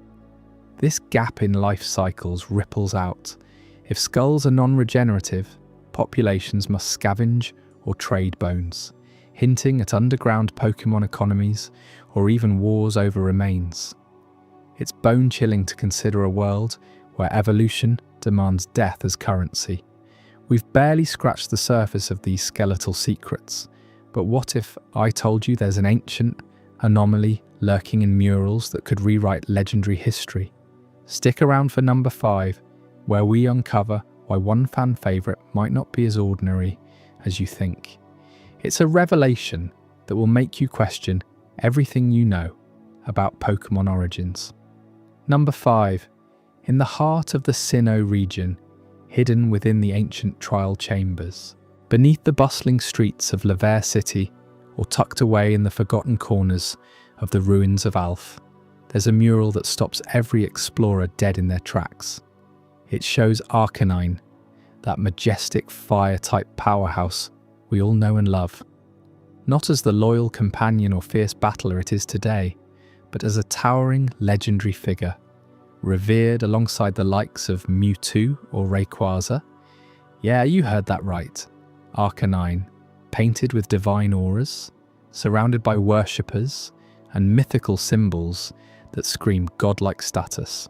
This gap in life cycles ripples out. If skulls are non-regenerative, populations must scavenge or trade bones, hinting at underground Pokémon economies or even wars over remains. It's bone-chilling to consider a world where evolution demands death as currency. We've barely scratched the surface of these skeletal secrets, but what if I told you there's an ancient anomaly lurking in murals that could rewrite legendary history? Stick around for number 5, where we uncover why one fan favourite might not be as ordinary as you think. It's a revelation that will make you question everything you know about Pokémon origins. Number 5. In the heart of the Sinnoh region, hidden within the ancient trial chambers, beneath the bustling streets of Laver City, or tucked away in the forgotten corners of the ruins of Alph, there's a mural that stops every explorer dead in their tracks. It shows Arcanine, that majestic fire-type powerhouse we all know and love. Not as the loyal companion or fierce battler it is today, but as a towering legendary figure, revered alongside the likes of Mewtwo or Rayquaza. Yeah, you heard that right. Arcanine, painted with divine auras, surrounded by worshippers and mythical symbols that scream godlike status.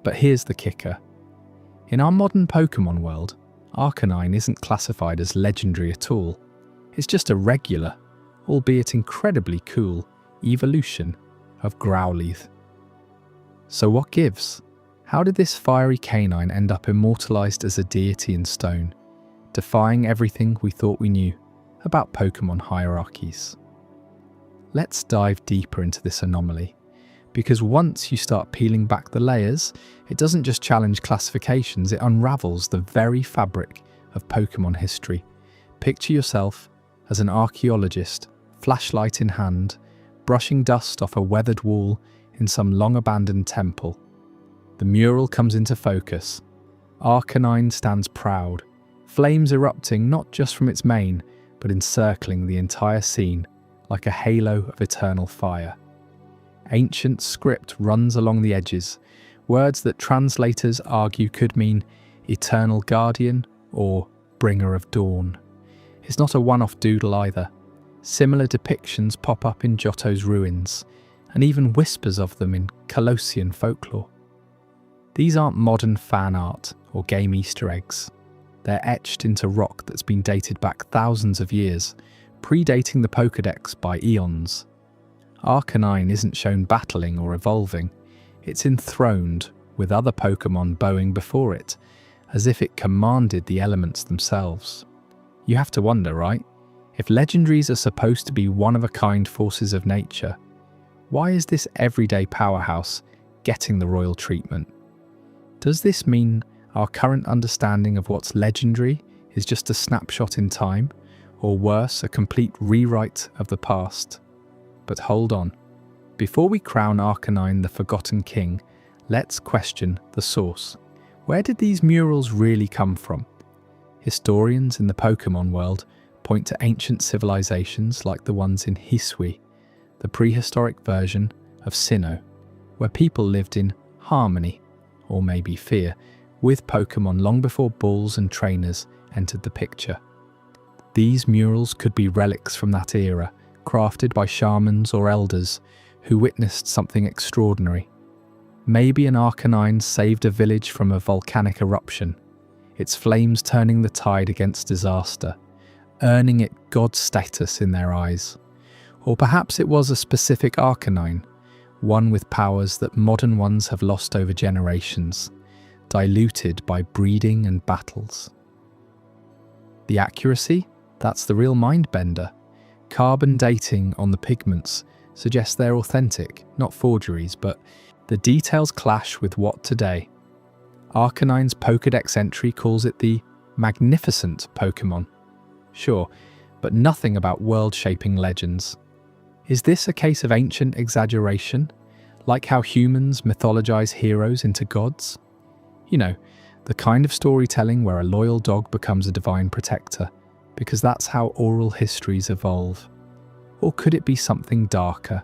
But here's the kicker. In our modern Pokémon world, Arcanine isn't classified as legendary at all. It's just a regular, albeit incredibly cool, evolution of Growlithe. So what gives? How did this fiery canine end up immortalized as a deity in stone, defying everything we thought we knew about Pokémon hierarchies? Let's dive deeper into this anomaly, because once you start peeling back the layers, it doesn't just challenge classifications, it unravels the very fabric of Pokémon history. Picture yourself as an archaeologist, flashlight in hand, brushing dust off a weathered wall in some long-abandoned temple. The mural comes into focus. Arcanine stands proud, flames erupting not just from its mane, but encircling the entire scene like a halo of eternal fire. Ancient script runs along the edges, words that translators argue could mean eternal guardian or bringer of dawn. It's not a one-off doodle either. Similar depictions pop up in Johto's ruins, and even whispers of them in Kalosian folklore. These aren't modern fan art or game Easter eggs. They're etched into rock that's been dated back thousands of years, predating the Pokédex by eons. Arcanine isn't shown battling or evolving, it's enthroned with other Pokémon bowing before it, as if it commanded the elements themselves. You have to wonder, right? If legendaries are supposed to be one-of-a-kind forces of nature, why is this everyday powerhouse getting the royal treatment? Does this mean our current understanding of what's legendary is just a snapshot in time, or worse, a complete rewrite of the past? But hold on. Before we crown Arcanine the Forgotten King, let's question the source. Where did these murals really come from? Historians in the Pokémon world point to ancient civilizations like the ones in Hisui, the prehistoric version of Sinnoh, where people lived in harmony, or maybe fear, with Pokémon long before balls and trainers entered the picture. These murals could be relics from that era, crafted by shamans or elders who witnessed something extraordinary. Maybe an Arcanine saved a village from a volcanic eruption, its flames turning the tide against disaster, earning it god status in their eyes. Or perhaps it was a specific Arcanine, one with powers that modern ones have lost over generations, diluted by breeding and battles. The accuracy? That's the real mind-bender. Carbon dating on the pigments suggests they're authentic, not forgeries, but the details clash with what today? Arcanine's Pokédex entry calls it the magnificent Pokémon. Sure, but nothing about world-shaping legends. Is this a case of ancient exaggeration, like how humans mythologize heroes into gods? You know, the kind of storytelling where a loyal dog becomes a divine protector, because that's how oral histories evolve. Or could it be something darker,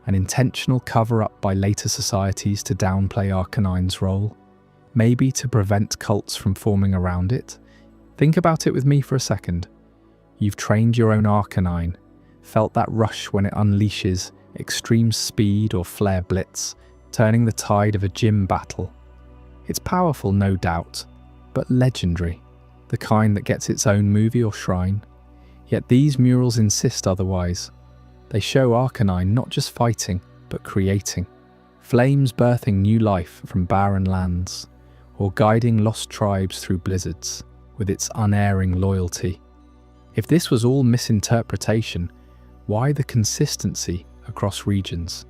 an intentional cover-up by later societies to downplay Arcanine's role? Maybe to prevent cults from forming around it? Think about it with me for a second. You've trained your own Arcanine, felt that rush when it It's powerful, no doubt, but legendary, the kind that gets its own movie or shrine. Yet these murals insist otherwise. They show Arcanine not just fighting, but creating. Flames birthing new life from barren lands, or guiding lost tribes through blizzards with its unerring loyalty. If this was all misinterpretation, why the consistency across regions?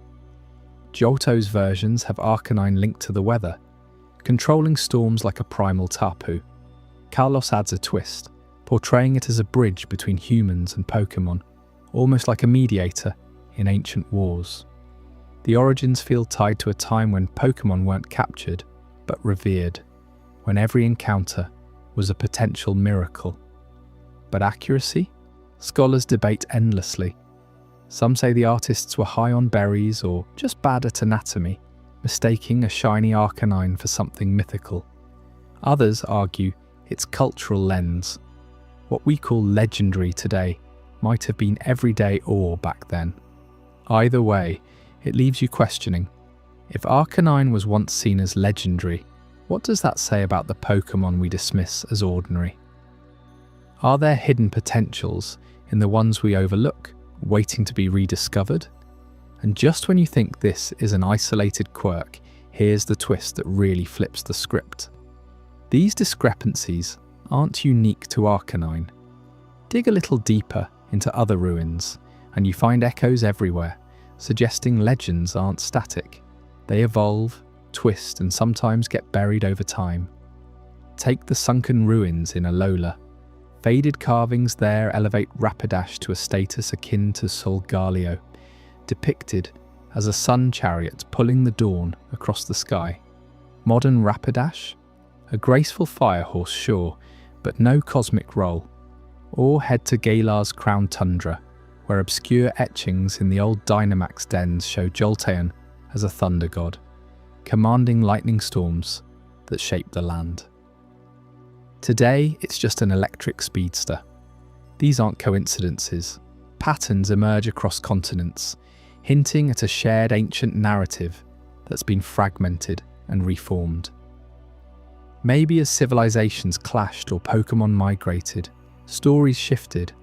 Johto's versions have Arcanine linked to the weather, controlling storms like a primal Tapu. Kalos adds a twist, portraying it as a bridge between humans and Pokémon, almost like a mediator in ancient wars. The origins feel tied to a time when Pokémon weren't captured, but revered, when every encounter was a potential miracle. But accuracy? Scholars debate endlessly. Some say the artists were high on berries or just bad at anatomy, mistaking a shiny Arcanine for something mythical. Others argue its cultural lens. What we call legendary today might have been everyday awe back then. Either way, it leaves you questioning. If Arcanine was once seen as legendary, what does that say about the Pokémon we dismiss as ordinary? Are there hidden potentials in the ones we overlook, waiting to be rediscovered? And just when you think this is an isolated quirk, here's the twist that really flips the script. These discrepancies aren't unique to Arcanine. Dig a little deeper into other ruins, and you find echoes everywhere, suggesting legends aren't static. They evolve, twist, and sometimes get buried over time. Take the sunken ruins in Alola. Faded carvings there elevate Rapidash to a status akin to Solgaleo, depicted as a sun chariot pulling the dawn across the sky. Modern Rapidash? A graceful fire horse, sure, but no cosmic role. Or head to Galar's Crown Tundra, where obscure etchings in the old Dynamax dens show Jolteon as a thunder god, commanding lightning storms that shape the land. Today, it's just an electric speedster. These aren't coincidences. Patterns emerge across continents, hinting at a shared ancient narrative that's been fragmented and reformed. Maybe as civilizations clashed or Pokémon migrated, stories shifted,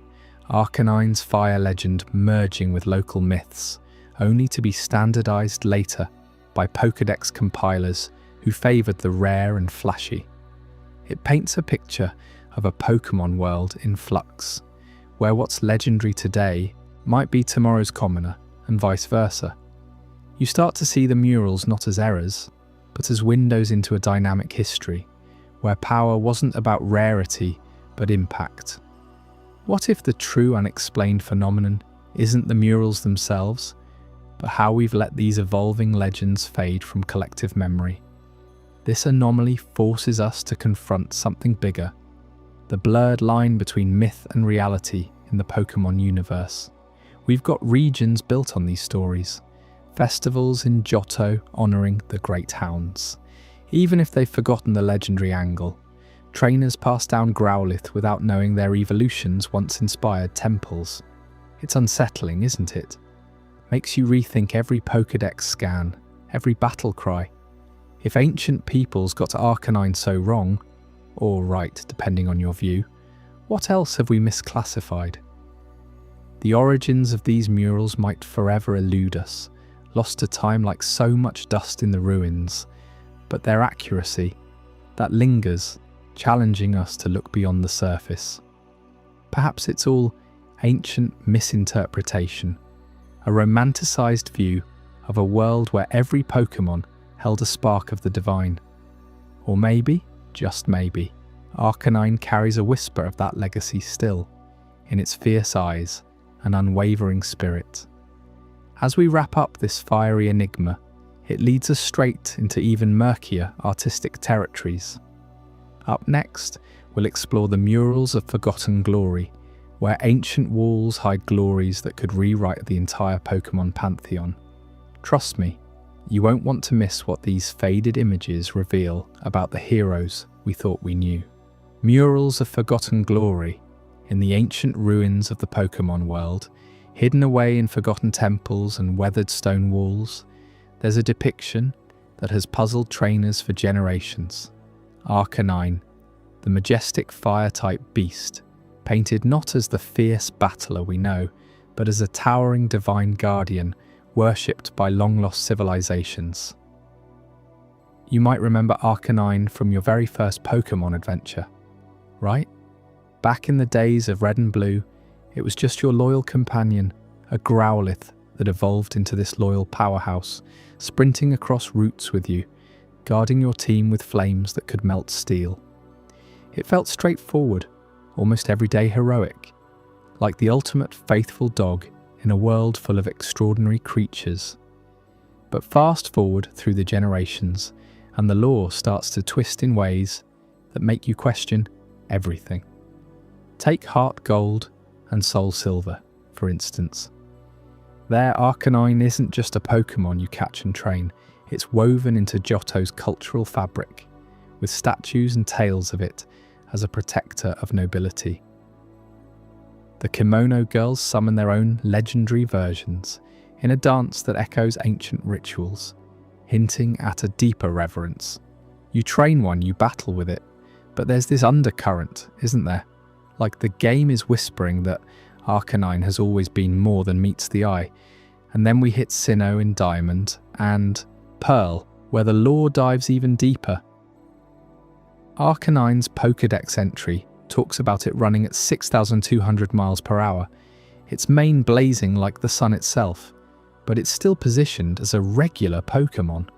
Arcanine's fire legend merging with local myths, only to be standardized later by Pokédex compilers who favored the rare and flashy. It paints a picture of a Pokémon world in flux, where what's legendary today might be tomorrow's commoner, and vice versa. You start to see the murals not as errors, but as windows into a dynamic history, where power wasn't about rarity, but impact. What if the true unexplained phenomenon isn't the murals themselves, but how we've let these evolving legends fade from collective memory? This anomaly forces us to confront something bigger, the blurred line between myth and reality in the Pokémon universe. We've got regions built on these stories, festivals in Johto honouring the great hounds. Even if they've forgotten the legendary angle, trainers pass down Growlithe without knowing their evolutions once inspired temples. It's unsettling, isn't it? Makes you rethink every Pokédex scan, every battle cry. If ancient peoples got Arcanine so wrong, or right depending on your view, what else have we misclassified? The origins of these murals might forever elude us, lost to time like so much dust in the ruins, but their accuracy, that lingers, challenging us to look beyond the surface. Perhaps it's all ancient misinterpretation, a romanticized view of a world where every Pokémon held a spark of the divine. Or maybe, just maybe, Arcanine carries a whisper of that legacy still, in its fierce eyes and unwavering spirit. As we wrap up this fiery enigma, it leads us straight into even murkier artistic territories. Up next, we'll explore the murals of forgotten glory, where ancient walls hide glories that could rewrite the entire Pokémon pantheon. Trust me, you won't want to miss what these faded images reveal about the heroes we thought we knew. Murals of forgotten glory in the ancient ruins of the Pokémon world, hidden away in forgotten temples and weathered stone walls. There's a depiction, that has puzzled trainers for generations. Arcanine, the majestic fire-type beast, painted not as the fierce battler we know, but as a towering divine guardian worshipped by long-lost civilizations. You might remember Arcanine from your very first Pokémon adventure, right? Back in the days of Red and Blue, it was just your loyal companion, a Growlithe, that evolved into this loyal powerhouse, sprinting across routes with you, guarding your team with flames that could melt steel. It felt straightforward, almost everyday heroic, like the ultimate faithful dog in a world full of extraordinary creatures. But fast forward through the generations, and the lore starts to twist in ways that make you question everything. Take Heart Gold and Soul Silver, for instance. There, Arcanine isn't just a Pokémon you catch and train, it's woven into Johto's cultural fabric, with statues and tales of it as a protector of nobility. The Kimono Girls summon their own legendary versions in a dance that echoes ancient rituals, hinting at a deeper reverence. You train one, you battle with it, but there's this undercurrent, isn't there? Like the game is whispering that Arcanine has always been more than meets the eye, and then we hit Sinnoh in Diamond and Pearl, where the lore dives even deeper. Arcanine's Pokédex entry talks about it running at 6,200 miles per hour, its mane blazing like the sun itself, but it's still positioned as a regular Pokémon,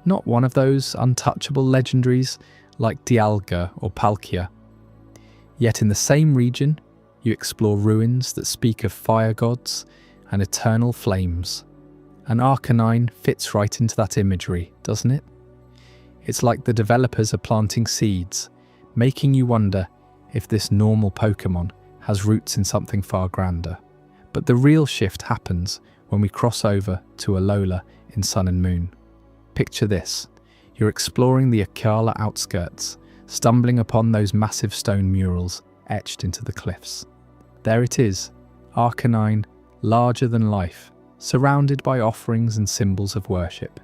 not one of those untouchable legendaries like Dialga or Palkia. Yet in the same region, you explore ruins that speak of fire gods and eternal flames. And Arcanine fits right into that imagery, doesn't it? It's like the developers are planting seeds, making you wonder if this normal Pokémon has roots in something far grander. But the real shift happens when we cross over to Alola in Sun and Moon. Picture this. You're exploring the Akala outskirts, stumbling upon those massive stone murals etched into the cliffs. There it is, Arcanine, larger than life, surrounded by offerings and symbols of worship,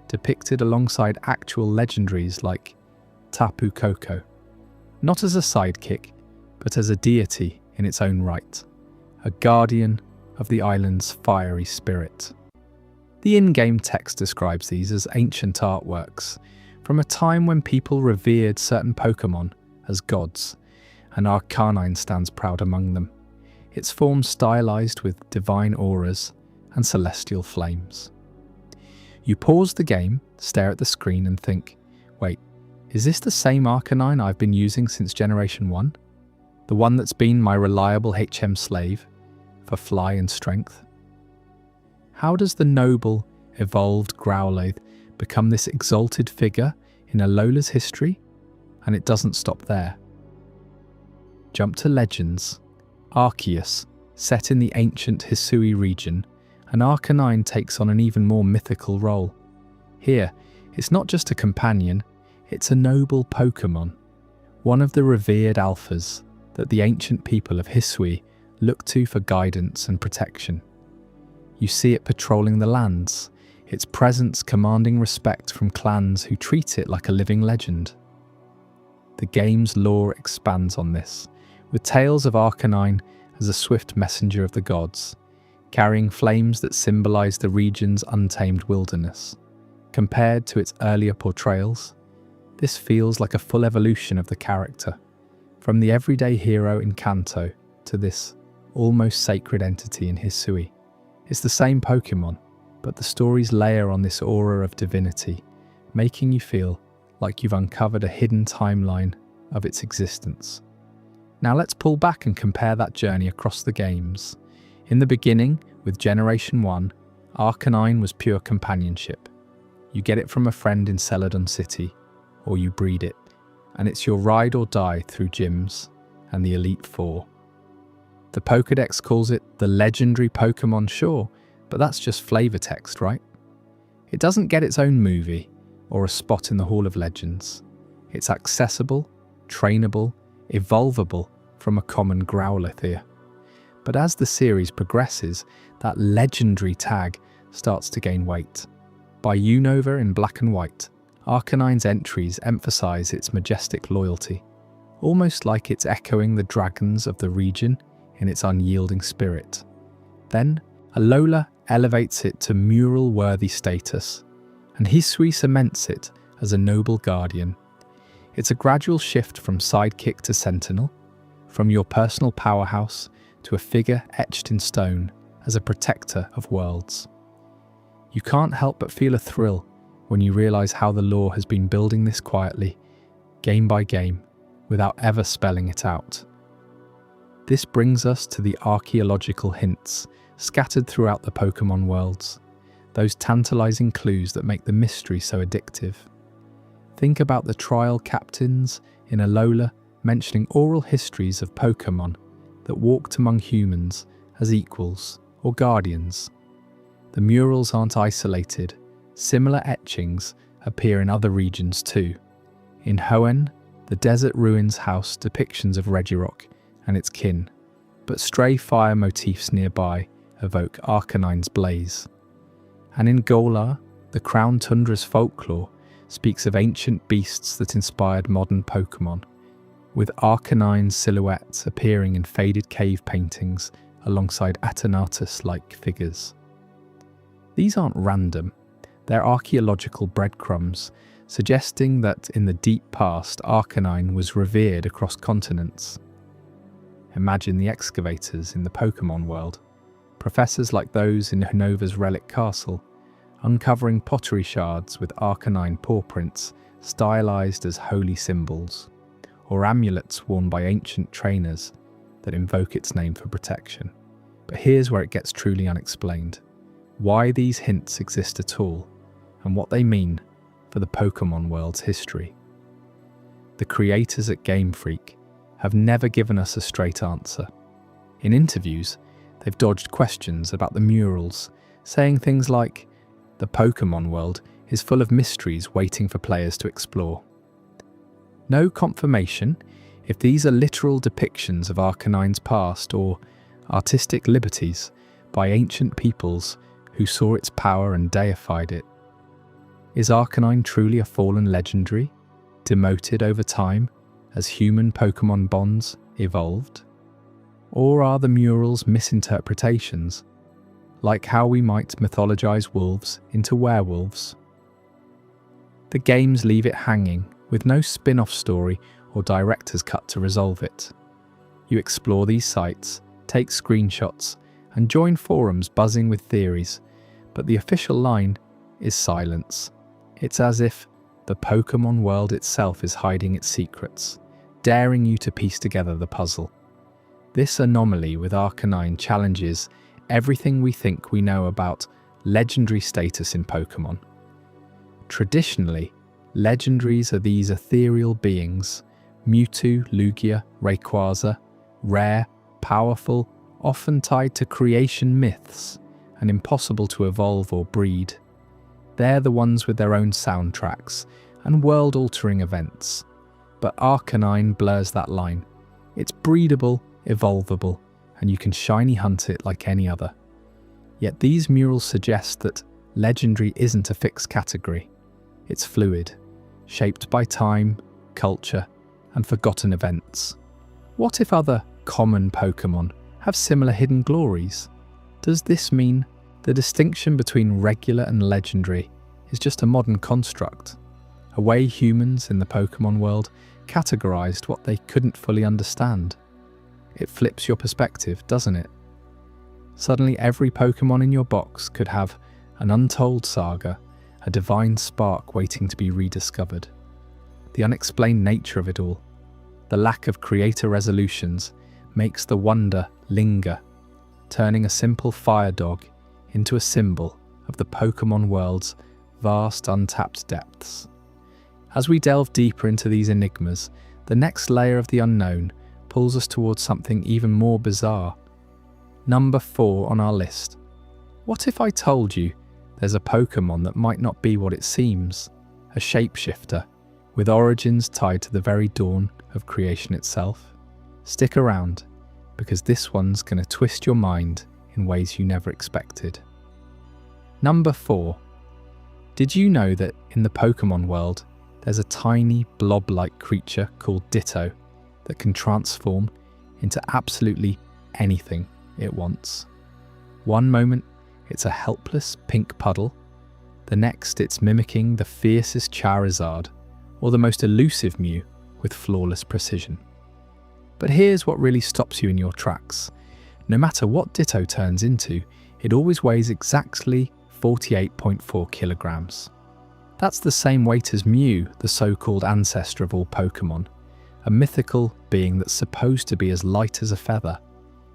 depicted alongside actual legendaries like Tapu Koko, not as a sidekick, but as a deity in its own right, a guardian of the island's fiery spirit. The in-game text describes these as ancient artworks, from a time when people revered certain Pokémon as gods, and Arcanine stands proud among them, its form stylized with divine auras and celestial flames. You pause the game, stare at the screen and think, wait, is this the same Arcanine I've been using since Generation 1? The one that's been my reliable HM slave for fly and strength? How does the noble, evolved Growlithe become this exalted figure in Alola's history? And it doesn't stop there. Jump to Legends. Arceus, set in the ancient Hisui region, and Arcanine takes on an even more mythical role. Here, it's not just a companion, it's a noble Pokémon, one of the revered alphas that the ancient people of Hisui look to for guidance and protection. You see it patrolling the lands, its presence commanding respect from clans who treat it like a living legend. The game's lore expands on this, with tales of Arcanine as a swift messenger of the gods, carrying flames that symbolize the region's untamed wilderness. Compared to its earlier portrayals, this feels like a full evolution of the character, from the everyday hero in Kanto to this almost sacred entity in Hisui. It's the same Pokémon, but the stories layer on this aura of divinity, making you feel like you've uncovered a hidden timeline of its existence. Now let's pull back and compare that journey across the games. In the beginning, with Generation 1, Arcanine was pure companionship. You get it from a friend in Celadon City, or you breed it, and it's your ride or die through gyms and the Elite Four. The Pokédex calls it the legendary Pokémon, sure, but that's just flavor text, right? It doesn't get its own movie or a spot in the Hall of Legends. It's accessible, trainable, evolvable from a common Growlithe here. But as the series progresses, that legendary tag starts to gain weight. By Unova in black and white, Arcanine's entries emphasize its majestic loyalty, almost like it's echoing the dragons of the region in its unyielding spirit. Then, Alola elevates it to mural-worthy status, and Hisui cements it as a noble guardian. It's a gradual shift from sidekick to sentinel, from your personal powerhouse to a figure etched in stone as a protector of worlds. You can't help but feel a thrill when you realize how the lore has been building this quietly, game by game, without ever spelling it out. This brings us to the archaeological hints scattered throughout the Pokémon worlds, those tantalizing clues that make the mystery so addictive. Think about the trial captains in Alola mentioning oral histories of Pokémon that walked among humans as equals or guardians. The murals aren't isolated. Similar etchings appear in other regions too. In Hoenn, the desert ruins house depictions of Regirock and its kin, but stray fire motifs nearby evoke Arcanine's blaze. And in Galar, the Crown Tundra's folklore speaks of ancient beasts that inspired modern Pokémon, with Arcanine's silhouettes appearing in faded cave paintings alongside Atenatus-like figures. These aren't random, they're archaeological breadcrumbs, suggesting that in the deep past Arcanine was revered across continents. Imagine the excavators in the Pokémon world, professors like those in Unova's relic castle, uncovering pottery shards with Arcanine paw prints stylized as holy symbols, or amulets worn by ancient trainers that invoke its name for protection. But here's where it gets truly unexplained. Why these hints exist at all, and what they mean for the Pokémon world's history. The creators at Game Freak have never given us a straight answer. In interviews, they've dodged questions about the murals, saying things like, "The Pokémon world is full of mysteries waiting for players to explore." No confirmation if these are literal depictions of Arcanine's past or artistic liberties by ancient peoples who saw its power and deified it. Is Arcanine truly a fallen legendary, demoted over time as human Pokémon bonds evolved? Or are the murals misinterpretations, like how we might mythologize wolves into werewolves? The games leave it hanging, with no spin-off story or director's cut to resolve it. You explore these sites, take screenshots, and join forums buzzing with theories, but the official line is silence. It's as if the Pokémon world itself is hiding its secrets, daring you to piece together the puzzle. This anomaly with Arcanine challenges everything we think we know about legendary status in Pokémon. Traditionally, legendaries are these ethereal beings, Mewtwo, Lugia, Rayquaza, rare, powerful, often tied to creation myths, and impossible to evolve or breed. They're the ones with their own soundtracks and world-altering events. But Arcanine blurs that line. It's breedable, evolvable, and you can shiny hunt it like any other. Yet these murals suggest that legendary isn't a fixed category. It's fluid, shaped by time, culture, and forgotten events. What if other common Pokémon have similar hidden glories? Does this mean the distinction between regular and legendary is just a modern construct, a way humans in the Pokémon world categorized what they couldn't fully understand? It flips your perspective, doesn't it? Suddenly every Pokémon in your box could have an untold saga, a divine spark waiting to be rediscovered. The unexplained nature of it all, the lack of creator resolutions, makes the wonder linger, turning a simple fire dog into a symbol of the Pokémon world's vast untapped depths. As we delve deeper into these enigmas, the next layer of the unknown pulls us towards something even more bizarre. Number 4 on our list. What if I told you there's a Pokémon that might not be what it seems? A shapeshifter, with origins tied to the very dawn of creation itself? Stick around, because this one's going to twist your mind in ways you never expected. Number 4. Did you know that in the Pokémon world, there's a tiny blob-like creature called Ditto that can transform into absolutely anything it wants? One moment, it's a helpless pink puddle. The next, it's mimicking the fiercest Charizard or the most elusive Mew with flawless precision. But here's what really stops you in your tracks. No matter what Ditto turns into, it always weighs exactly 48.4 kilograms. That's the same weight as Mew, the so-called ancestor of all Pokémon, a mythical being that's supposed to be as light as a feather.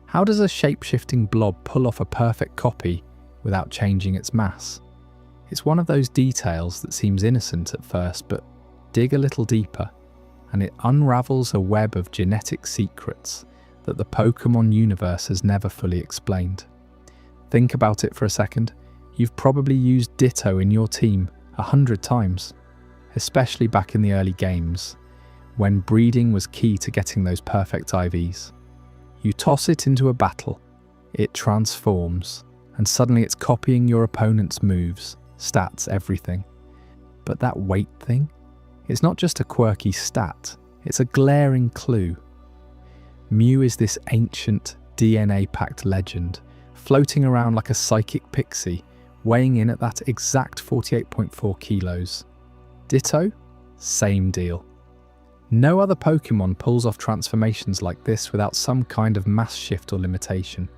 How does a shape-shifting blob pull off a perfect copy without changing its mass? It's one of those details that seems innocent at first, but dig a little deeper, and it unravels a web of genetic secrets that the Pokémon universe has never fully explained. Think about it for a second. You've probably used Ditto in your team 100 times, especially back in the early games, when breeding was key to getting those perfect IVs. You toss it into a battle, it transforms, and suddenly it's copying your opponent's moves, stats, everything. But that weight thing? It's not just a quirky stat, it's a glaring clue. Mew is this ancient, DNA-packed legend, floating around like a psychic pixie, weighing in at that exact 48.4 kilos. Ditto? Same deal. No other Pokémon pulls off transformations like this without some kind of mass shift or limitation.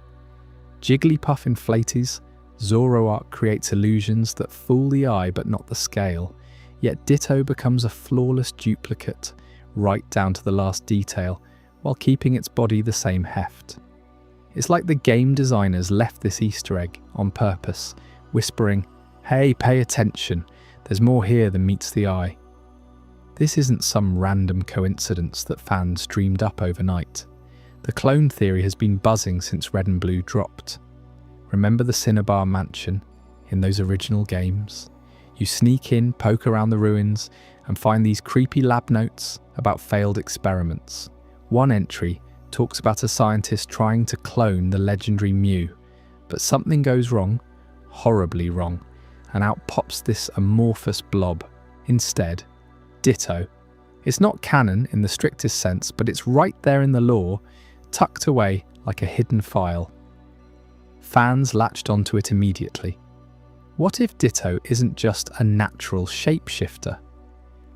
Jigglypuff inflates, Zoroark creates illusions that fool the eye but not the scale, yet Ditto becomes a flawless duplicate, right down to the last detail, while keeping its body the same heft. It's like the game designers left this Easter egg on purpose, whispering, "Hey, pay attention, there's more here than meets the eye." This isn't some random coincidence that fans dreamed up overnight. The clone theory has been buzzing since Red and Blue dropped. Remember the Cinnabar Mansion in those original games? You sneak in, poke around the ruins, and find these creepy lab notes about failed experiments. One entry talks about a scientist trying to clone the legendary Mew, but something goes wrong, horribly wrong, and out pops this amorphous blob. Instead, Ditto. It's not canon in the strictest sense, but it's right there in the lore, tucked away like a hidden file. Fans latched onto it immediately. What if Ditto isn't just a natural shapeshifter?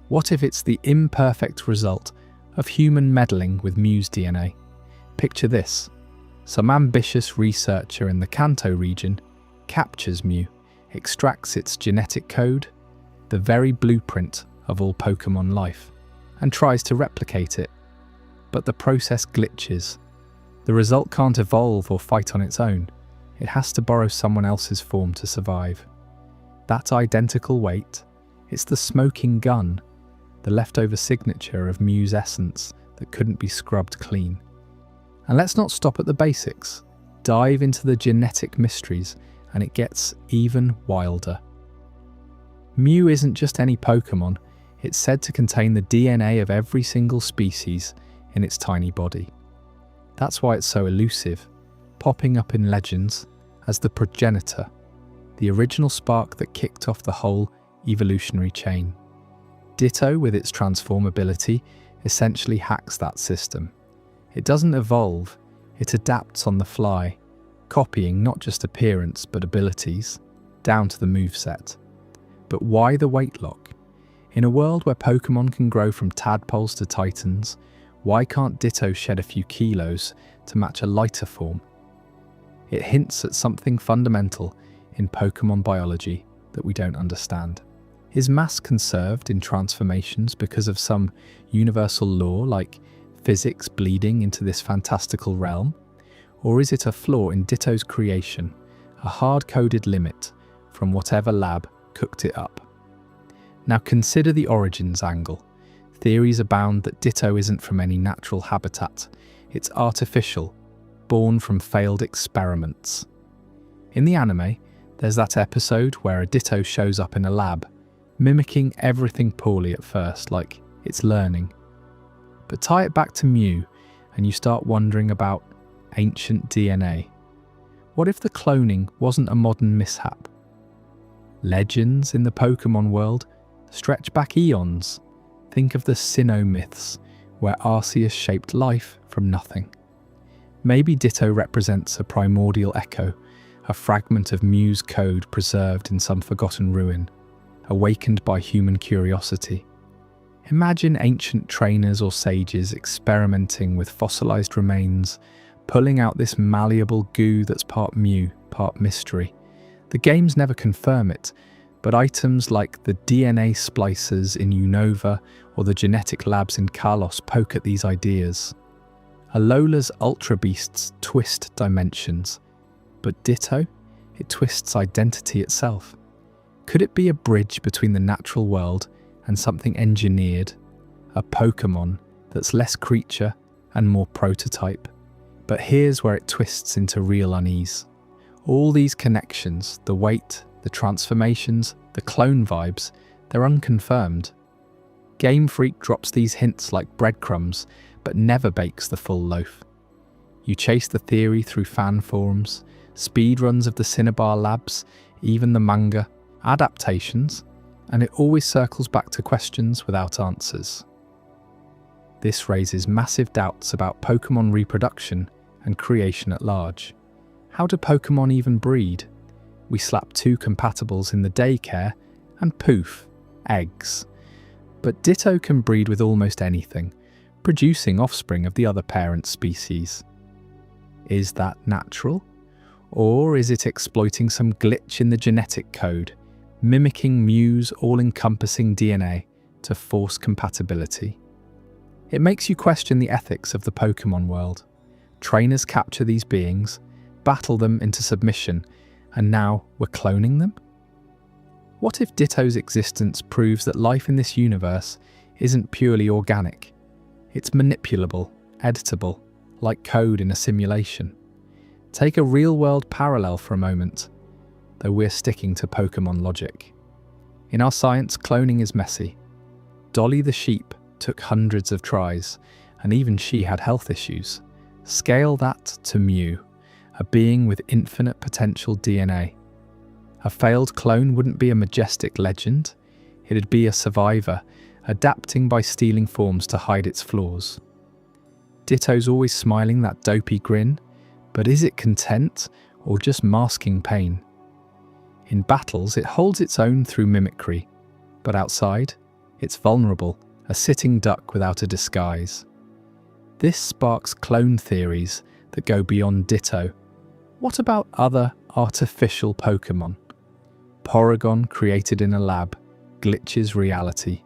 What if it's the imperfect result of human meddling with Mew's DNA? Picture this. Some ambitious researcher in the Kanto region captures Mew, extracts its genetic code, the very blueprint of all Pokémon life, and tries to replicate it. But the process glitches. The result can't evolve or fight on its own. It has to borrow someone else's form to survive. That identical weight, it's the smoking gun, the leftover signature of Mew's essence that couldn't be scrubbed clean. And let's not stop at the basics. Dive into the genetic mysteries and it gets even wilder. Mew isn't just any Pokémon, it's said to contain the DNA of every single species in its tiny body. That's why it's so elusive, popping up in legends as the progenitor, the original spark that kicked off the whole evolutionary chain. Ditto, with its transformability, essentially hacks that system. It doesn't evolve, it adapts on the fly, copying not just appearance but abilities, down to the moveset. But why the weight lock? In a world where Pokémon can grow from tadpoles to titans, why can't Ditto shed a few kilos to match a lighter form? It hints at something fundamental in Pokémon biology that we don't understand. Is mass conserved in transformations because of some universal law like physics bleeding into this fantastical realm? Or is it a flaw in Ditto's creation, a hard-coded limit from whatever lab cooked it up? Now consider the origins angle. Theories abound that Ditto isn't from any natural habitat. It's artificial, born from failed experiments. In the anime, there's that episode where a Ditto shows up in a lab, mimicking everything poorly at first, like it's learning. But tie it back to Mew, and you start wondering about ancient DNA. What if the cloning wasn't a modern mishap? Legends in the Pokémon world stretch back eons. Think of the Sinnoh myths, where Arceus shaped life from nothing. Maybe Ditto represents a primordial echo, a fragment of Mew's code preserved in some forgotten ruin, awakened by human curiosity. Imagine ancient trainers or sages experimenting with fossilized remains, pulling out this malleable goo that's part Mew, part mystery. The games never confirm it, but items like the DNA splicers in Unova or the genetic labs in Kalos poke at these ideas. Alola's Ultra Beasts twist dimensions, but Ditto, it twists identity itself. Could it be a bridge between the natural world and something engineered, a Pokémon that's less creature and more prototype? But here's where it twists into real unease. All these connections, the weight, the transformations, the clone vibes, they're unconfirmed. Game Freak drops these hints like breadcrumbs, but never bakes the full loaf. You chase the theory through fan forums, speedruns of the Cinnabar labs, even the manga, adaptations, and it always circles back to questions without answers. This raises massive doubts about Pokémon reproduction and creation at large. How do Pokémon even breed? We slap two compatibles in the daycare and poof, eggs. But Ditto can breed with almost anything, producing offspring of the other parent species. Is that natural? Or is it exploiting some glitch in the genetic code, mimicking Mew's all-encompassing DNA to force compatibility? It makes you question the ethics of the Pokémon world. Trainers capture these beings, battle them into submission, and now we're cloning them? What if Ditto's existence proves that life in this universe isn't purely organic? It's manipulable, editable, like code in a simulation. Take a real-world parallel for a moment, though we're sticking to Pokémon logic. In our science, cloning is messy. Dolly the sheep took hundreds of tries, and even she had health issues. Scale that to Mew, a being with infinite potential DNA. A failed clone wouldn't be a majestic legend, it'd be a survivor, adapting by stealing forms to hide its flaws. Ditto's always smiling that dopey grin, but is it content or just masking pain? In battles, it holds its own through mimicry, but outside, it's vulnerable, a sitting duck without a disguise. This sparks clone theories that go beyond Ditto. What about other artificial Pokémon? Porygon created in a lab, glitches reality.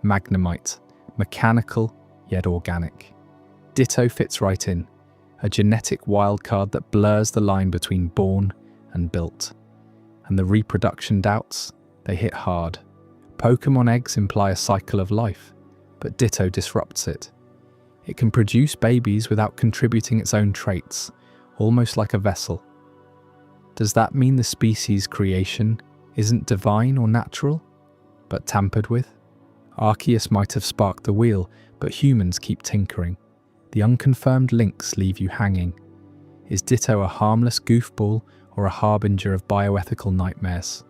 Magnemite, mechanical yet organic. Ditto fits right in, a genetic wildcard that blurs the line between born and built. And the reproduction doubts, they hit hard. Pokémon eggs imply a cycle of life, but Ditto disrupts it. It can produce babies without contributing its own traits, almost like a vessel. Does that mean the species creation isn't divine or natural, but tampered with? Arceus might have sparked the wheel, but humans keep tinkering. The unconfirmed links leave you hanging. Is Ditto a harmless goofball or a harbinger of bioethical nightmares?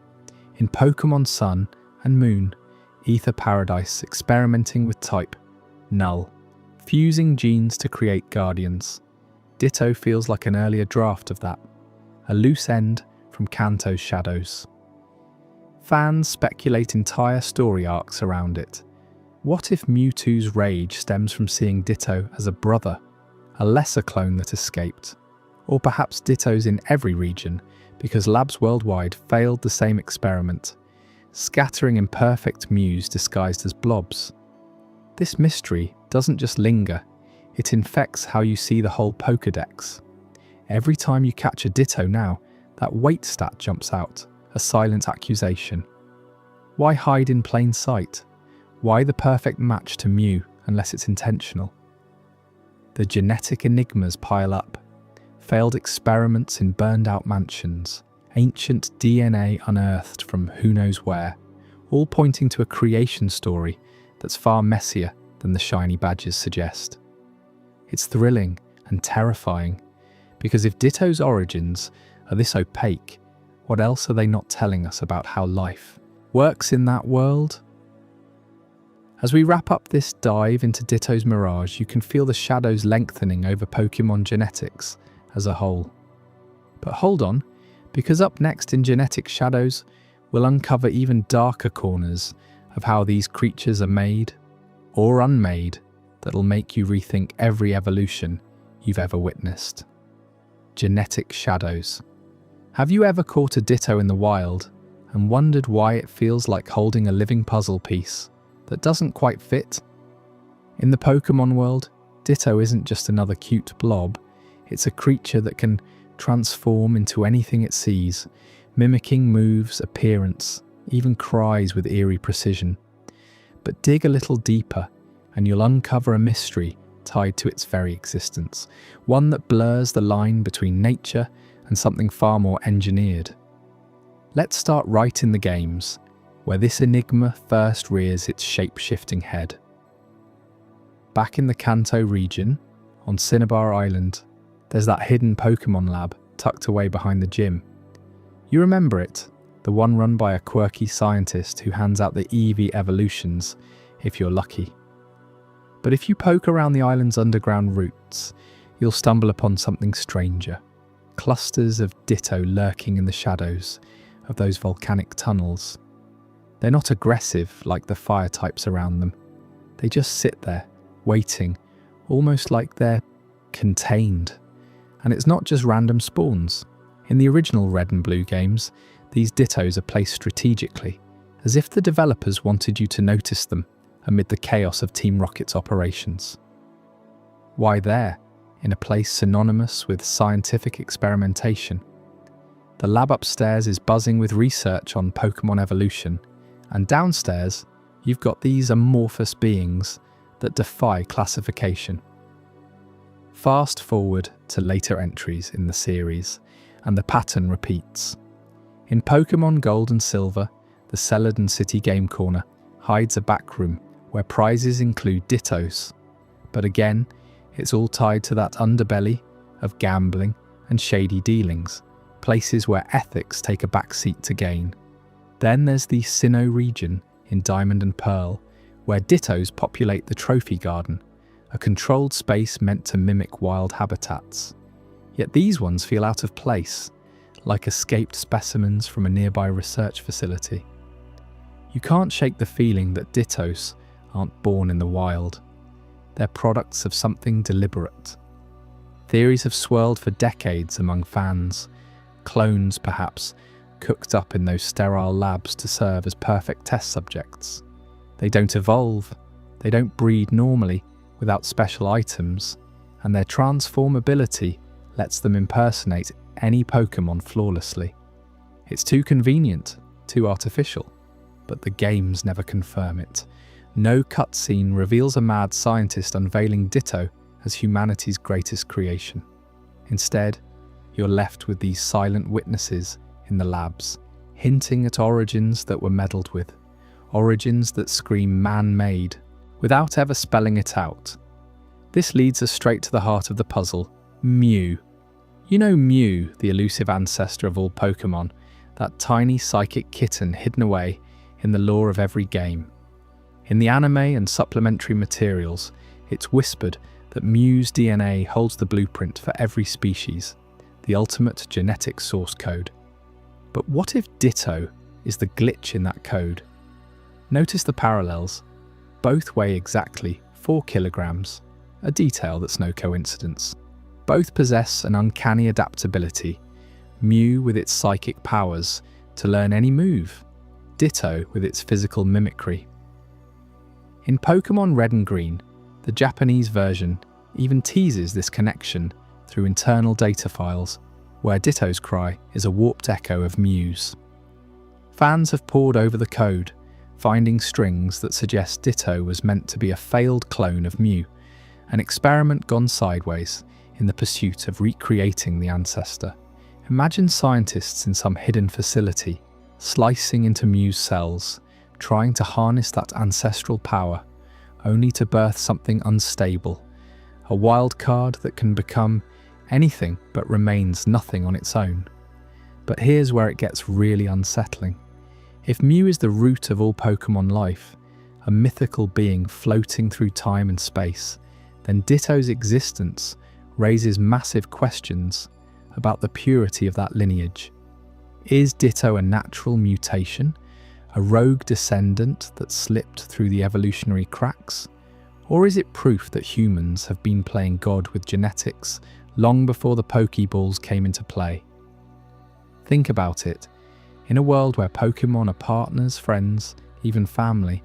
In Pokémon Sun and Moon, Ether Paradise experimenting with type, null, fusing genes to create guardians. Ditto feels like an earlier draft of that, a loose end from Kanto's shadows. Fans speculate entire story arcs around it. What if Mewtwo's rage stems from seeing Ditto as a brother, a lesser clone that escaped? Or perhaps Ditto's in every region because labs worldwide failed the same experiment, scattering imperfect Mews disguised as blobs. This mystery doesn't just linger, it infects how you see the whole Pokédex. Every time you catch a Ditto now, that weight stat jumps out, a silent accusation. Why hide in plain sight? Why the perfect match to Mew unless it's intentional? The genetic enigmas pile up. Failed experiments in burned-out mansions, ancient DNA unearthed from who knows where, all pointing to a creation story that's far messier than the shiny badges suggest. It's thrilling and terrifying, because if Ditto's origins are this opaque, What else are they not telling us about how life works in that world? As we wrap up this dive into Ditto's Mirage, you can feel the shadows lengthening over Pokémon genetics as a whole. But hold on, because up next in Genetic Shadows, we'll uncover even darker corners of how these creatures are made or unmade that'll make you rethink every evolution you've ever witnessed. Genetic Shadows. Have you ever caught a Ditto in the wild and wondered why it feels like holding a living puzzle piece that doesn't quite fit? In the Pokémon world, Ditto isn't just another cute blob, it's a creature that can transform into anything it sees, mimicking moves, appearance, even cries with eerie precision. But dig a little deeper and you'll uncover a mystery tied to its very existence, one that blurs the line between nature and something far more engineered. Let's start right in the games, where this enigma first rears its shape-shifting head. Back in the Kanto region, on Cinnabar Island, there's that hidden Pokémon lab tucked away behind the gym. You remember it, the one run by a quirky scientist who hands out the Eevee evolutions, if you're lucky. But if you poke around the island's underground roots, you'll stumble upon something stranger. Clusters of Ditto lurking in the shadows of those volcanic tunnels. They're not aggressive like the fire types around them. They just sit there, waiting, almost like they're contained. And it's not just random spawns. In the original Red and Blue games, these Dittos are placed strategically, as if the developers wanted you to notice them amid the chaos of Team Rocket's operations. Why there, in a place synonymous with scientific experimentation? The lab upstairs is buzzing with research on Pokémon evolution, and downstairs, you've got these amorphous beings that defy classification. Fast forward to later entries in the series, and the pattern repeats. In Pokémon Gold and Silver, the Celadon City Game Corner hides a back room where prizes include Dittos. But again, it's all tied to that underbelly of gambling and shady dealings, places where ethics take a backseat to gain. Then there's the Sinnoh region in Diamond and Pearl, where Dittos populate the Trophy Garden, a controlled space meant to mimic wild habitats. Yet these ones feel out of place, like escaped specimens from a nearby research facility. You can't shake the feeling that Dittos aren't born in the wild. They're products of something deliberate. Theories have swirled for decades among fans, clones perhaps, cooked up in those sterile labs to serve as perfect test subjects. They don't evolve, they don't breed normally without special items, and their transformability lets them impersonate any Pokémon flawlessly. It's too convenient, too artificial, but the games never confirm it. No cutscene reveals a mad scientist unveiling Ditto as humanity's greatest creation. Instead, you're left with these silent witnesses in the labs, hinting at origins that were meddled with, origins that scream man-made, without ever spelling it out. This leads us straight to the heart of the puzzle, Mew. You know Mew, the elusive ancestor of all Pokémon, that tiny psychic kitten hidden away in the lore of every game. In the anime and supplementary materials, it's whispered that Mew's DNA holds the blueprint for every species, the ultimate genetic source code. But what if Ditto is the glitch in that code? Notice the parallels. Both weigh exactly 4 kilograms, a detail that's no coincidence. Both possess an uncanny adaptability, Mew with its psychic powers to learn any move, Ditto with its physical mimicry. In Pokémon Red and Green, the Japanese version even teases this connection through internal data files, where Ditto's cry is a warped echo of Mew's. Fans have pored over the code, finding strings that suggest Ditto was meant to be a failed clone of Mew, an experiment gone sideways in the pursuit of recreating the ancestor. Imagine scientists in some hidden facility, slicing into Mew's cells, trying to harness that ancestral power, only to birth something unstable, a wild card that can become anything but remains nothing on its own. But here's where it gets really unsettling. If Mew is the root of all Pokémon life, a mythical being floating through time and space, then Ditto's existence raises massive questions about the purity of that lineage. Is Ditto a natural mutation, a rogue descendant that slipped through the evolutionary cracks? Or is it proof that humans have been playing God with genetics long before the Pokeballs came into play? Think about it. In a world where Pokémon are partners, friends, even family,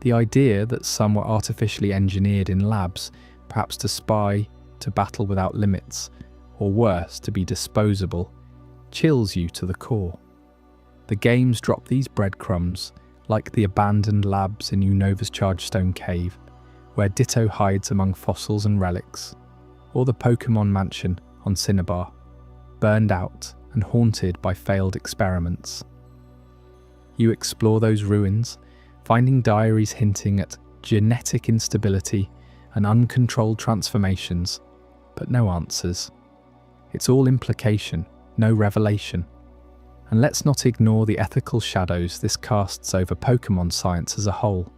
the idea that some were artificially engineered in labs, perhaps to spy, to battle without limits, or worse, to be disposable, chills you to the core. The games drop these breadcrumbs, like the abandoned labs in Unova's Chargestone Cave, where Ditto hides among fossils and relics, or the Pokémon Mansion on Cinnabar, burned out and haunted by failed experiments. You explore those ruins, finding diaries hinting at genetic instability and uncontrolled transformations, but no answers. It's all implication, no revelation. And let's not ignore the ethical shadows this casts over Pokémon science as a whole.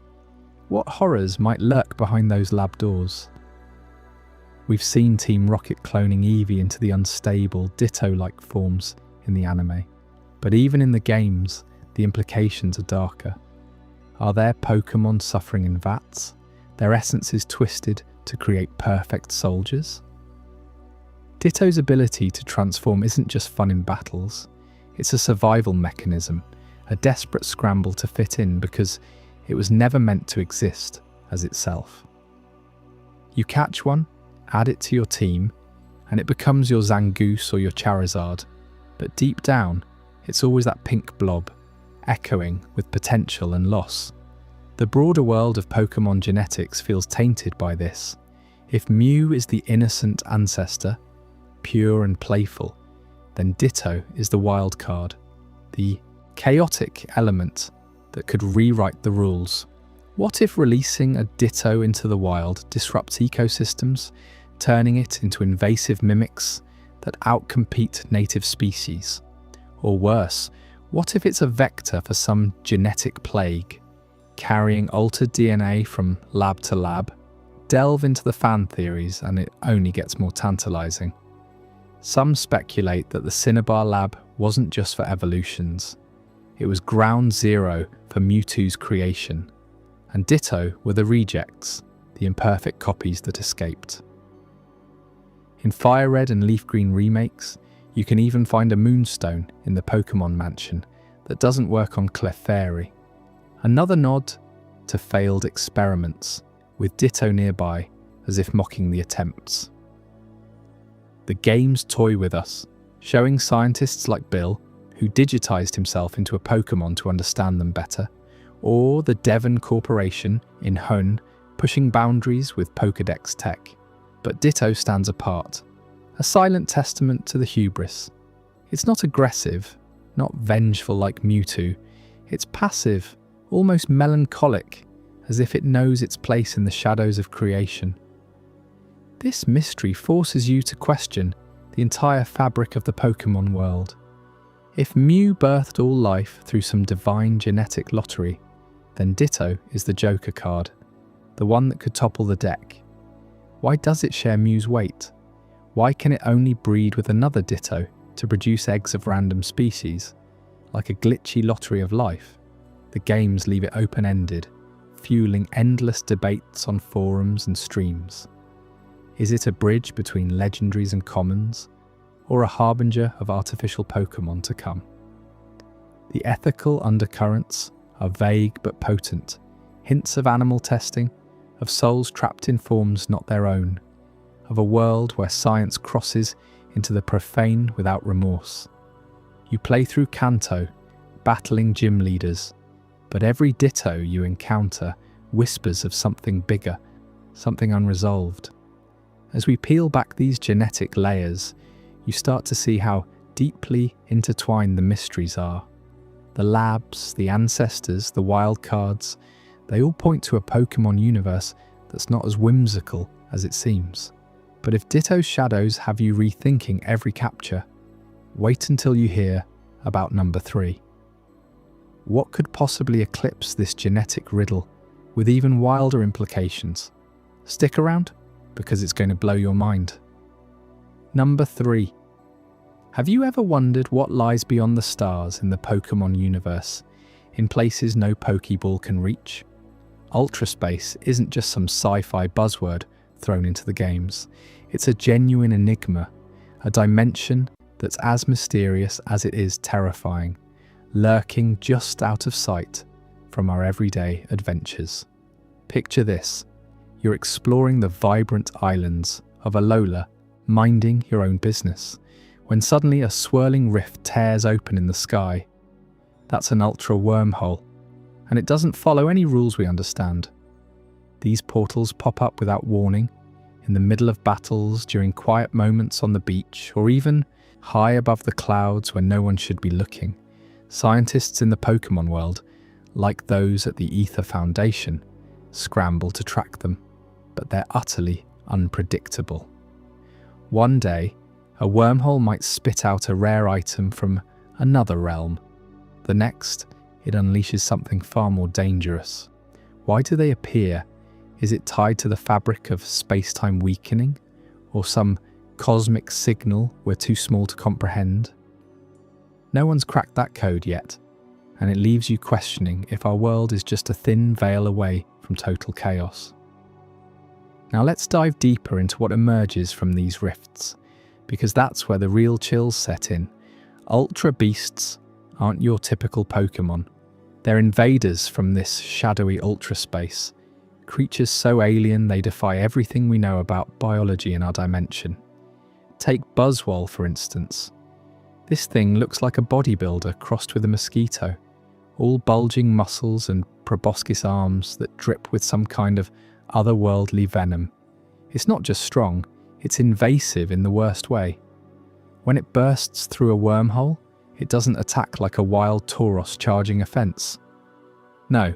What horrors might lurk behind those lab doors? We've seen Team Rocket cloning Eevee into the unstable, Ditto-like forms in the anime. But even in the games, the implications are darker. Are there Pokémon suffering in vats, their essences twisted to create perfect soldiers? Ditto's ability to transform isn't just fun in battles, it's a survival mechanism, a desperate scramble to fit in because it was never meant to exist as itself. You catch one, add it to your team, and it becomes your Zangoose or your Charizard, but deep down, it's always that pink blob, echoing with potential and loss. The broader world of Pokémon genetics feels tainted by this. If Mew is the innocent ancestor, pure and playful, then Ditto is the wild card, the chaotic element that could rewrite the rules. What if releasing a Ditto into the wild disrupts ecosystems, turning it into invasive mimics that outcompete native species? Or worse, what if it's a vector for some genetic plague, carrying altered DNA from lab to lab? Delve into the fan theories and it only gets more tantalizing. Some speculate that the Cinnabar lab wasn't just for evolutions. It was ground zero for Mewtwo's creation, and Ditto were the rejects, the imperfect copies that escaped. In Fire Red and Leaf Green remakes, you can even find a moonstone in the Pokémon Mansion that doesn't work on Clefairy. Another nod to failed experiments, with Ditto nearby as if mocking the attempts. The games toy with us, showing scientists like Bill, who digitized himself into a Pokémon to understand them better, or the Devon Corporation in Hun pushing boundaries with Pokédex tech. But Ditto stands apart, a silent testament to the hubris. It's not aggressive, not vengeful like Mewtwo, it's passive, almost melancholic, as if it knows its place in the shadows of creation. This mystery forces you to question the entire fabric of the Pokémon world. If Mew birthed all life through some divine genetic lottery, then Ditto is the Joker card, the one that could topple the deck. Why does it share Mew's weight? Why can it only breed with another Ditto to produce eggs of random species? Like a glitchy lottery of life, the games leave it open-ended, fueling endless debates on forums and streams. Is it a bridge between legendaries and commons, or a harbinger of artificial Pokémon to come? The ethical undercurrents are vague but potent, hints of animal testing, of souls trapped in forms not their own, of a world where science crosses into the profane without remorse. You play through Kanto, battling gym leaders, but every Ditto you encounter whispers of something bigger, something unresolved. As we peel back these genetic layers, you start to see how deeply intertwined the mysteries are. The labs, the ancestors, the wildcards, they all point to a Pokémon universe that's not as whimsical as it seems. But if Ditto's shadows have you rethinking every capture, Wait until you hear about number 3. What could possibly eclipse this genetic riddle with even wilder implications? Stick around, because it's going to blow your mind. Number 3. Have you ever wondered what lies beyond the stars in the Pokémon universe, in places no Pokeball can reach? Ultraspace isn't just some sci-fi buzzword thrown into the games. It's a genuine enigma, a dimension that's as mysterious as it is terrifying, lurking just out of sight from our everyday adventures. Picture this. You're exploring the vibrant islands of Alola, minding your own business, when suddenly a swirling rift tears open in the sky. That's an ultra wormhole, and it doesn't follow any rules we understand. These portals pop up without warning, in the middle of battles, during quiet moments on the beach, or even high above the clouds when no one should be looking. Scientists in the Pokémon world, like those at the Ether Foundation, scramble to track them, but they're utterly unpredictable. One day, a wormhole might spit out a rare item from another realm. The next, it unleashes something far more dangerous. Why do they appear? Is it tied to the fabric of space-time weakening, or some cosmic signal we're too small to comprehend? No one's cracked that code yet, and it leaves you questioning if our world is just a thin veil away from total chaos. Now let's dive deeper into what emerges from these rifts, because that's where the real chills set in. Ultra beasts aren't your typical Pokémon. They're invaders from this shadowy ultra space, creatures so alien they defy everything we know about biology in our dimension. Take Buzzwole, for instance. This thing looks like a bodybuilder crossed with a mosquito, all bulging muscles and proboscis arms that drip with some kind of otherworldly venom. It's not just strong, it's invasive in the worst way. When it bursts through a wormhole, it doesn't attack like a wild Tauros charging a fence. No,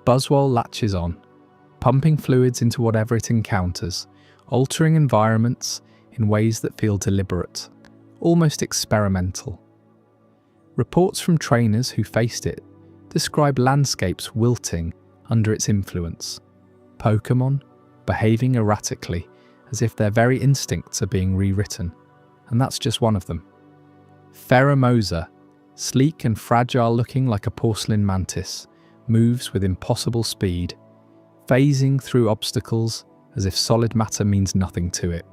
Buzzwole latches on, pumping fluids into whatever it encounters, altering environments in ways that feel deliberate, almost experimental. Reports from trainers who faced it describe landscapes wilting under its influence, Pokémon behaving erratically as if their very instincts are being rewritten, and that's just one of them. Pheromosa, sleek and fragile looking like a porcelain mantis, moves with impossible speed, phasing through obstacles as if solid matter means nothing to it.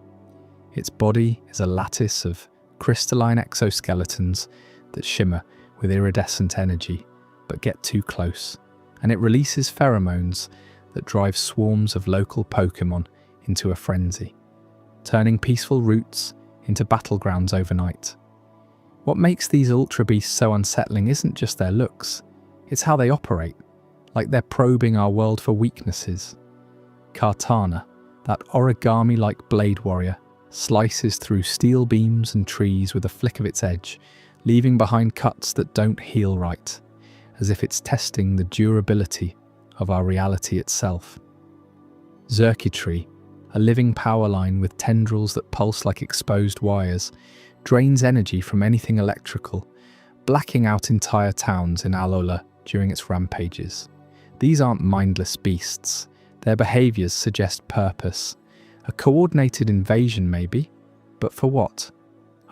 Its body is a lattice of crystalline exoskeletons that shimmer with iridescent energy, but get too close, and it releases pheromones that drive swarms of local Pokémon into a frenzy, turning peaceful routes into battlegrounds overnight. What makes these ultra beasts so unsettling isn't just their looks, it's how they operate, like they're probing our world for weaknesses. Kartana, that origami-like blade warrior, slices through steel beams and trees with a flick of its edge, leaving behind cuts that don't heal right, as if it's testing the durability of our reality itself. Xurkitree, a living power line with tendrils that pulse like exposed wires, drains energy from anything electrical, blacking out entire towns in Alola during its rampages. These aren't mindless beasts. Their behaviours suggest purpose. A coordinated invasion maybe, but for what?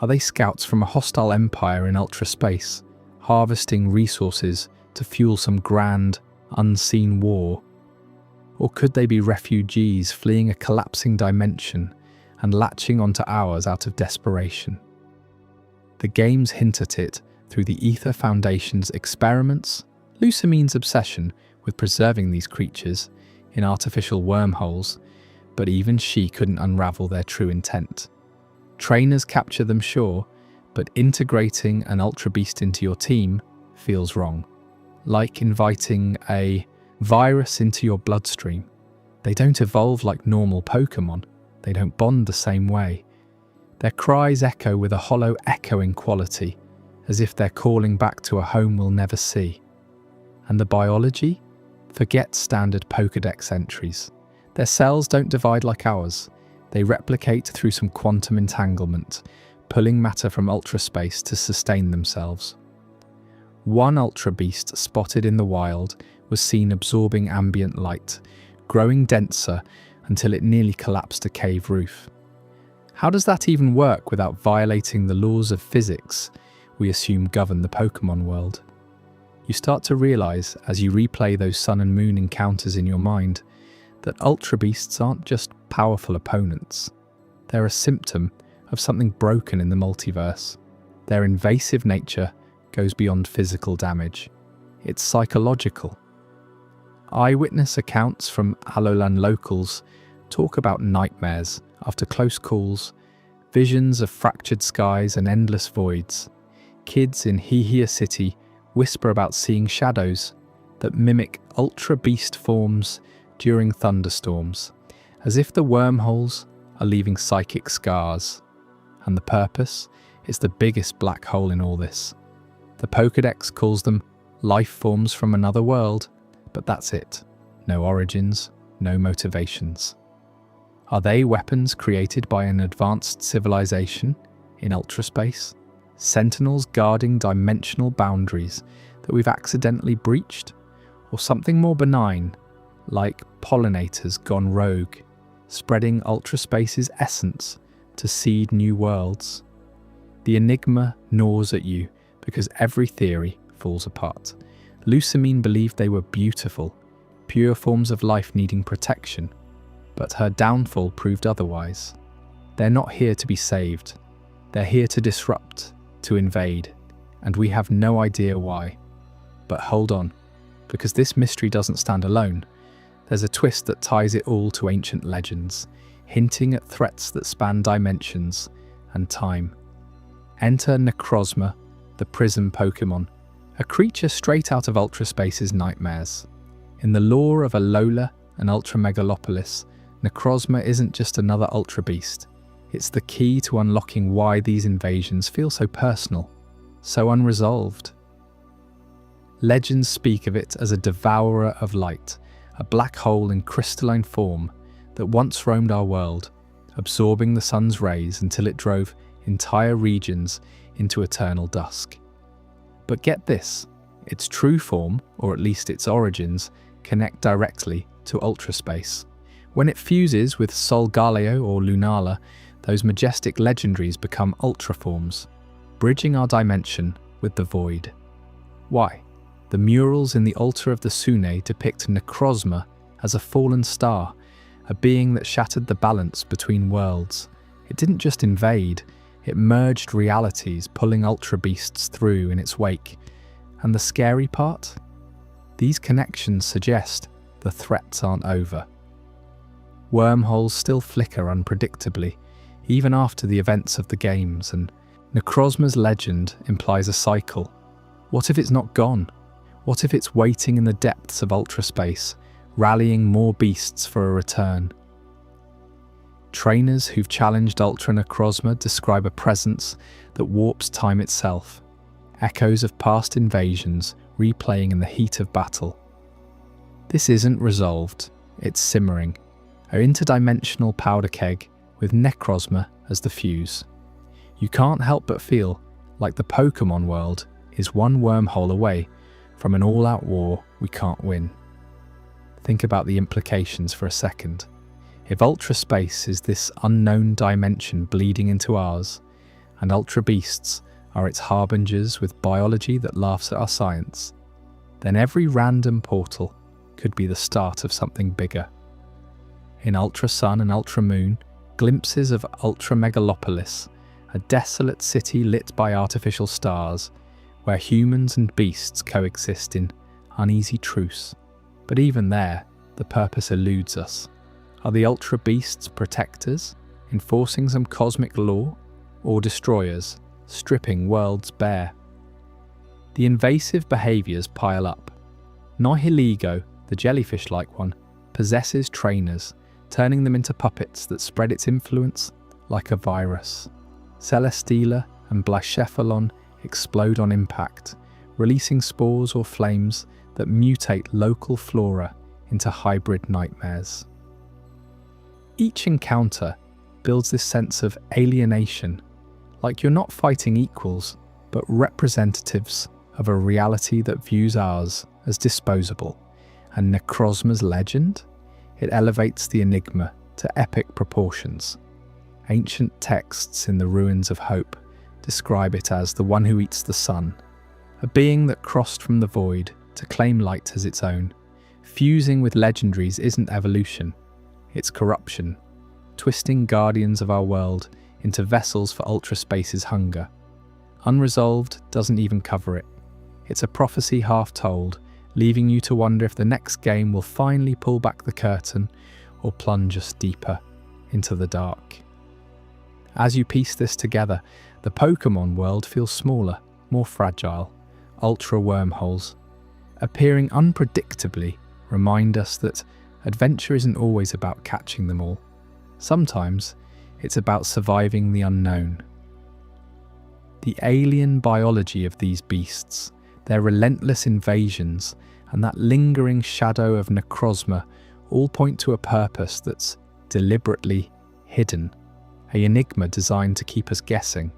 Are they scouts from a hostile empire in ultra space, harvesting resources to fuel some grand, unseen war? Or could they be refugees fleeing a collapsing dimension and latching onto ours out of desperation? The games hint at it through the Ether Foundation's experiments, Lucamine's obsession with preserving these creatures in artificial wormholes, but even she couldn't unravel their true intent. Trainers capture them, sure, but integrating an ultra beast into your team feels wrong. Like inviting a virus into your bloodstream. They don't evolve like normal Pokémon. They don't bond the same way. Their cries echo with a hollow echoing quality, as if they're calling back to a home we'll never see. And the biology? Forget standard Pokédex entries. Their cells don't divide like ours. They replicate through some quantum entanglement, pulling matter from ultraspace to sustain themselves. One ultra beast spotted in the wild was seen absorbing ambient light, growing denser until it nearly collapsed a cave roof. How does that even work without violating the laws of physics we assume govern the Pokémon world? You start to realize, as you replay those sun and moon encounters in your mind, that ultra beasts aren't just powerful opponents. They're a symptom of something broken in the multiverse. Their invasive nature goes beyond physical damage. It's psychological. Eyewitness accounts from Alolan locals talk about nightmares after close calls, visions of fractured skies and endless voids. Kids in Hisui City whisper about seeing shadows that mimic ultra beast forms during thunderstorms, as if the wormholes are leaving psychic scars. And the purpose is the biggest black hole in all this. The Pokédex calls them life forms from another world, but that's it. No origins, no motivations. Are they weapons created by an advanced civilization in ultraspace? Sentinels guarding dimensional boundaries that we've accidentally breached? Or something more benign, like pollinators gone rogue, spreading ultraspace's essence to seed new worlds? The enigma gnaws at you because every theory falls apart. Lucamine believed they were beautiful, pure forms of life needing protection, but her downfall proved otherwise. They're not here to be saved. They're here to disrupt, to invade, and we have no idea why. But hold on, because this mystery doesn't stand alone. There's a twist that ties it all to ancient legends, hinting at threats that span dimensions and time. Enter Necrozma, the Prism Pokémon, a creature straight out of ultraspace's nightmares. In the lore of Alola and Ultra Megalopolis, Necrozma isn't just another ultra beast. It's the key to unlocking why these invasions feel so personal, so unresolved. Legends speak of it as a devourer of light, a black hole in crystalline form that once roamed our world, absorbing the sun's rays until it drove entire regions into eternal dusk. But get this, its true form, or at least its origins, connect directly to ultraspace. When it fuses with Solgaleo or Lunala, those majestic legendaries become ultra forms, bridging our dimension with the void. Why? The murals in the altar of the Sune depict Necrozma as a fallen star, a being that shattered the balance between worlds. It didn't just invade, it merged realities, pulling ultra beasts through in its wake. And the scary part? These connections suggest the threats aren't over. Wormholes still flicker unpredictably, even after the events of the games, and Necrozma's legend implies a cycle. What if it's not gone? What if it's waiting in the depths of ultraspace, rallying more beasts for a return? Trainers who've challenged Ultra Necrozma describe a presence that warps time itself, echoes of past invasions replaying in the heat of battle. This isn't resolved, it's simmering, an interdimensional powder keg with Necrozma as the fuse. You can't help but feel like the Pokémon world is one wormhole away from an all-out war we can't win. Think about the implications for a second. If ultraspace is this unknown dimension bleeding into ours, and ultra beasts are its harbingers with biology that laughs at our science, then every random portal could be the start of something bigger. In Ultra Sun and Ultra Moon, glimpses of Ultra Megalopolis, a desolate city lit by artificial stars, where humans and beasts coexist in uneasy truce. But even there, the purpose eludes us. Are the ultra beasts protectors, enforcing some cosmic law, or destroyers, stripping worlds bare? The invasive behaviours pile up. Nihiligo, the jellyfish-like one, possesses trainers, turning them into puppets that spread its influence like a virus. Celesteela and Blacephalon explode on impact, releasing spores or flames that mutate local flora into hybrid nightmares. Each encounter builds this sense of alienation, like you're not fighting equals, but representatives of a reality that views ours as disposable. And Necrozma's legend? It elevates the enigma to epic proportions. Ancient texts in the ruins of hope describe it as the one who eats the sun, a being that crossed from the void to claim light as its own. Fusing with legendaries isn't evolution, it's corruption, twisting guardians of our world into vessels for ultraspace's hunger. Unresolved doesn't even cover it. It's a prophecy half told, leaving you to wonder if the next game will finally pull back the curtain or plunge us deeper into the dark. As you piece this together, the Pokémon world feels smaller, more fragile. Ultra wormholes, appearing unpredictably, remind us that adventure isn't always about catching them all. Sometimes it's about surviving the unknown. The alien biology of these beasts, their relentless invasions, and that lingering shadow of Necrozma all point to a purpose that's deliberately hidden, an enigma designed to keep us guessing.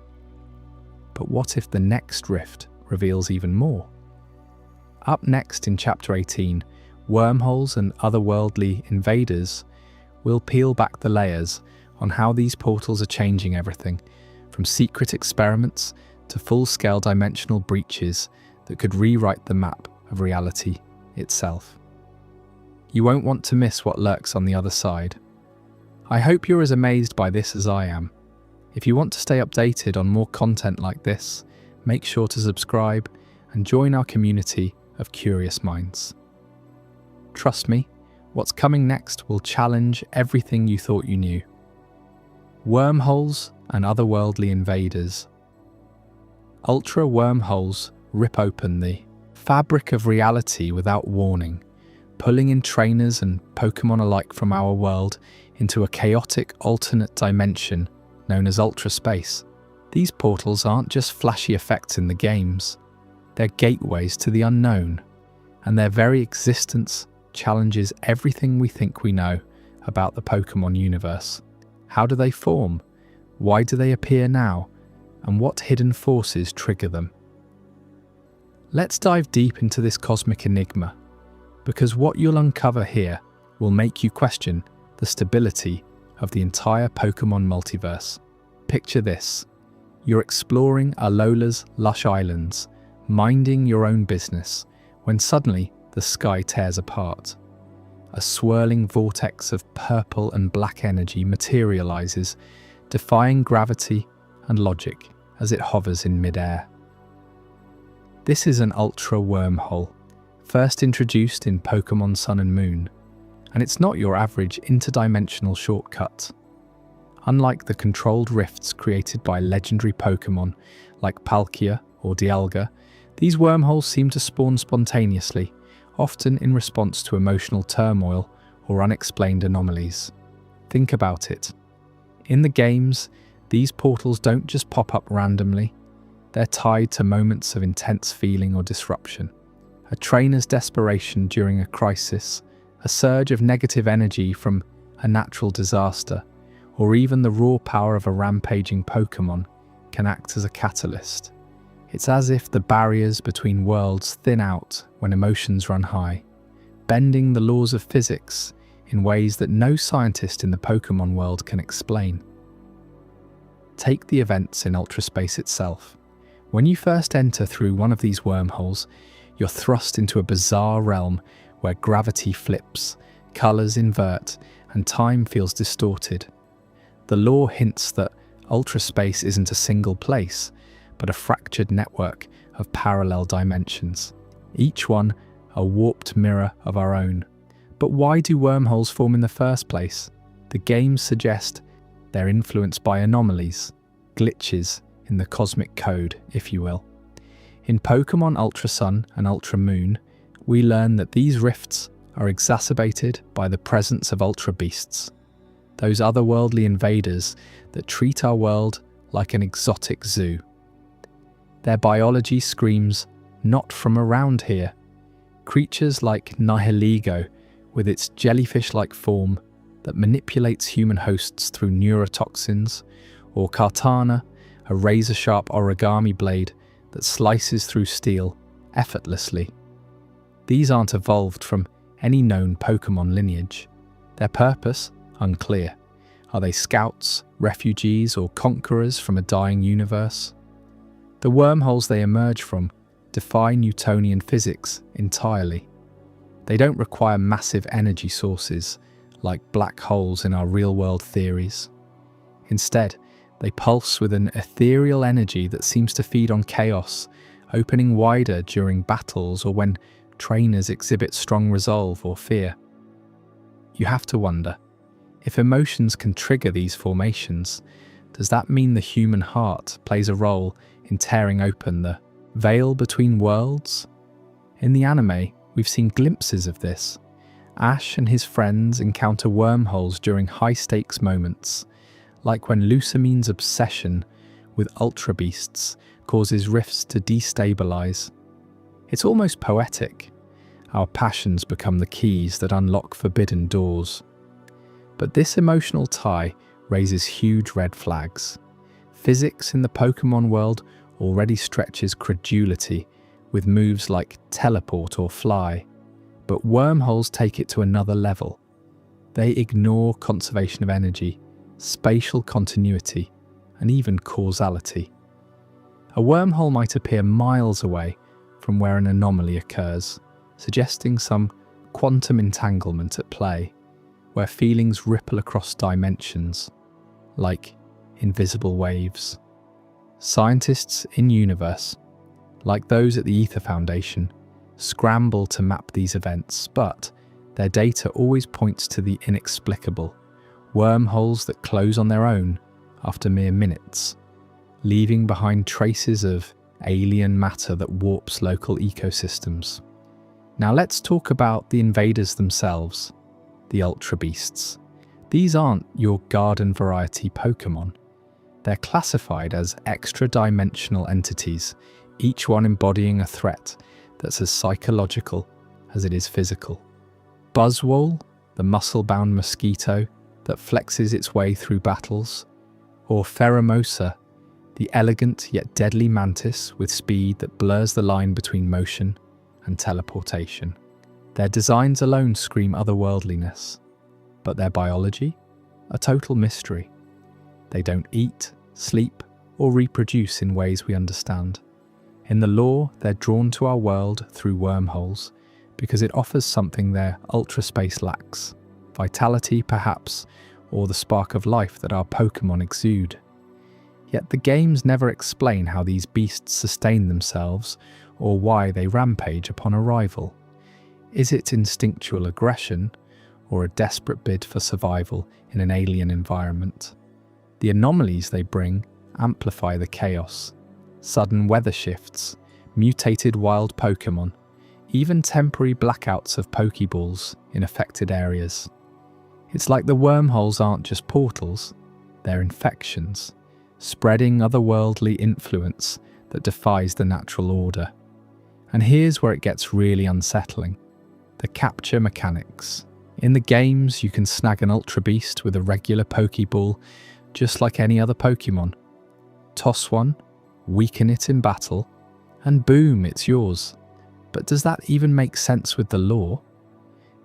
But what if the next rift reveals even more? Up next in Chapter 18, Wormholes and Otherworldly Invaders, we'll peel back the layers on how these portals are changing everything, from secret experiments to full-scale dimensional breaches that could rewrite the map of reality itself. You won't want to miss what lurks on the other side. I hope you're as amazed by this as I am. If you want to stay updated on more content like this, make sure to subscribe and join our community of curious minds. Trust me, what's coming next will challenge everything you thought you knew. Wormholes and Otherworldly Invaders. Ultra wormholes rip open the fabric of reality without warning, pulling in trainers and Pokémon alike from our world into a chaotic alternate dimension known as ultra space. These portals aren't just flashy effects in the games, they're gateways to the unknown, and their very existence challenges everything we think we know about the Pokémon universe. How do they form? Why do they appear now? And what hidden forces trigger them? Let's dive deep into this cosmic enigma, because what you'll uncover here will make you question the stability of the entire Pokémon multiverse. Picture this. You're exploring Alola's lush islands, minding your own business, when suddenly the sky tears apart. A swirling vortex of purple and black energy materializes, defying gravity and logic as it hovers in midair. This is an ultra wormhole, first introduced in Pokémon Sun and Moon, and it's not your average interdimensional shortcut. Unlike the controlled rifts created by legendary Pokémon like Palkia or Dialga, these wormholes seem to spawn spontaneously, often in response to emotional turmoil or unexplained anomalies. Think about it. In the games, these portals don't just pop up randomly, they're tied to moments of intense feeling or disruption. A trainer's desperation during a crisis, a surge of negative energy from a natural disaster, or even the raw power of a rampaging Pokémon can act as a catalyst. It's as if the barriers between worlds thin out when emotions run high, bending the laws of physics in ways that no scientist in the Pokémon world can explain. Take the events in Ultraspace itself. When you first enter through one of these wormholes, you're thrust into a bizarre realm where gravity flips, colours invert, and time feels distorted. The lore hints that Ultraspace isn't a single place, but a fractured network of parallel dimensions, each one a warped mirror of our own. But why do wormholes form in the first place? The games suggest they're influenced by anomalies, glitches in the cosmic code, if you will. In Pokémon Ultra Sun and Ultra Moon, we learn that these rifts are exacerbated by the presence of Ultra Beasts, those otherworldly invaders that treat our world like an exotic zoo. Their biology screams, "Not from around here." Creatures like Nihiligo, with its jellyfish-like form that manipulates human hosts through neurotoxins, or Kartana, a razor-sharp origami blade that slices through steel effortlessly. These aren't evolved from any known Pokémon lineage. Their purpose? Unclear. Are they scouts, refugees, or conquerors from a dying universe? The wormholes they emerge from defy Newtonian physics entirely. They don't require massive energy sources like black holes in our real-world theories. Instead, they pulse with an ethereal energy that seems to feed on chaos, opening wider during battles or when trainers exhibit strong resolve or fear. You have to wonder, if emotions can trigger these formations, does that mean the human heart plays a role in tearing open the veil between worlds? In the anime, we've seen glimpses of this. Ash and his friends encounter wormholes during high-stakes moments, like when Lucamine's obsession with Ultra Beasts causes rifts to destabilize. It's almost poetic. Our passions become the keys that unlock forbidden doors. But this emotional tie raises huge red flags. Physics in the Pokémon world already stretches credulity with moves like teleport or fly, but wormholes take it to another level. They ignore conservation of energy, spatial continuity, and even causality. A wormhole might appear miles away from where an anomaly occurs, suggesting some quantum entanglement at play, where feelings ripple across dimensions, like invisible waves. Scientists in universe, like those at the Ether Foundation, scramble to map these events, but their data always points to the inexplicable, wormholes that close on their own after mere minutes, leaving behind traces of alien matter that warps local ecosystems. Now let's talk about the invaders themselves, the Ultra Beasts. These aren't your garden variety Pokémon. They're classified as extra-dimensional entities, each one embodying a threat that's as psychological as it is physical. Buzzwole, the muscle-bound mosquito that flexes its way through battles, or Pheromosa, the elegant yet deadly mantis with speed that blurs the line between motion and teleportation. Their designs alone scream otherworldliness, but their biology? A total mystery. They don't eat, sleep, or reproduce in ways we understand. In the lore, they're drawn to our world through wormholes because it offers something their ultra space lacks. Vitality, perhaps, or the spark of life that our Pokémon exude. Yet the games never explain how these beasts sustain themselves or why they rampage upon arrival. Is it instinctual aggression or a desperate bid for survival in an alien environment? The anomalies they bring amplify the chaos. Sudden weather shifts, mutated wild Pokémon, even temporary blackouts of Pokeballs in affected areas. It's like the wormholes aren't just portals, they're infections, spreading otherworldly influence that defies the natural order. And here's where it gets really unsettling. The capture mechanics. In the games, you can snag an Ultra Beast with a regular Pokeball, just like any other Pokemon. Toss one, weaken it in battle, and boom, it's yours. But does that even make sense with the lore?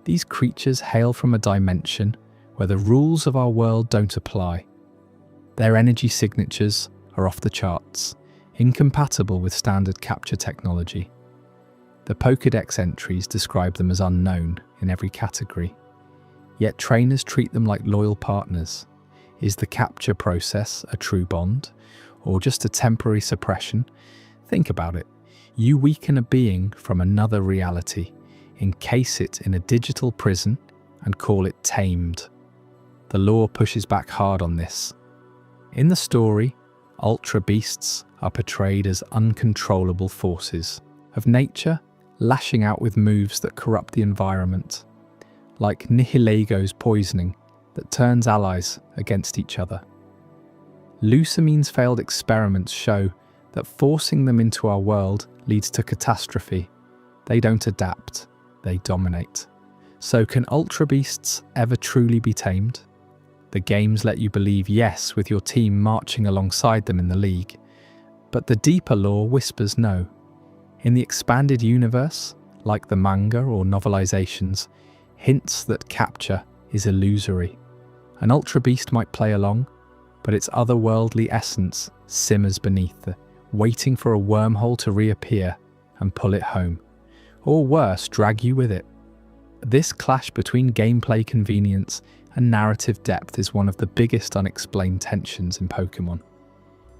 These creatures hail from a dimension where the rules of our world don't apply. Their energy signatures are off the charts, incompatible with standard capture technology. The Pokédex entries describe them as unknown in every category, yet trainers treat them like loyal partners. Is the capture process a true bond, or just a temporary suppression? Think about it. You weaken a being from another reality, encase it in a digital prison, and call it tamed. The lore pushes back hard on this. In the story, Ultra Beasts are portrayed as uncontrollable forces of nature, lashing out with moves that corrupt the environment, like Nihilago's poisoning that turns allies against each other. Lucamine's failed experiments show that forcing them into our world leads to catastrophe. They don't adapt, they dominate. So can Ultra Beasts ever truly be tamed? The games let you believe yes with your team marching alongside them in the league, but the deeper lore whispers no. In the expanded universe, like the manga or novelizations, hints that capture is illusory. An Ultra Beast might play along, but its otherworldly essence simmers beneath, waiting for a wormhole to reappear and pull it home, or worse, drag you with it. This clash between gameplay convenience and narrative depth is one of the biggest unexplained tensions in Pokémon.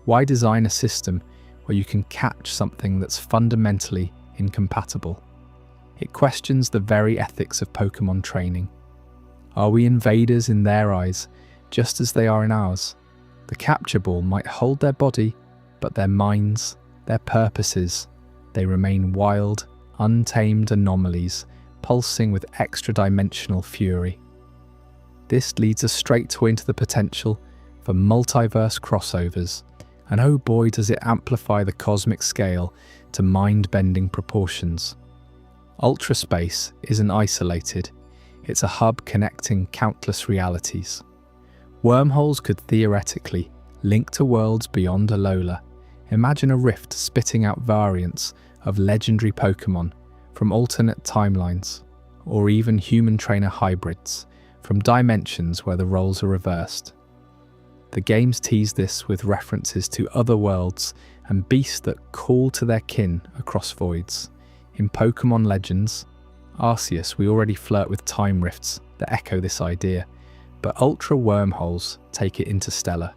Why design a system where you can catch something that's fundamentally incompatible? It questions the very ethics of Pokémon training. Are we invaders in their eyes, just as they are in ours? The capture ball might hold their body, but their minds, their purposes, they remain wild, untamed anomalies, pulsing with extra-dimensional fury. This leads us straight into the potential for multiverse crossovers, and oh boy does it amplify the cosmic scale to mind-bending proportions. Ultra space isn't isolated, it's a hub connecting countless realities. Wormholes could theoretically link to worlds beyond Alola. Imagine a rift spitting out variants of legendary Pokémon from alternate timelines, or even human trainer hybrids from dimensions where the roles are reversed. The games tease this with references to other worlds and beasts that call to their kin across voids. In Pokémon Legends, Arceus, we already flirt with time rifts that echo this idea, but ultra wormholes take it interstellar.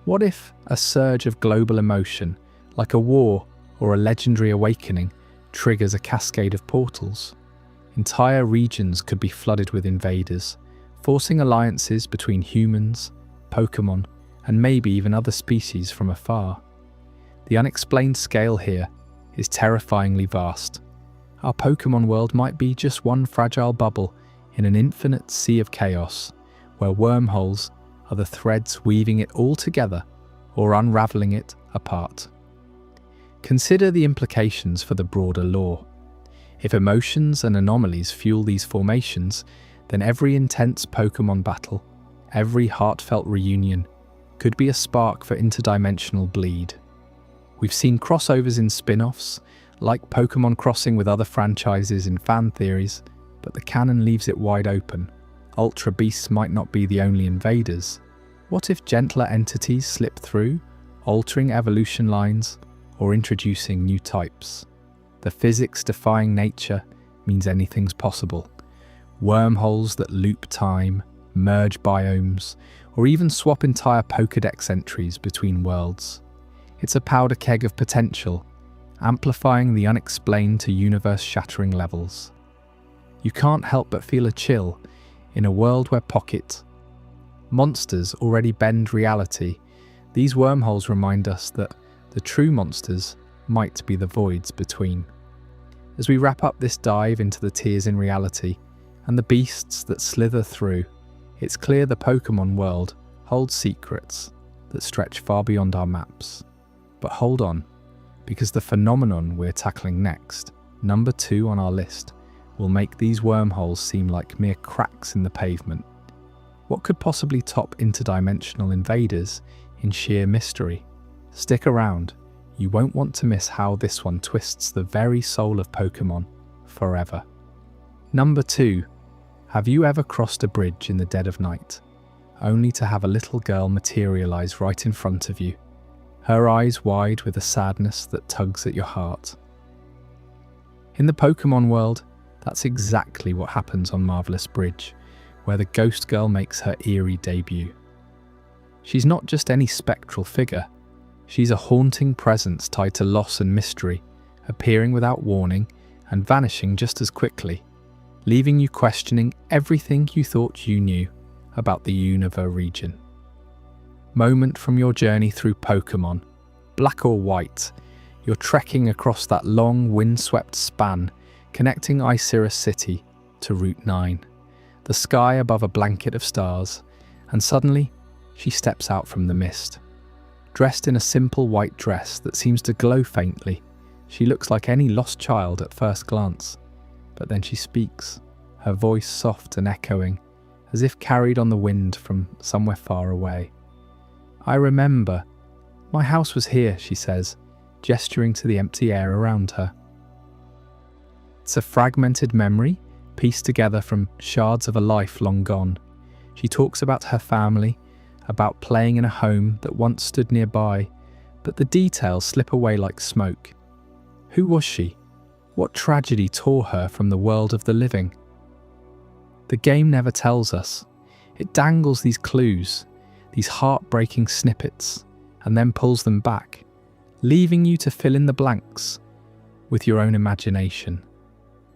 What if a surge of global emotion, like a war or a legendary awakening, triggers a cascade of portals? Entire regions could be flooded with invaders, forcing alliances between humans, Pokémon, and maybe even other species from afar. The unexplained scale here is terrifyingly vast. Our Pokémon world might be just one fragile bubble in an infinite sea of chaos, where wormholes are the threads weaving it all together or unraveling it apart. Consider the implications for the broader lore. If emotions and anomalies fuel these formations, then every intense Pokémon battle, every heartfelt reunion, could be a spark for interdimensional bleed. We've seen crossovers in spin-offs, like Pokémon crossing with other franchises in fan theories, but the canon leaves it wide open. Ultra Beasts might not be the only invaders. What if gentler entities slip through, altering evolution lines or introducing new types? The physics-defying nature means anything's possible. Wormholes that loop time, merge biomes, or even swap entire Pokédex entries between worlds. It's a powder keg of potential, amplifying the unexplained to universe-shattering levels. You can't help but feel a chill in a world where monsters already bend reality. These wormholes remind us that the true monsters might be the voids between. As we wrap up this dive into the tears in reality and the beasts that slither through, it's clear the Pokémon world holds secrets that stretch far beyond our maps. But hold on, because the phenomenon we're tackling next, number 2 on our list, will make these wormholes seem like mere cracks in the pavement. What could possibly top interdimensional invaders in sheer mystery? Stick around, you won't want to miss how this one twists the very soul of Pokémon forever. Number 2. Have you ever crossed a bridge in the dead of night, only to have a little girl materialize right in front of you, her eyes wide with a sadness that tugs at your heart? In the Pokémon world, that's exactly what happens on Marvelous Bridge, where the Ghost Girl makes her eerie debut. She's not just any spectral figure, she's a haunting presence tied to loss and mystery, appearing without warning and vanishing just as quickly, leaving you questioning everything you thought you knew about the Unova region. Moment from your journey through Pokémon, black or white, you're trekking across that long windswept span connecting Icirrus City to Route 9, the sky above a blanket of stars, and suddenly she steps out from the mist. Dressed in a simple white dress that seems to glow faintly, she looks like any lost child at first glance. But then she speaks, her voice soft and echoing, as if carried on the wind from somewhere far away. "I remember. My house was here," she says, gesturing to the empty air around her. It's a fragmented memory, pieced together from shards of a life long gone. She talks about her family, about playing in a home that once stood nearby, but the details slip away like smoke. Who was she? What tragedy tore her from the world of the living? The game never tells us. It dangles these clues, these heartbreaking snippets, and then pulls them back, leaving you to fill in the blanks with your own imagination.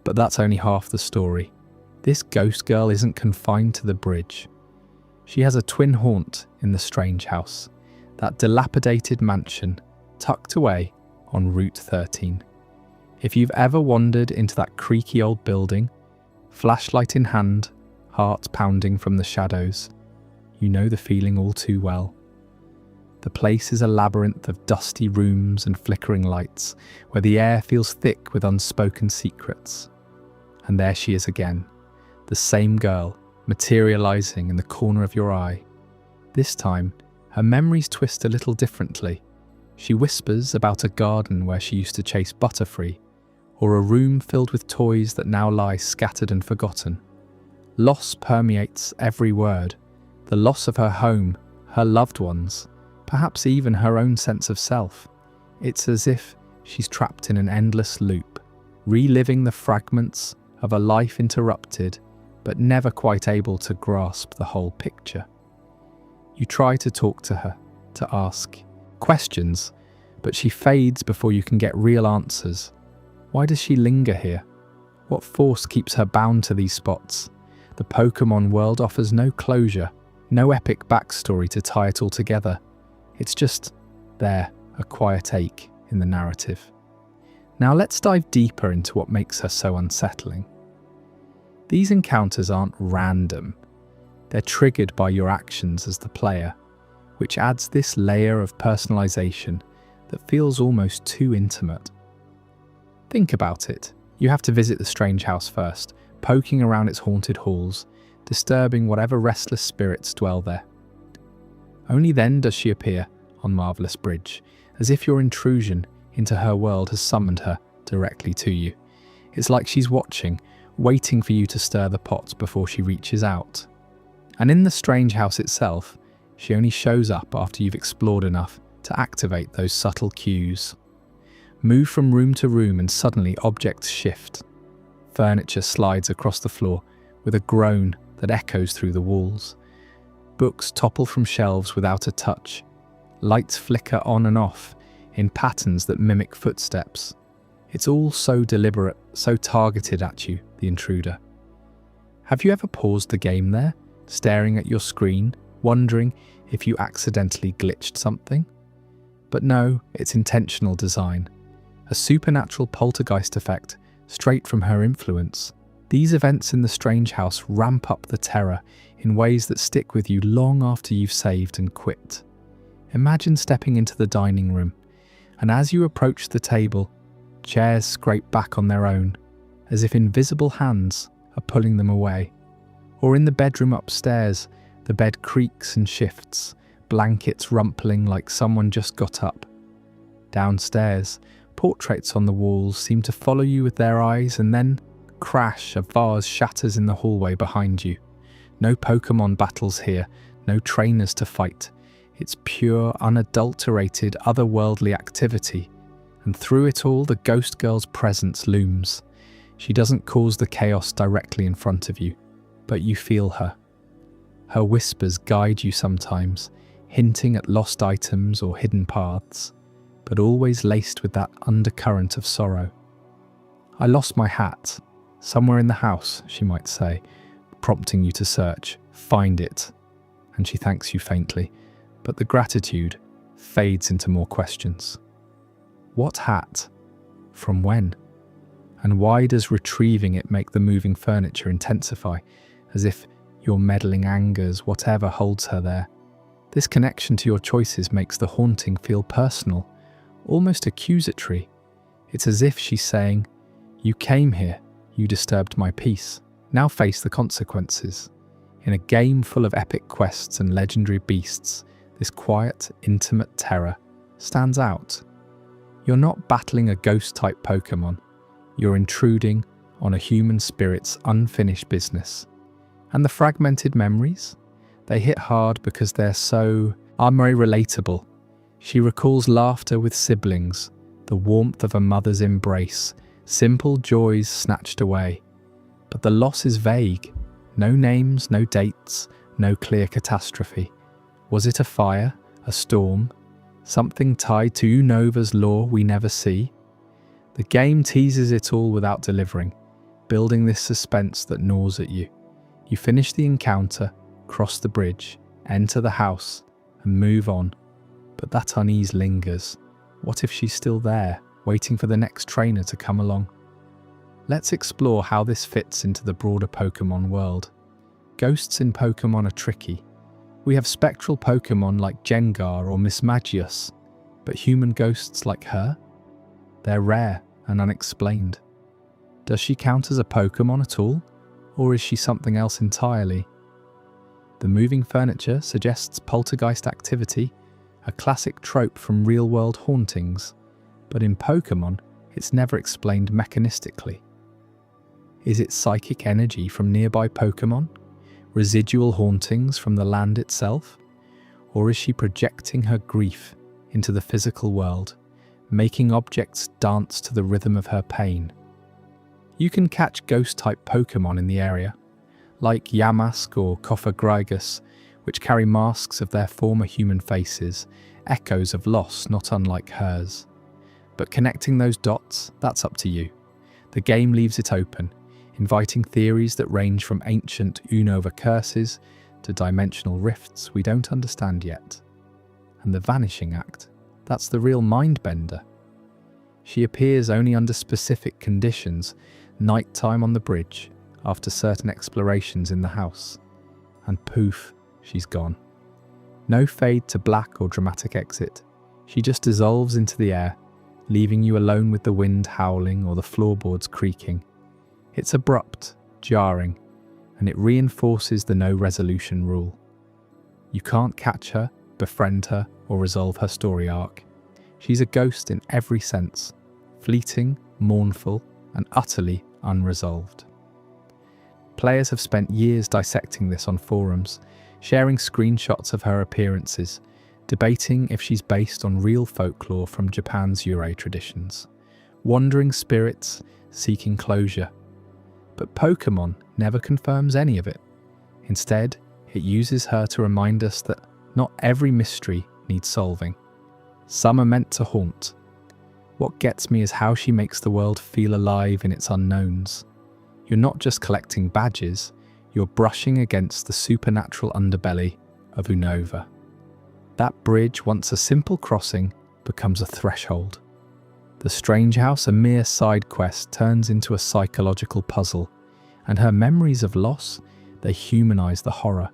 But that's only half the story. This ghost girl isn't confined to the bridge. She has a twin haunt in the strange house, that dilapidated mansion tucked away on Route 13. If you've ever wandered into that creaky old building, flashlight in hand, heart pounding from the shadows, you know the feeling all too well. The place is a labyrinth of dusty rooms and flickering lights, where the air feels thick with unspoken secrets. And there she is again, the same girl, materializing in the corner of your eye. This time, her memories twist a little differently. She whispers about a garden where she used to chase Butterfree, or a room filled with toys that now lie scattered and forgotten. Loss permeates every word, the loss of her home, her loved ones, perhaps even her own sense of self. It's as if she's trapped in an endless loop, reliving the fragments of a life interrupted, but never quite able to grasp the whole picture. You try to talk to her, to ask questions, but she fades before you can get real answers. Why does she linger here? What force keeps her bound to these spots? The Pokémon world offers no closure, no epic backstory to tie it all together. It's just there, a quiet ache in the narrative. Now let's dive deeper into what makes her so unsettling. These encounters aren't random. They're triggered by your actions as the player, which adds this layer of personalization that feels almost too intimate. Think about it. You have to visit the strange house first, poking around its haunted halls, disturbing whatever restless spirits dwell there. Only then does she appear on Marvelous Bridge, as if your intrusion into her world has summoned her directly to you. It's like she's watching, waiting for you to stir the pot before she reaches out. And in the strange house itself, she only shows up after you've explored enough to activate those subtle cues. Move from room to room and suddenly objects shift. Furniture slides across the floor with a groan that echoes through the walls. Books topple from shelves without a touch. Lights flicker on and off in patterns that mimic footsteps. It's all so deliberate, so targeted at you, the intruder. Have you ever paused the game there, staring at your screen, wondering if you accidentally glitched something? But no, it's intentional design. A supernatural poltergeist effect straight from her influence. These events in the strange house ramp up the terror in ways that stick with you long after you've saved and quit. Imagine stepping into the dining room, and as you approach the table, chairs scrape back on their own, as if invisible hands are pulling them away. Or in the bedroom upstairs, the bed creaks and shifts, blankets rumpling like someone just got up. Downstairs, portraits on the walls seem to follow you with their eyes, and then, crash, a vase shatters in the hallway behind you. No Pokémon battles here, no trainers to fight. It's pure, unadulterated, otherworldly activity. And through it all, the ghost girl's presence looms. She doesn't cause the chaos directly in front of you, but you feel her. Her whispers guide you sometimes, hinting at lost items or hidden paths, but always laced with that undercurrent of sorrow. "I lost my hat. Somewhere in the house," she might say, prompting you to search. "Find it." And she thanks you faintly, but the gratitude fades into more questions. What hat? From when? And why does retrieving it make the moving furniture intensify, as if your meddling angers whatever holds her there? This connection to your choices makes the haunting feel personal, almost accusatory. It's as if she's saying, "You came here, you disturbed my peace. Now face the consequences." In a game full of epic quests and legendary beasts, this quiet, intimate terror stands out. You're not battling a ghost-type Pokémon. You're intruding on a human spirit's unfinished business. And the fragmented memories? They hit hard because they're so relatable. She recalls laughter with siblings, the warmth of a mother's embrace, simple joys snatched away. But the loss is vague. No names, no dates, no clear catastrophe. Was it a fire, a storm, something tied to Unova's law we never see? The game teases it all without delivering, building this suspense that gnaws at you. You finish the encounter, cross the bridge, enter the house, and move on. But that unease lingers. What if she's still there, waiting for the next trainer to come along? Let's explore how this fits into the broader Pokémon world. Ghosts in Pokémon are tricky. We have spectral Pokémon like Gengar or Mismagius, but human ghosts like her? They're rare and unexplained. Does she count as a Pokémon at all, or is she something else entirely? The moving furniture suggests poltergeist activity, a classic trope from real-world hauntings, but in Pokémon, it's never explained mechanistically. Is it psychic energy from nearby Pokémon? Residual hauntings from the land itself? Or is she projecting her grief into the physical world, making objects dance to the rhythm of her pain? You can catch ghost-type Pokémon in the area, like Yamask or Cofagrigus, which carry masks of their former human faces, echoes of loss not unlike hers. But connecting those dots, that's up to you. The game leaves it open, inviting theories that range from ancient Unova curses to dimensional rifts we don't understand yet. And the Vanishing Act, that's the real mind-bender. She appears only under specific conditions, nighttime on the bridge, after certain explorations in the house. And poof, she's gone. No fade to black or dramatic exit. She just dissolves into the air, leaving you alone with the wind howling or the floorboards creaking. It's abrupt, jarring, and it reinforces the no resolution rule. You can't catch her, befriend her, or resolve her story arc. She's a ghost in every sense, fleeting, mournful, and utterly unresolved. Players have spent years dissecting this on forums, sharing screenshots of her appearances, debating if she's based on real folklore from Japan's Yurei traditions. Wandering spirits seeking closure. But Pokémon never confirms any of it. Instead, it uses her to remind us that not every mystery needs solving. Some are meant to haunt. What gets me is how she makes the world feel alive in its unknowns. You're not just collecting badges, you're brushing against the supernatural underbelly of Unova. That bridge, once a simple crossing, becomes a threshold. The Strange House, a mere side quest, turns into a psychological puzzle, and her memories of loss, they humanize the horror.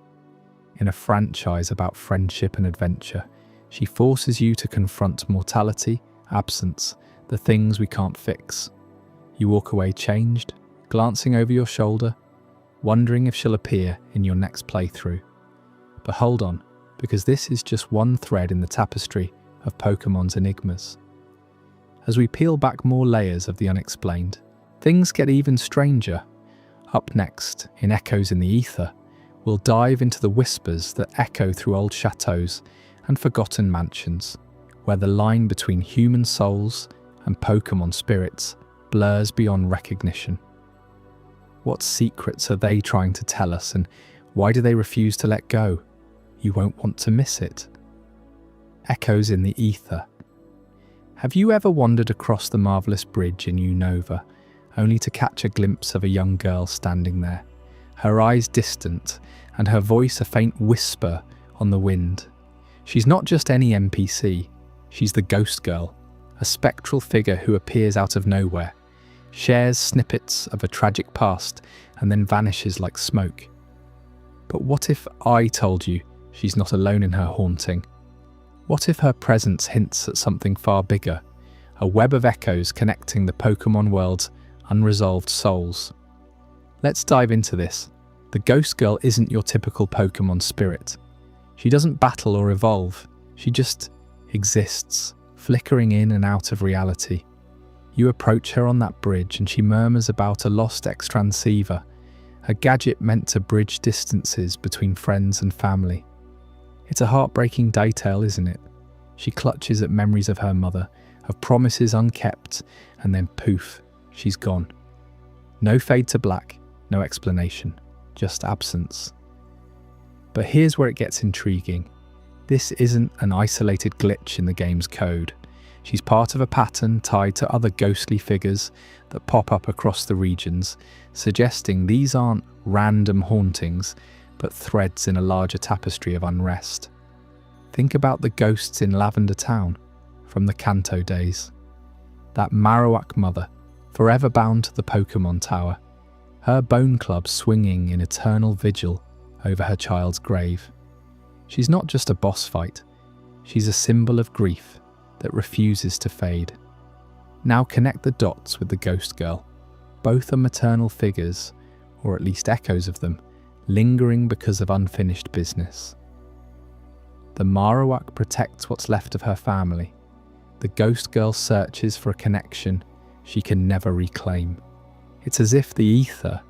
In a franchise about friendship and adventure, she forces you to confront mortality, absence, the things we can't fix. You walk away changed, glancing over your shoulder, wondering if she'll appear in your next playthrough. But hold on, because this is just one thread in the tapestry of Pokémon's enigmas. As we peel back more layers of the unexplained, things get even stranger. Up next, in Echoes in the Ether, we'll dive into the whispers that echo through old chateaux and forgotten mansions, where the line between human souls and Pokémon spirits blurs beyond recognition. What secrets are they trying to tell us, and why do they refuse to let go? You won't want to miss it. Echoes in the Ether. Have you ever wandered across the marvellous bridge in Unova, only to catch a glimpse of a young girl standing there, her eyes distant and her voice a faint whisper on the wind? She's not just any NPC, she's the Ghost Girl, a spectral figure who appears out of nowhere, shares snippets of a tragic past, and then vanishes like smoke. But what if I told you she's not alone in her haunting? What if her presence hints at something far bigger, a web of echoes connecting the Pokémon world's unresolved souls? Let's dive into this, The ghost girl isn't your typical Pokémon spirit. She doesn't battle or evolve, she just exists, flickering in and out of reality. You approach her on that bridge and she murmurs about a lost X-transceiver, a gadget meant to bridge distances between friends and family. It's a heartbreaking detail, isn't it? She clutches at memories of her mother, of promises unkept, and then poof, she's gone. No fade to black, no explanation, just absence. But here's where it gets intriguing. This isn't an isolated glitch in the game's code. She's part of a pattern tied to other ghostly figures that pop up across the regions, suggesting these aren't random hauntings, but threads in a larger tapestry of unrest. Think about the ghosts in Lavender Town from the Kanto days. That Marowak mother, forever bound to the Pokémon Tower, her bone club swinging in eternal vigil over her child's grave. She's not just a boss fight, she's a symbol of grief that refuses to fade. Now connect the dots with the ghost girl. Both are maternal figures, or at least echoes of them, lingering because of unfinished business. The Marowak protects what's left of her family. The ghost girl searches for a connection she can never reclaim. It's as if the ether,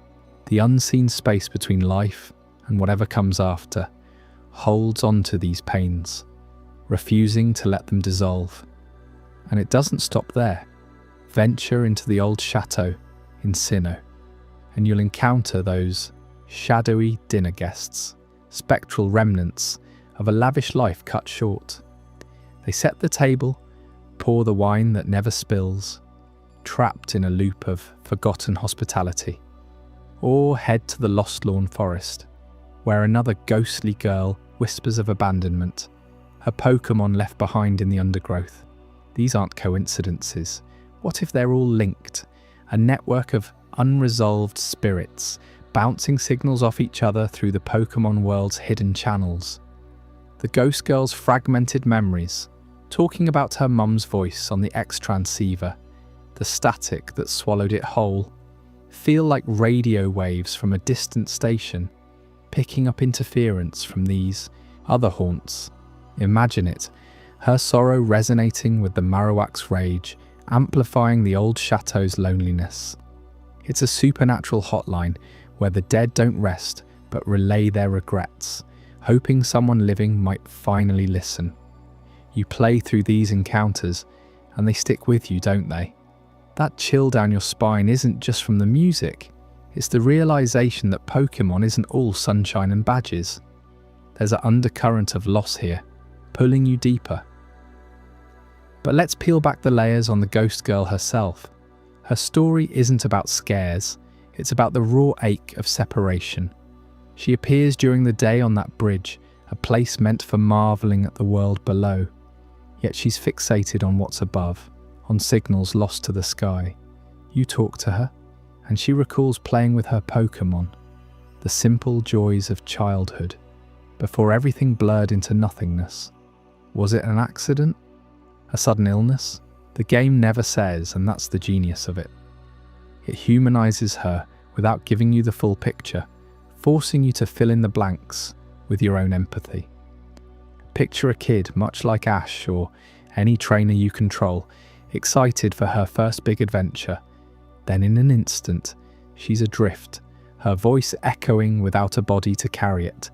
the unseen space between life and whatever comes after, holds on to these pains, refusing to let them dissolve. And it doesn't stop there. Venture into the old chateau in Sinnoh, and you'll encounter those shadowy dinner guests, spectral remnants of a lavish life cut short. They set the table, pour the wine that never spills, trapped in a loop of forgotten hospitality. Or head to the Lost Lawn Forest, where another ghostly girl whispers of abandonment, her Pokémon left behind in the undergrowth. These aren't coincidences. What if they're all linked? A network of unresolved spirits, bouncing signals off each other through the Pokémon world's hidden channels. The ghost girl's fragmented memories, talking about her mum's voice on the X-transceiver, the static that swallowed it whole, feel like radio waves from a distant station, picking up interference from these other haunts. Imagine it, her sorrow resonating with the Marowak's rage, amplifying the old chateau's loneliness. It's a supernatural hotline where the dead don't rest but relay their regrets, hoping someone living might finally listen. You play through these encounters and they stick with you, don't they? That chill down your spine isn't just from the music, it's the realization that Pokémon isn't all sunshine and badges. There's an undercurrent of loss here, pulling you deeper. But let's peel back the layers on the ghost girl herself. Her story isn't about scares, it's about the raw ache of separation. She appears during the day on that bridge, a place meant for marvelling at the world below. Yet she's fixated on what's above, on signals lost to the sky. You talk to her, and she recalls playing with her Pokémon, the simple joys of childhood, before everything blurred into nothingness. Was it an accident? A sudden illness? The game never says, and that's the genius of it. It humanizes her without giving you the full picture, forcing you to fill in the blanks with your own empathy. Picture a kid much like Ash or any trainer you control, excited for her first big adventure. Then in an instant, she's adrift, her voice echoing without a body to carry it.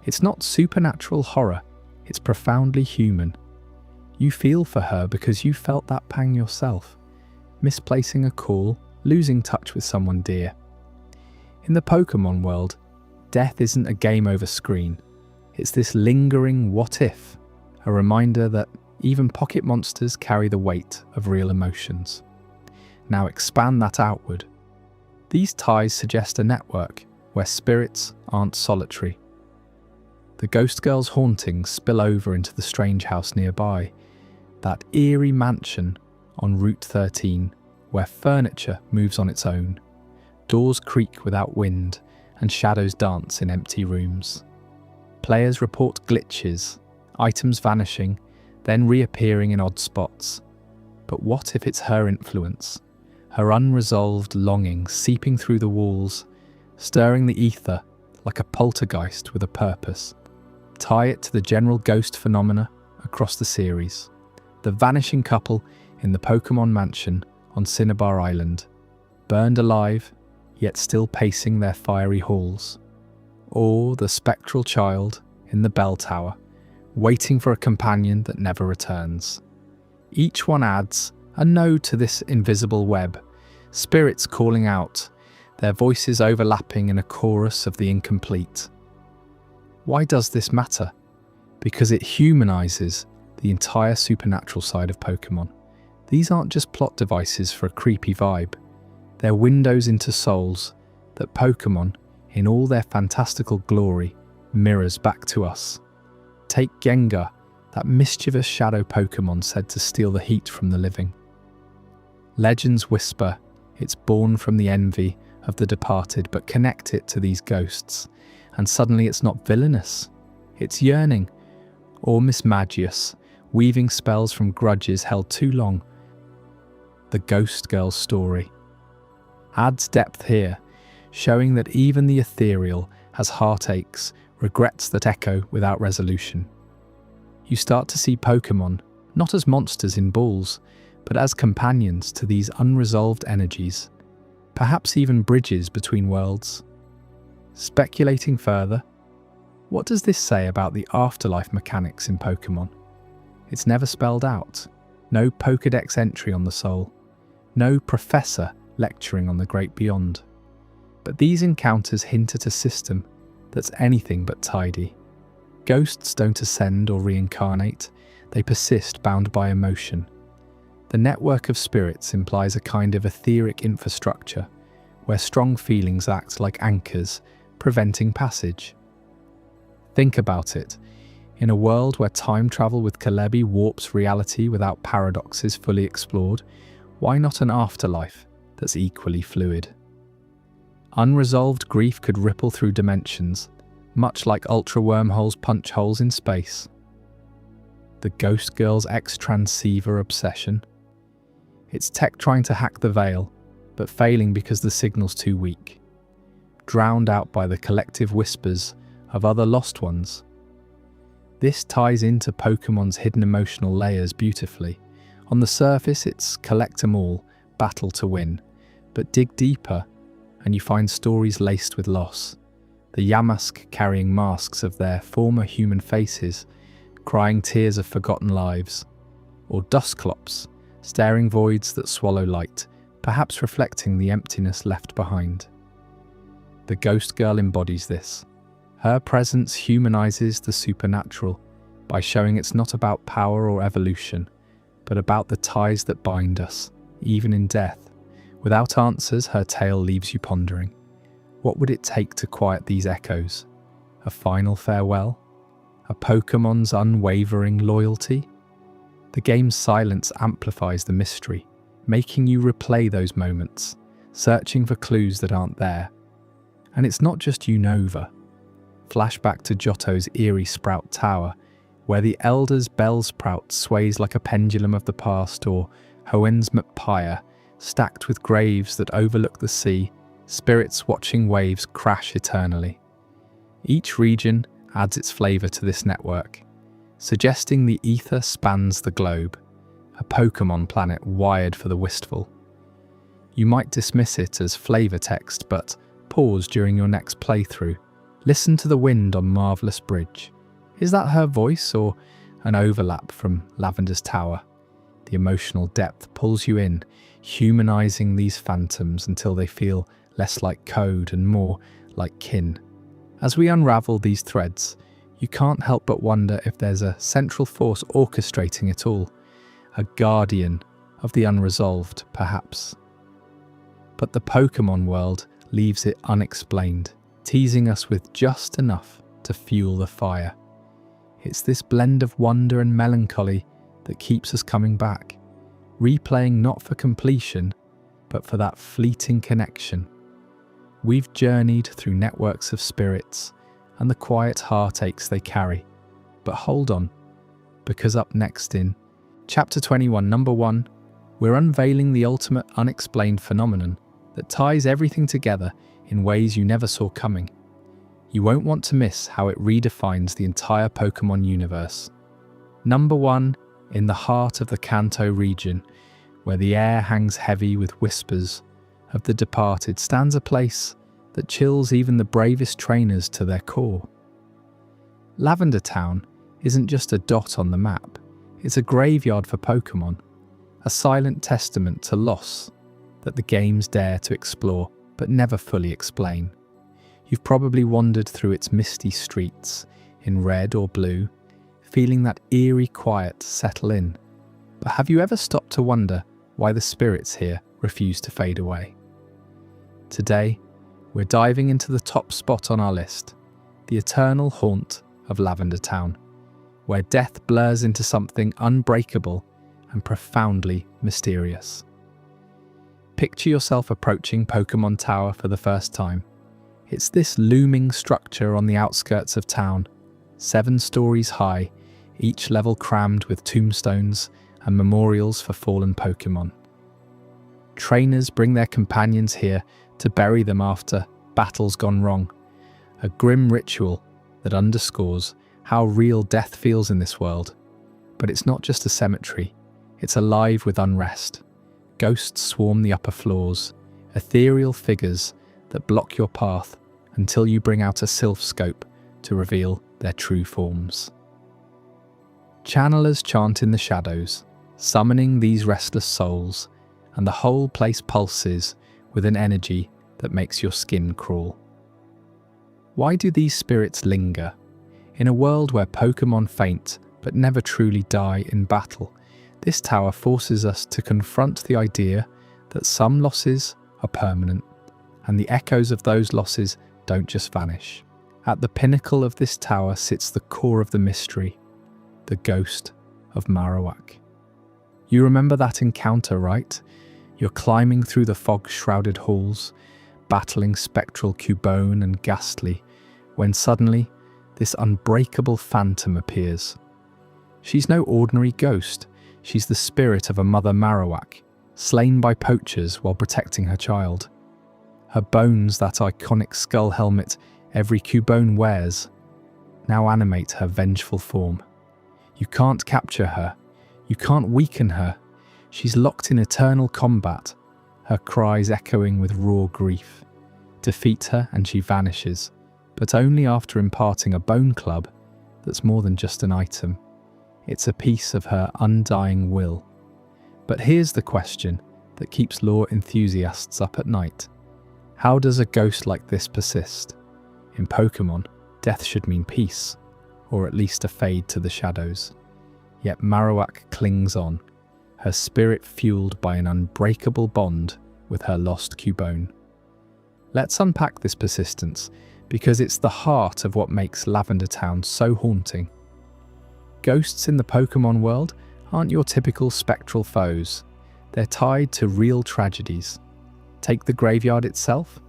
It's not supernatural horror, it's profoundly human. You feel for her because you felt that pang yourself, misplacing a call, losing touch with someone dear. In the Pokémon world, death isn't a game over screen. It's this lingering what if, a reminder that even pocket monsters carry the weight of real emotions. Now expand that outward. These ties suggest a network where spirits aren't solitary. The ghost girl's hauntings spill over into the strange house nearby, that eerie mansion on Route 13 where furniture moves on its own, doors creak without wind, and shadows dance in empty rooms. Players report glitches, items vanishing, then reappearing in odd spots. But what if it's her influence, her unresolved longing seeping through the walls, stirring the ether like a poltergeist with a purpose. Tie it to the general ghost phenomena across the series. The vanishing couple in the Pokémon mansion on Cinnabar Island, burned alive, yet still pacing their fiery halls. Or the spectral child in the bell tower, waiting for a companion that never returns. Each one adds a node to this invisible web, spirits calling out, their voices overlapping in a chorus of the incomplete. Why does this matter? Because it humanizes the entire supernatural side of Pokémon. These aren't just plot devices for a creepy vibe. They're windows into souls that Pokémon, in all their fantastical glory, mirrors back to us. Take Gengar, that mischievous shadow Pokémon said to steal the heat from the living. Legends whisper it's born from the envy of the departed, but connect it to these ghosts, and suddenly it's not villainous, it's yearning, or mismagious, weaving spells from grudges held too long. The Ghost Girl's story adds depth here, showing that even the ethereal has heartaches, regrets that echo without resolution. You start to see Pokémon not as monsters in balls, but as companions to these unresolved energies, perhaps even bridges between worlds. Speculating further, what does this say about the afterlife mechanics in Pokémon? It's never spelled out. No Pokédex entry on the soul. No professor lecturing on the great beyond. But these encounters hint at a system that's anything but tidy. Ghosts don't ascend or reincarnate, they persist bound by emotion. The network of spirits implies a kind of etheric infrastructure, where strong feelings act like anchors, preventing passage. Think about it. In a world where time travel with Celebi warps reality without paradoxes fully explored, why not an afterlife that's equally fluid? Unresolved grief could ripple through dimensions, much like ultra wormholes punch holes in space. The Ghost Girl's X-transceiver obsession. It's tech trying to hack the veil, but failing because the signal's too weak. Drowned out by the collective whispers of other lost ones. This ties into Pokémon's hidden emotional layers beautifully. On the surface, it's collect 'em all, battle to win. But dig deeper, and you find stories laced with loss. The Yamask carrying masks of their former human faces, crying tears of forgotten lives. Or Dusclops, staring voids that swallow light, perhaps reflecting the emptiness left behind. The Ghost Girl embodies this. Her presence humanizes the supernatural by showing it's not about power or evolution, but about the ties that bind us, even in death. Without answers, her tale leaves you pondering. What would it take to quiet these echoes? A final farewell? A Pokémon's unwavering loyalty? The game's silence amplifies the mystery, making you replay those moments, searching for clues that aren't there. And it's not just Unova. Flashback to Johto's eerie Sprout Tower, where the Elder's Bellsprout sways like a pendulum of the past, or Hoenn's Pyre, stacked with graves that overlook the sea, spirits watching waves crash eternally. Each region adds its flavour to this network, suggesting the ether spans the globe, a Pokémon planet wired for the wistful. You might dismiss it as flavour text, but pause during your next playthrough. Listen to the wind on Marvelous Bridge. Is that her voice or an overlap from Lavender's Tower? The emotional depth pulls you in, humanizing these phantoms until they feel less like code and more like kin. As we unravel these threads, you can't help but wonder if there's a central force orchestrating it all, a guardian of the unresolved, perhaps. But the Pokémon world leaves it unexplained, teasing us with just enough to fuel the fire. It's this blend of wonder and melancholy that keeps us coming back, replaying not for completion, but for that fleeting connection. We've journeyed through networks of spirits and the quiet heartaches they carry. But hold on, because up next in Chapter 21, Number 1, we're unveiling the ultimate unexplained phenomenon that ties everything together in ways you never saw coming. You won't want to miss how it redefines the entire Pokémon universe. Number 1, in the heart of the Kanto region, where the air hangs heavy with whispers of the departed, stands a place that chills even the bravest trainers to their core. Lavender Town isn't just a dot on the map, it's a graveyard for Pokémon, a silent testament to loss that the games dare to explore but never fully explain. You've probably wandered through its misty streets in red or blue, feeling that eerie quiet settle in. But have you ever stopped to wonder why the spirits here refuse to fade away? Today, we're diving into the top spot on our list, the eternal haunt of Lavender Town, where death blurs into something unbreakable and profoundly mysterious. Picture yourself approaching Pokémon Tower for the first time. It's this looming structure on the outskirts of town, 7 stories high, each level crammed with tombstones and memorials for fallen Pokémon. Trainers bring their companions here to bury them after battles gone wrong, a grim ritual that underscores how real death feels in this world. But it's not just a cemetery, it's alive with unrest. Ghosts swarm the upper floors, ethereal figures that block your path until you bring out a sylph scope to reveal their true forms. Channelers chant in the shadows, summoning these restless souls, and the whole place pulses with an energy that makes your skin crawl. Why do these spirits linger? In a world where Pokémon faint but never truly die in battle, this tower forces us to confront the idea that some losses are permanent, and the echoes of those losses don't just vanish. At the pinnacle of this tower sits the core of the mystery, the ghost of Marowak. You remember that encounter, right? You're climbing through the fog-shrouded halls, battling spectral Cubone and Ghastly, when suddenly this unbreakable phantom appears. She's no ordinary ghost. She's the spirit of a mother Marowak, slain by poachers while protecting her child. Her bones, that iconic skull helmet every Cubone wears, now animate her vengeful form. You can't capture her. You can't weaken her. She's locked in eternal combat, her cries echoing with raw grief. Defeat her and she vanishes, but only after imparting a bone club that's more than just an item. It's a piece of her undying will. But here's the question that keeps lore enthusiasts up at night. How does a ghost like this persist? In Pokémon, death should mean peace, or at least a fade to the shadows. Yet Marowak clings on, her spirit fueled by an unbreakable bond with her lost Cubone. Let's unpack this persistence, because it's the heart of what makes Lavender Town so haunting. Ghosts in the Pokémon world aren't your typical spectral foes. They're tied to real tragedies. Take the graveyard itself,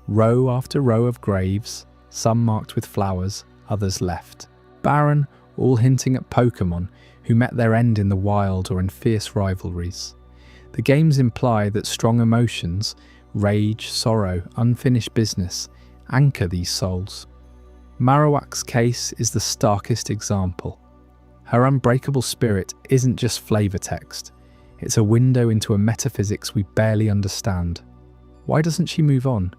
row after row of graves, some marked with flowers, others left. Barren, all hinting at Pokémon who met their end in the wild or in fierce rivalries. The games imply that strong emotions, rage, sorrow, unfinished business, anchor these souls. Marowak's case is the starkest example. Her unbreakable spirit isn't just flavor text, it's a window into a metaphysics we barely understand. Why doesn't she move on?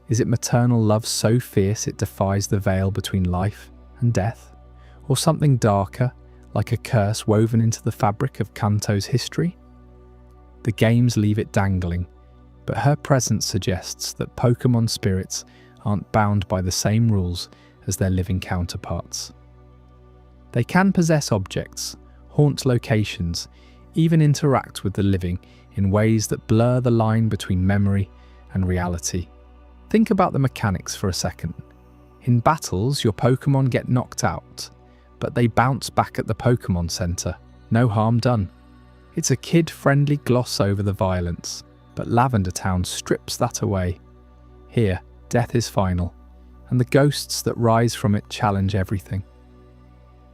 Is it maternal love so fierce it defies the veil between life and death? Or something darker, like a curse woven into the fabric of Kanto's history? The games leave it dangling, but her presence suggests that Pokémon spirits aren't bound by the same rules as their living counterparts. They can possess objects, haunt locations, even interact with the living in ways that blur the line between memory and reality. Think about the mechanics for a second. In battles, your Pokémon get knocked out, but they bounce back at the Pokémon Center. No harm done. It's a kid-friendly gloss over the violence, but Lavender Town strips that away. Here, death is final, and the ghosts that rise from it challenge everything.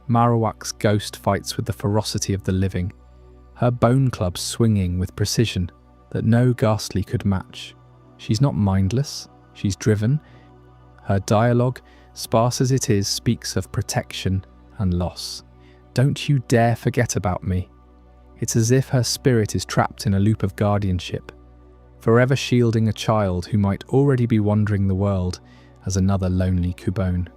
Marowak's ghost fights with the ferocity of the living, her bone club swinging with precision that no Ghastly could match. She's not mindless, she's driven. Her dialogue sparse as it is, speaks of protection and loss. Don't you dare forget about me. It's as if her spirit is trapped in a loop of guardianship, forever shielding a child who might already be wandering the world as another lonely Cubone.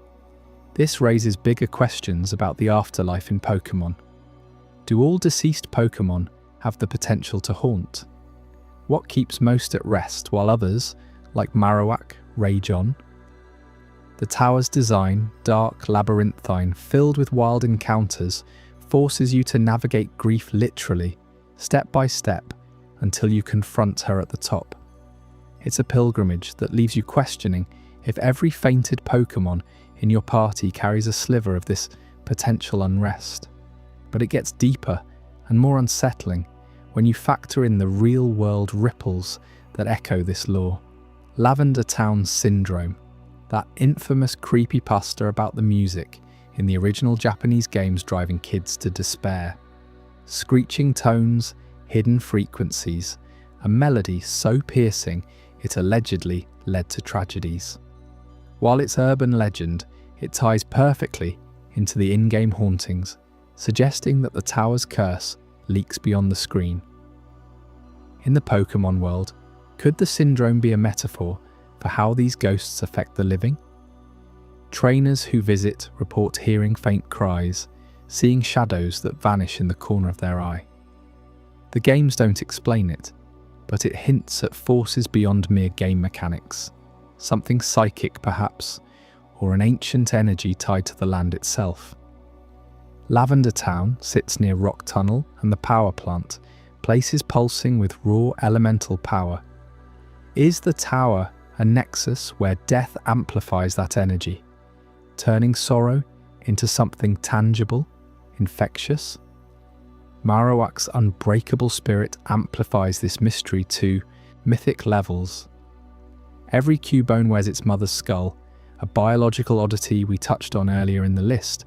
This raises bigger questions about the afterlife in Pokémon. Do all deceased Pokémon have the potential to haunt? What keeps most at rest while others, like Marowak, rage on? The tower's design, dark, labyrinthine, filled with wild encounters, forces you to navigate grief literally, step by step, until you confront her at the top. It's a pilgrimage that leaves you questioning if every fainted Pokémon in your party carries a sliver of this potential unrest. But it gets deeper and more unsettling when you factor in the real-world ripples that echo this lore. Lavender Town Syndrome, that infamous creepypasta about the music in the original Japanese games driving kids to despair. Screeching tones, hidden frequencies, a melody so piercing it allegedly led to tragedies. While it's urban legend, it ties perfectly into the in-game hauntings, suggesting that the tower's curse leaks beyond the screen. In the Pokémon world, could the syndrome be a metaphor for how these ghosts affect the living? Trainers who visit report hearing faint cries, seeing shadows that vanish in the corner of their eye. The games don't explain it, but it hints at forces beyond mere game mechanics, something psychic perhaps, or an ancient energy tied to the land itself. Lavender Town sits near Rock Tunnel and the power plant, places pulsing with raw elemental power. Is the tower a nexus where death amplifies that energy, turning sorrow into something tangible, infectious? Marowak's unbreakable spirit amplifies this mystery to mythic levels. Every Cubone wears its mother's skull, a biological oddity we touched on earlier in the list,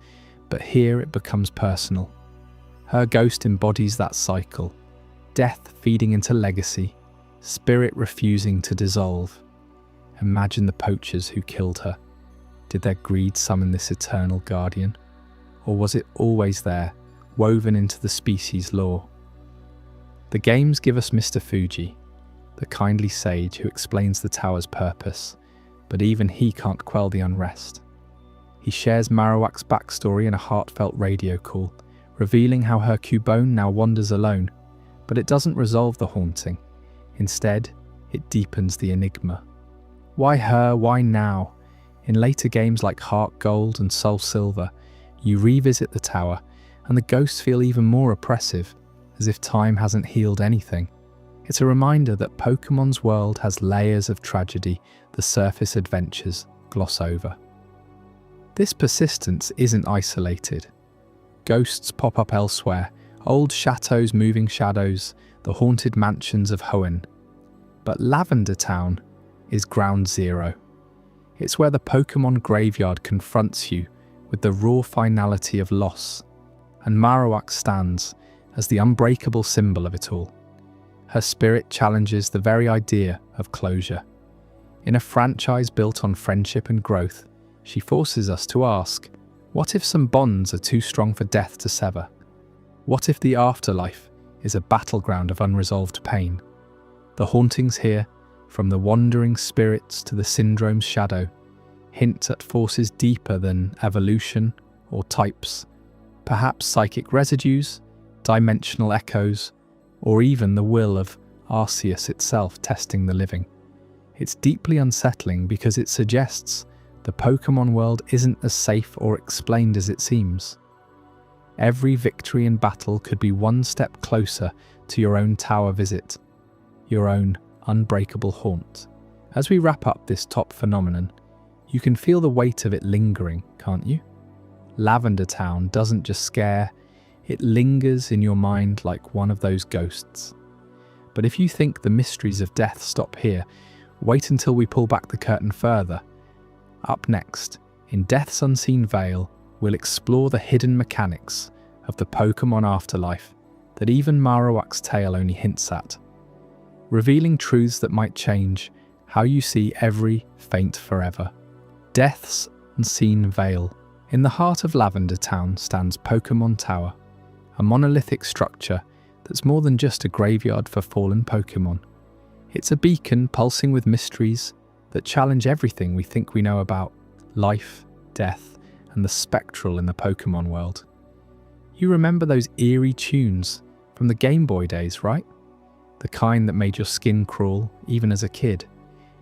but here it becomes personal. Her ghost embodies that cycle, death feeding into legacy, spirit refusing to dissolve. Imagine the poachers who killed her. Did their greed summon this eternal guardian? Or was it always there, woven into the species' lore? The games give us Mr. Fuji, the kindly sage who explains the tower's purpose, but even he can't quell the unrest. He shares Marowak's backstory in a heartfelt radio call, revealing how her Cubone now wanders alone, but it doesn't resolve the haunting. Instead, it deepens the enigma. Why her? Why now? In later games like Heart Gold and Soul Silver, you revisit the tower, and the ghosts feel even more oppressive, as if time hasn't healed anything. It's a reminder that Pokémon's world has layers of tragedy the surface adventures gloss over. This persistence isn't isolated. Ghosts pop up elsewhere, old chateaux, moving shadows, the haunted mansions of Hoenn. But Lavender Town is ground zero. It's where the Pokémon graveyard confronts you with the raw finality of loss, and Marowak stands as the unbreakable symbol of it all. Her spirit challenges the very idea of closure. In a franchise built on friendship and growth, she forces us to ask, what if some bonds are too strong for death to sever? What if the afterlife is a battleground of unresolved pain? The hauntings here, from the wandering spirits to the syndrome's shadow, hint at forces deeper than evolution or types, perhaps psychic residues, dimensional echoes, or even the will of Arceus itself testing the living. It's deeply unsettling because it suggests the Pokémon world isn't as safe or explained as it seems. Every victory in battle could be one step closer to your own tower visit, your own unbreakable haunt. As we wrap up this top phenomenon, you can feel the weight of it lingering, can't you? Lavender Town doesn't just scare, it lingers in your mind like one of those ghosts. But if you think the mysteries of death stop here, wait until we pull back the curtain further. Up next, in Death's Unseen Veil, we'll explore the hidden mechanics of the Pokémon afterlife that even Marowak's tale only hints at, revealing truths that might change how you see every faint forever. Death's unseen veil. In the heart of Lavender Town stands Pokémon Tower, a monolithic structure that's more than just a graveyard for fallen Pokémon. It's a beacon pulsing with mysteries that challenge everything we think we know about life, death, and the spectral in the Pokémon world. You remember those eerie tunes from the Game Boy days, right? The kind that made your skin crawl, even as a kid,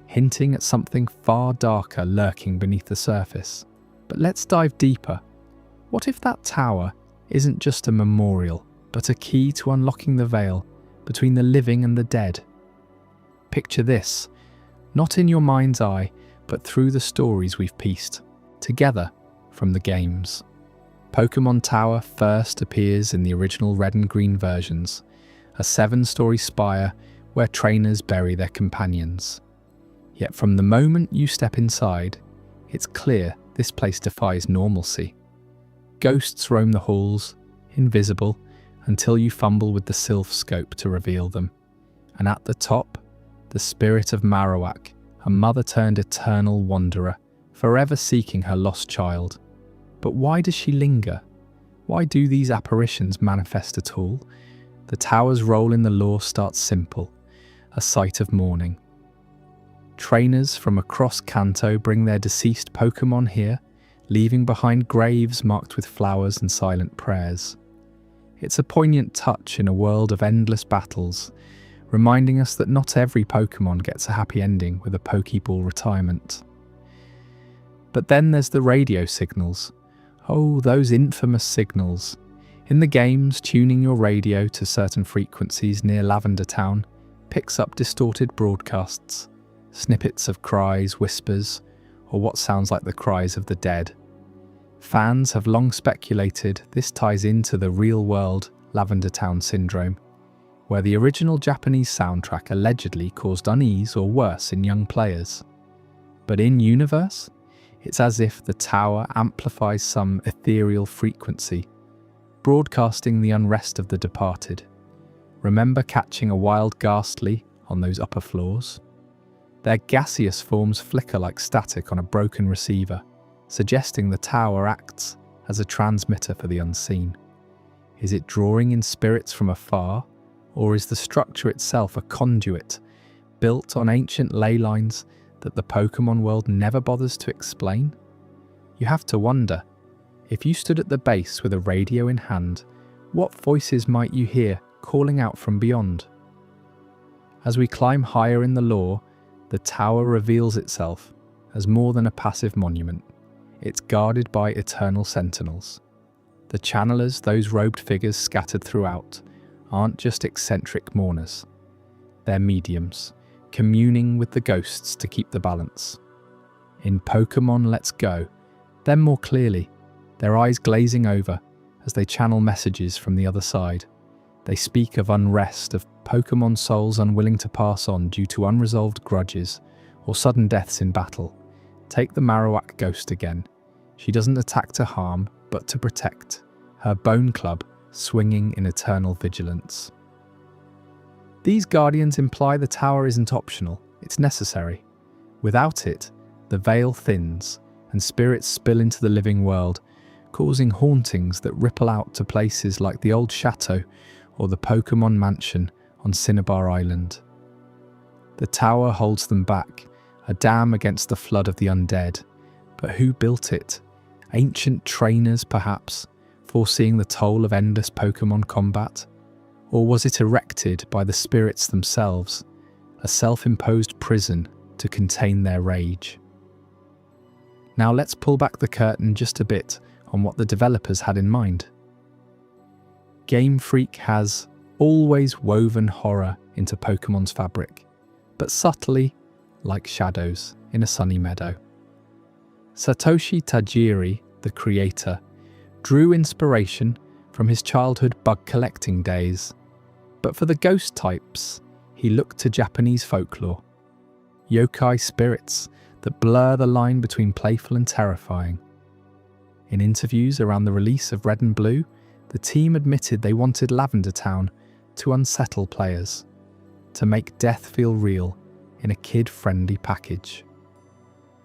hinting at something far darker lurking beneath the surface. But let's dive deeper. What if that tower isn't just a memorial, but a key to unlocking the veil between the living and the dead? Picture this, not in your mind's eye, but through the stories we've pieced together from the games. Pokémon Tower first appears in the original red and green versions, a 7-story spire where trainers bury their companions. Yet from the moment you step inside, it's clear this place defies normalcy. Ghosts roam the halls, invisible, until you fumble with the Sylph scope to reveal them. And at the top, the spirit of Marowak, a mother-turned eternal wanderer, forever seeking her lost child. But why does she linger? Why do these apparitions manifest at all? The tower's role in the lore starts simple, a site of mourning. Trainers from across Kanto bring their deceased Pokémon here, leaving behind graves marked with flowers and silent prayers. It's a poignant touch in a world of endless battles, reminding us that not every Pokémon gets a happy ending with a Pokéball retirement. But then there's the radio signals. Oh, those infamous signals. In the games, tuning your radio to certain frequencies near Lavender Town picks up distorted broadcasts, snippets of cries, whispers, or what sounds like the cries of the dead. Fans have long speculated this ties into the real-world Lavender Town syndrome, where the original Japanese soundtrack allegedly caused unease or worse in young players. But in universe, it's as if the tower amplifies some ethereal frequency, broadcasting the unrest of the departed. Remember catching a wild ghastly on those upper floors? Their gaseous forms flicker like static on a broken receiver, suggesting the tower acts as a transmitter for the unseen. Is it drawing in spirits from afar, or is the structure itself a conduit, built on ancient ley lines that the Pokémon world never bothers to explain? You have to wonder, if you stood at the base with a radio in hand, what voices might you hear calling out from beyond? As we climb higher in the lore, the tower reveals itself as more than a passive monument. It's guarded by eternal sentinels. The channelers, those robed figures scattered throughout, aren't just eccentric mourners. They're mediums, communing with the ghosts to keep the balance. In Pokémon Let's Go, then more clearly, their eyes glazing over as they channel messages from the other side. They speak of unrest, of Pokémon souls unwilling to pass on due to unresolved grudges or sudden deaths in battle. Take the Marowak ghost again. She doesn't attack to harm, but to protect, her bone club swinging in eternal vigilance. These guardians imply the tower isn't optional, it's necessary. Without it, the veil thins and spirits spill into the living world, causing hauntings that ripple out to places like the old chateau or the Pokémon mansion on Cinnabar Island. The tower holds them back, a dam against the flood of the undead. But who built it? Ancient trainers, perhaps, foreseeing the toll of endless Pokémon combat? Or was it erected by the spirits themselves, a self-imposed prison to contain their rage? Now let's pull back the curtain just a bit on what the developers had in mind. Game Freak has always woven horror into Pokémon's fabric, but subtly, like shadows in a sunny meadow. Satoshi Tajiri, the creator, drew inspiration from his childhood bug collecting days, but for the ghost types, he looked to Japanese folklore, yokai spirits that blur the line between playful and terrifying. In interviews around the release of Red and Blue, the team admitted they wanted Lavender Town to unsettle players, to make death feel real in a kid-friendly package.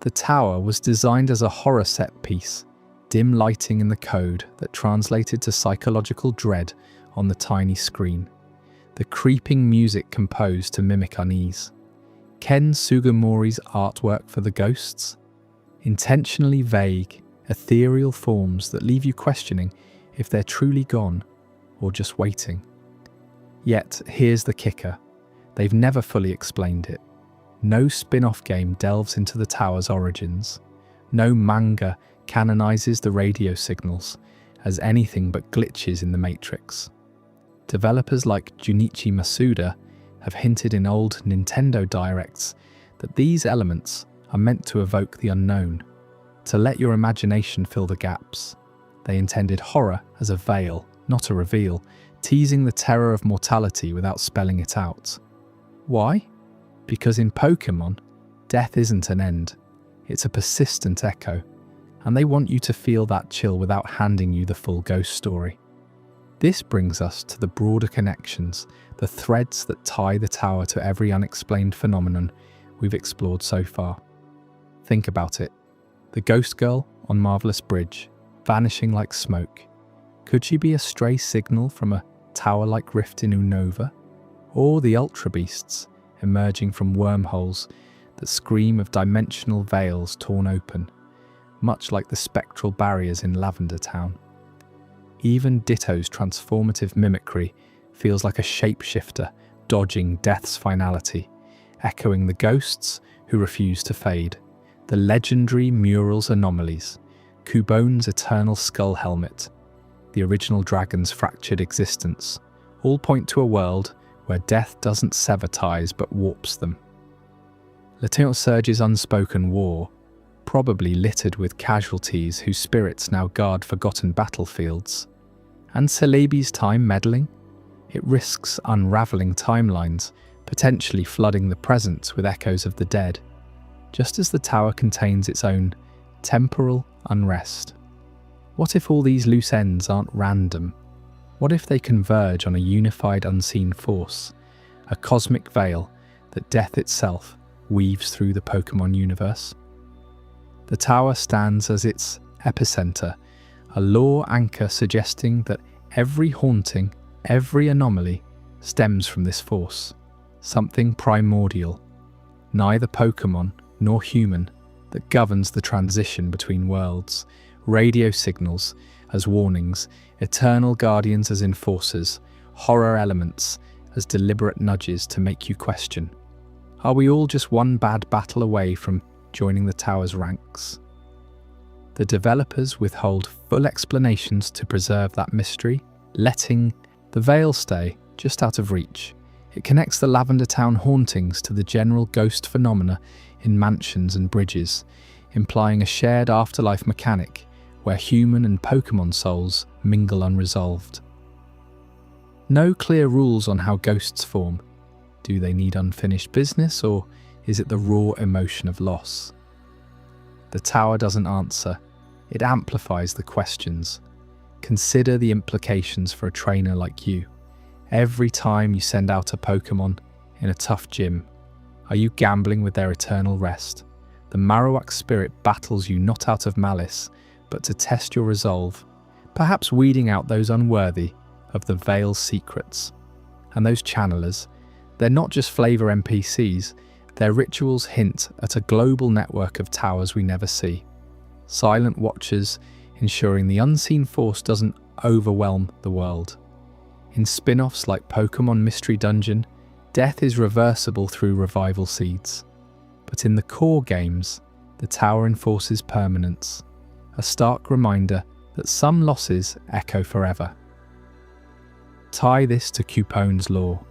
The tower was designed as a horror set piece, dim lighting in the code that translated to psychological dread on the tiny screen. The creeping music composed to mimic unease. Ken Sugimori's artwork for the ghosts? Intentionally vague, ethereal forms that leave you questioning if they're truly gone or just waiting. Yet, here's the kicker. They've never fully explained it. No spin-off game delves into the tower's origins. No manga canonizes the radio signals as anything but glitches in the Matrix. Developers like Junichi Masuda have hinted in old Nintendo Directs that these elements are meant to evoke the unknown, to let your imagination fill the gaps. They intended horror as a veil, not a reveal, teasing the terror of mortality without spelling it out. Why? Because in Pokémon, death isn't an end. It's a persistent echo, and they want you to feel that chill without handing you the full ghost story. This brings us to the broader connections, the threads that tie the tower to every unexplained phenomenon we've explored so far. Think about it. The ghost girl on Marvelous Bridge, vanishing like smoke. Could she be a stray signal from a tower-like rift in Unova? Or the Ultra Beasts emerging from wormholes that scream of dimensional veils torn open, much like the spectral barriers in Lavender Town. Even Ditto's transformative mimicry feels like a shapeshifter dodging death's finality, echoing the ghosts who refuse to fade, the legendary Mural's anomalies, Kubone's eternal skull helmet, the original dragon's fractured existence, all point to a world where death doesn't sever ties but warps them. Lieutenant Surge's unspoken war, probably littered with casualties whose spirits now guard forgotten battlefields. And Celebi's time meddling? It risks unravelling timelines, potentially flooding the present with echoes of the dead, just as the tower contains its own temporal unrest. What if all these loose ends aren't random? What if they converge on a unified unseen force, a cosmic veil that death itself weaves through the Pokémon universe? The tower stands as its epicenter, a lore anchor suggesting that every haunting, every anomaly stems from this force, something primordial, neither Pokémon nor human, that governs the transition between worlds, radio signals as warnings, eternal guardians as enforcers, horror elements as deliberate nudges to make you question. Are we all just one bad battle away from joining the tower's ranks? The developers withhold full explanations to preserve that mystery, letting the veil stay just out of reach. It connects the Lavender Town hauntings to the general ghost phenomena in mansions and bridges, implying a shared afterlife mechanic where human and Pokémon souls mingle unresolved. No clear rules on how ghosts form. Do they need unfinished business, or is it the raw emotion of loss? The tower doesn't answer. It amplifies the questions. Consider the implications for a trainer like you. Every time you send out a Pokémon in a tough gym, are you gambling with their eternal rest? The Marowak spirit battles you not out of malice, but to test your resolve, perhaps weeding out those unworthy of the Veil's secrets. And those channelers, they're not just flavor NPCs, their rituals hint at a global network of towers we never see. Silent watchers ensuring the unseen force doesn't overwhelm the world. In spin-offs like Pokémon Mystery Dungeon, death is reversible through revival seeds. But in the core games, the tower enforces permanence, a stark reminder that some losses echo forever. Tie this to Kupone's lore.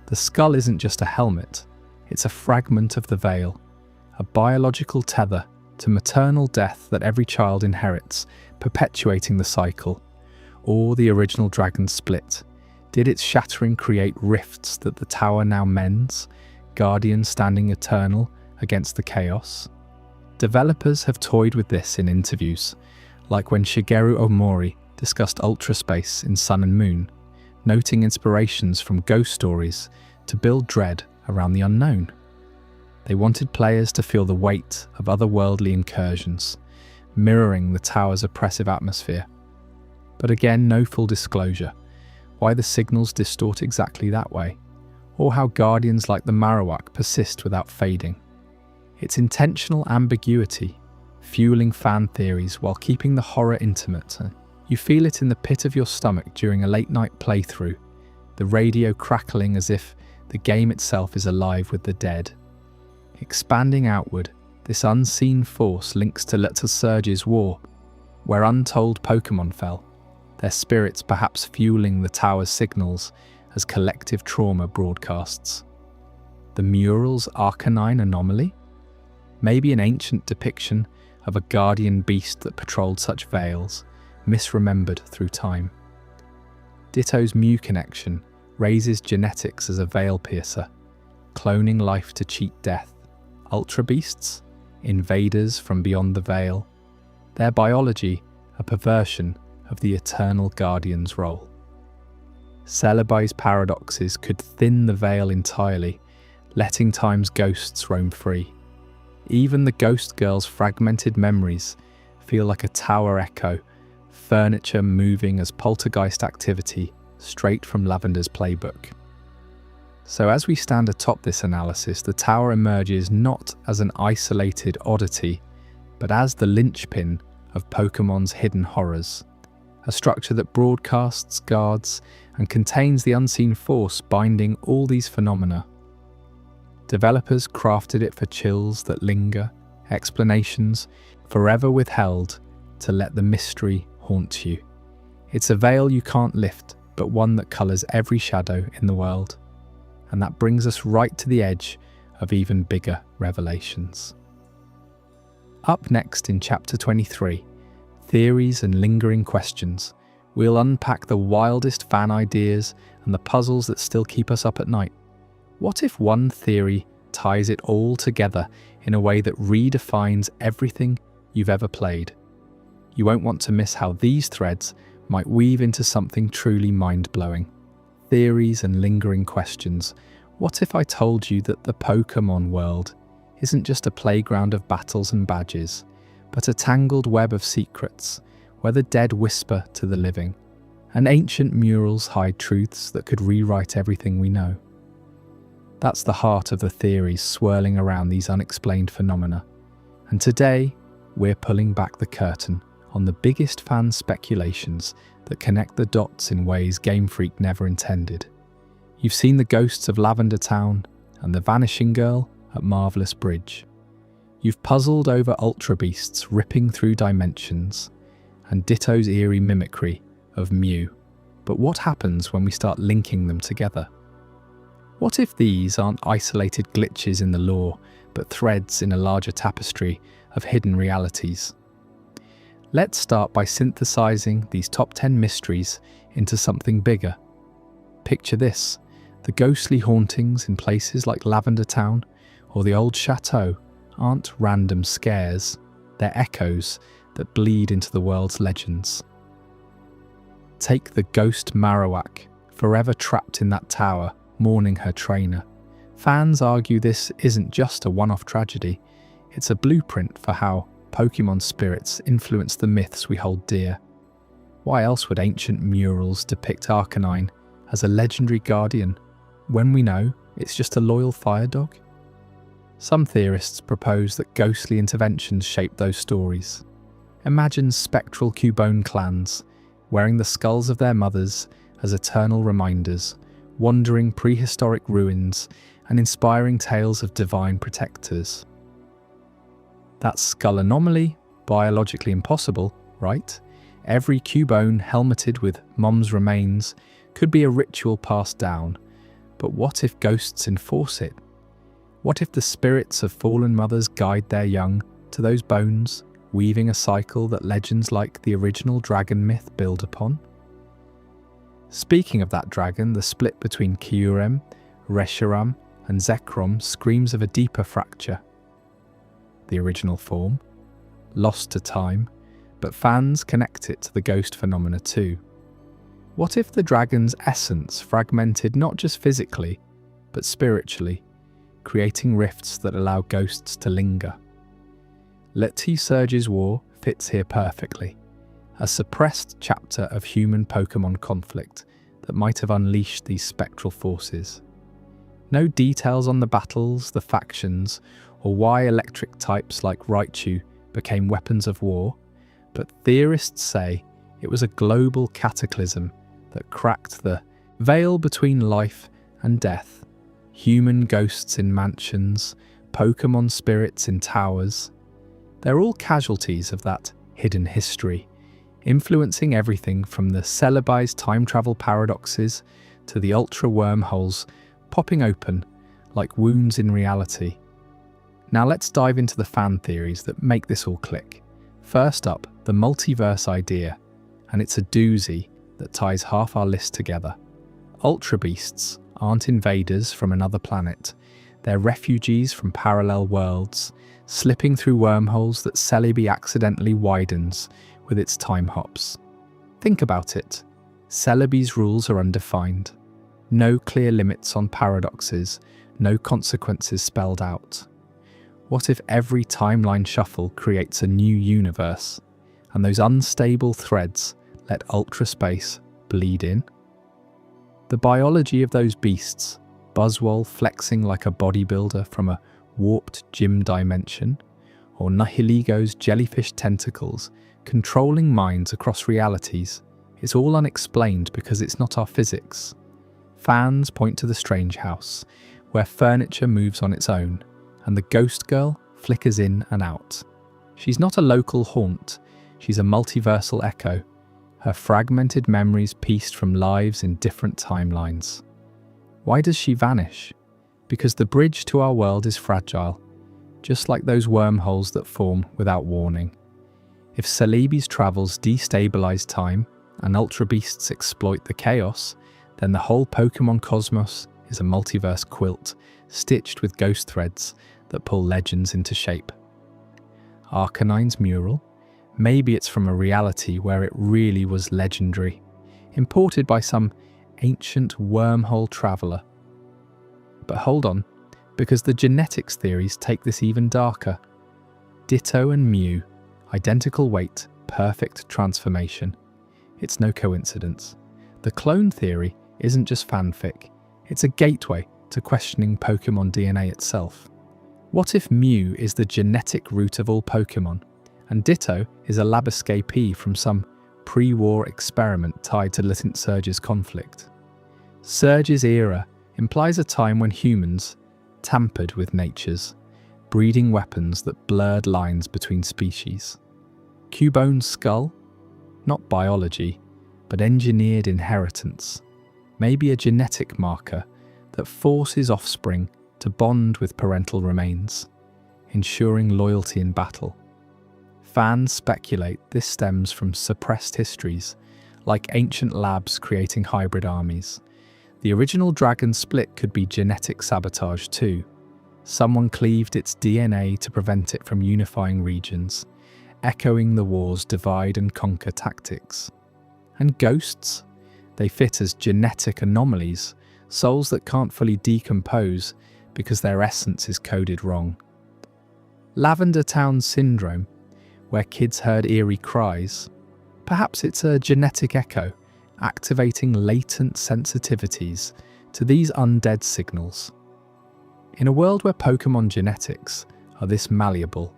The skull isn't just a helmet, it's a fragment of the veil, a biological tether to maternal death that every child inherits, perpetuating the cycle. Or the original dragon split. Did its shattering create rifts that the tower now mends, guardians standing eternal against the chaos? Developers have toyed with this in interviews, like when Shigeru Omori discussed Ultra Space in Sun and Moon, noting inspirations from ghost stories to build dread around the unknown. They wanted players to feel the weight of otherworldly incursions, mirroring the tower's oppressive atmosphere. But again, no full disclosure why the signals distort exactly that way, or how guardians like the Marowak persist without fading. It's intentional ambiguity, fueling fan theories while keeping the horror intimate. You feel it in the pit of your stomach during a late-night playthrough, the radio crackling as if the game itself is alive with the dead. Expanding outward, this unseen force links to Little Surge's war, where untold Pokémon fell, their spirits perhaps fueling the tower's signals as collective trauma broadcasts. The mural's Arcanine anomaly? Maybe an ancient depiction of a guardian beast that patrolled such veils, misremembered through time. Ditto's Mew connection raises genetics as a veil piercer, cloning life to cheat death. Ultra beasts? Invaders from beyond the veil. Their biology, a perversion of the eternal guardian's role. Celebi's paradoxes could thin the veil entirely, letting time's ghosts roam free. Even the ghost girl's fragmented memories feel like a tower echo, furniture moving as poltergeist activity straight from Lavender's playbook. So as we stand atop this analysis, the tower emerges not as an isolated oddity, but as the linchpin of Pokémon's hidden horrors. A structure that broadcasts, guards, and contains the unseen force binding all these phenomena. Developers crafted it for chills that linger, explanations forever withheld to let the mystery haunt you. It's a veil you can't lift, but one that colours every shadow in the world. And that brings us right to the edge of even bigger revelations. Up next in Chapter 23, Theories and Lingering Questions, we'll unpack the wildest fan ideas and the puzzles that still keep us up at night. What if one theory ties it all together in a way that redefines everything you've ever played? You won't want to miss how these threads might weave into something truly mind-blowing. Theories and lingering questions. What if I told you that the Pokémon world isn't just a playground of battles and badges, but a tangled web of secrets where the dead whisper to the living, and ancient murals hide truths that could rewrite everything we know? That's the heart of the theories swirling around these unexplained phenomena. And today, we're pulling back the curtain on the biggest fan speculations that connect the dots in ways Game Freak never intended. You've seen the ghosts of Lavender Town and the Vanishing Girl at Marvelous Bridge. You've puzzled over Ultra Beasts ripping through dimensions and Ditto's eerie mimicry of Mew. But what happens when we start linking them together? What if these aren't isolated glitches in the lore, but threads in a larger tapestry of hidden realities? Let's start by synthesizing these top 10 mysteries into something bigger. Picture this: the ghostly hauntings in places like Lavender Town or the old chateau aren't random scares, they're echoes that bleed into the world's legends. Take the ghost Marowak, forever trapped in that tower, mourning her trainer. Fans argue this isn't just a one-off tragedy, it's a blueprint for how Pokémon spirits influence the myths we hold dear. Why else would ancient murals depict Arcanine as a legendary guardian, when we know it's just a loyal fire dog? Some theorists propose that ghostly interventions shape those stories. Imagine spectral Cubone clans, wearing the skulls of their mothers as eternal reminders, wandering prehistoric ruins and inspiring tales of divine protectors. That skull anomaly, biologically impossible, right? Every Cubone helmeted with Mom's remains could be a ritual passed down. But what if ghosts enforce it? What if the spirits of fallen mothers guide their young to those bones, weaving a cycle that legends like the original dragon myth build upon? Speaking of that dragon, the split between Kyurem, Reshiram, and Zekrom screams of a deeper fracture. The original form, lost to time, but fans connect it to the ghost phenomena too. What if the dragon's essence fragmented not just physically, but spiritually, creating rifts that allow ghosts to linger. Surge's War fits here perfectly, a suppressed chapter of human-Pokémon conflict that might have unleashed these spectral forces. No details on the battles, the factions, or why electric types like Raichu became weapons of war, but theorists say it was a global cataclysm that cracked the veil between life and death. Human ghosts in mansions, Pokémon spirits in towers. They're all casualties of that hidden history, influencing everything from the Celebi's time travel paradoxes to the ultra wormholes popping open like wounds in reality. Now let's dive into the fan theories that make this all click. First up, the multiverse idea, and it's a doozy that ties half our list together. Ultra Beasts aren't invaders from another planet. They're refugees from parallel worlds, slipping through wormholes that Celebi accidentally widens with its time hops. Think about it. Celebi's rules are undefined. No clear limits on paradoxes, no consequences spelled out. What if every timeline shuffle creates a new universe, and those unstable threads let Ultra Space bleed in? The biology of those beasts, Buzzwole flexing like a bodybuilder from a warped gym dimension, or Nihiligo's jellyfish tentacles controlling minds across realities, is all unexplained because it's not our physics. Fans point to the Strange House, where furniture moves on its own, and the ghost girl flickers in and out. She's not a local haunt, she's a multiversal echo, her fragmented memories pieced from lives in different timelines. Why does she vanish? Because the bridge to our world is fragile, just like those wormholes that form without warning. If Celebi's travels destabilize time and Ultra Beasts exploit the chaos, then the whole Pokémon cosmos is a multiverse quilt, stitched with ghost threads that pull legends into shape. Arcanine's mural? Maybe it's from a reality where it really was legendary, imported by some ancient wormhole traveller. But hold on, because the genetics theories take this even darker. Ditto and Mew, identical weight, perfect transformation. It's no coincidence. The clone theory isn't just fanfic, it's a gateway to questioning Pokémon DNA itself. What if Mew is the genetic root of all Pokémon, and Ditto is a lab escapee from some pre-war experiment tied to Surge's conflict? Surge's era implies a time when humans tampered with nature's, breeding weapons that blurred lines between species. Cubone's skull? Not biology, but engineered inheritance. Maybe a genetic marker that forces offspring to bond with parental remains, ensuring loyalty in battle. Fans speculate this stems from suppressed histories, like ancient labs creating hybrid armies. The original dragon split could be genetic sabotage too. Someone cleaved its DNA to prevent it from unifying regions, echoing the war's divide and conquer tactics. And ghosts? They fit as genetic anomalies, souls that can't fully decompose because their essence is coded wrong. Lavender Town Syndrome, where kids heard eerie cries. Perhaps it's a genetic echo, activating latent sensitivities to these undead signals. In a world where Pokémon genetics are this malleable,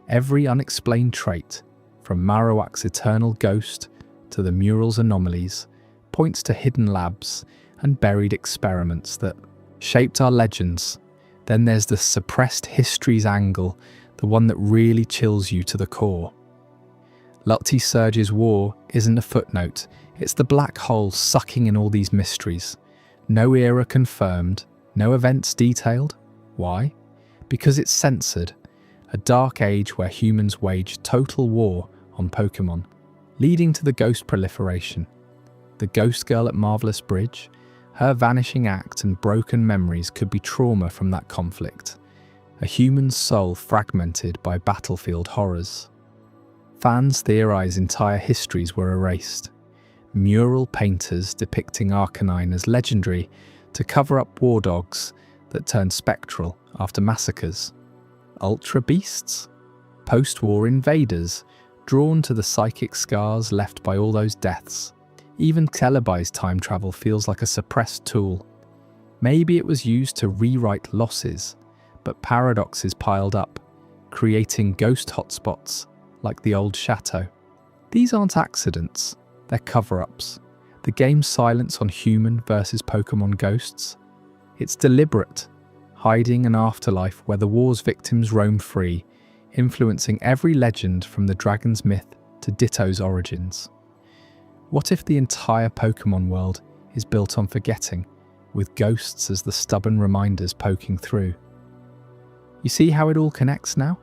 every unexplained trait, from Marowak's eternal ghost to the mural's anomalies, points to hidden labs and buried experiments that shaped our legends. Then there's the suppressed histories angle, the one that really chills you to the core. Surge's War isn't a footnote, it's the black hole sucking in all these mysteries. No era confirmed, no events detailed. Why? Because it's censored, a dark age where humans wage total war on Pokémon, leading to the ghost proliferation. The ghost girl at Marvelous Bridge? Her vanishing act and broken memories could be trauma from that conflict. A human's soul fragmented by battlefield horrors. Fans theorize entire histories were erased. Mural painters depicting Arcanine as legendary to cover up war dogs that turned spectral after massacres. Ultra beasts? Post-war invaders, drawn to the psychic scars left by all those deaths. Even Celebi's time travel feels like a suppressed tool. Maybe it was used to rewrite losses, but paradoxes piled up, creating ghost hotspots like the old chateau. These aren't accidents, they're cover-ups. The game's silence on human versus Pokémon ghosts. It's deliberate, hiding an afterlife where the war's victims roam free, influencing every legend from the dragon's myth to Ditto's origins. What if the entire Pokémon world is built on forgetting, with ghosts as the stubborn reminders poking through? You see how it all connects now?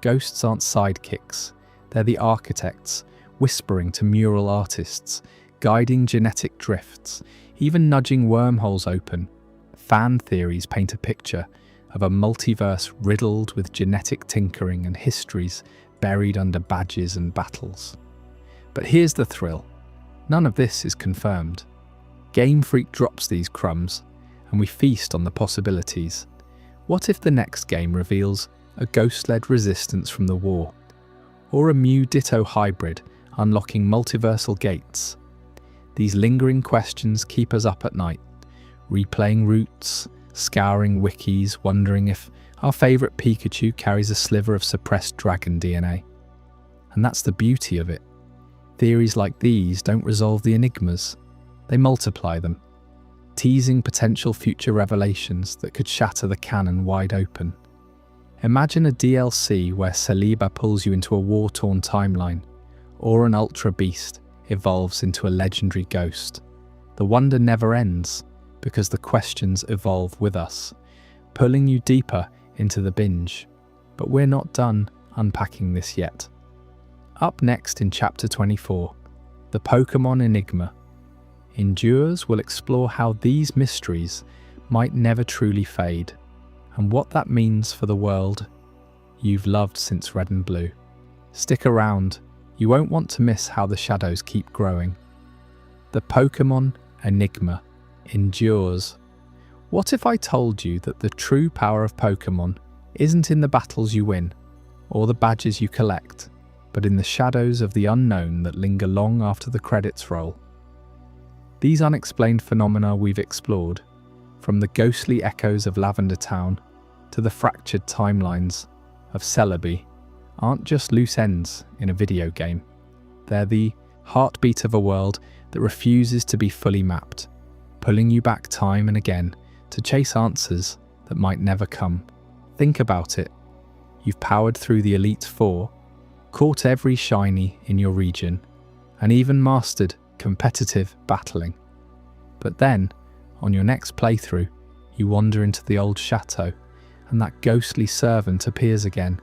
Ghosts aren't sidekicks, they're the architects, whispering to mural artists, guiding genetic drifts, even nudging wormholes open. Fan theories paint a picture of a multiverse riddled with genetic tinkering and histories buried under badges and battles. But here's the thrill. None of this is confirmed. Game Freak drops these crumbs, and we feast on the possibilities. What if the next game reveals a ghost-led resistance from the war? Or a Mew-Ditto hybrid unlocking multiversal gates? These lingering questions keep us up at night, replaying routes, scouring wikis, wondering if our favourite Pikachu carries a sliver of suppressed dragon DNA. And that's the beauty of it. Theories like these don't resolve the enigmas, they multiply them, teasing potential future revelations that could shatter the canon wide open. Imagine a DLC where Saliba pulls you into a war-torn timeline, or an Ultra Beast evolves into a legendary ghost. The wonder never ends, because the questions evolve with us, pulling you deeper into the binge. But we're not done unpacking this yet. Up next in Chapter 24, the Pokémon Enigma. Endures will explore how these mysteries might never truly fade, and what that means for the world you've loved since Red and Blue. Stick around, you won't want to miss how the shadows keep growing. The Pokémon Enigma endures. What if I told you that the true power of Pokémon isn't in the battles you win, or the badges you collect, but in the shadows of the unknown that linger long after the credits roll? These unexplained phenomena we've explored, from the ghostly echoes of Lavender Town to the fractured timelines of Celebi, aren't just loose ends in a video game. They're the heartbeat of a world that refuses to be fully mapped, pulling you back time and again to chase answers that might never come. Think about it. You've powered through the Elite Four, caught every shiny in your region, and even mastered competitive battling. But then, on your next playthrough, you wander into the old chateau, and that ghostly servant appears again,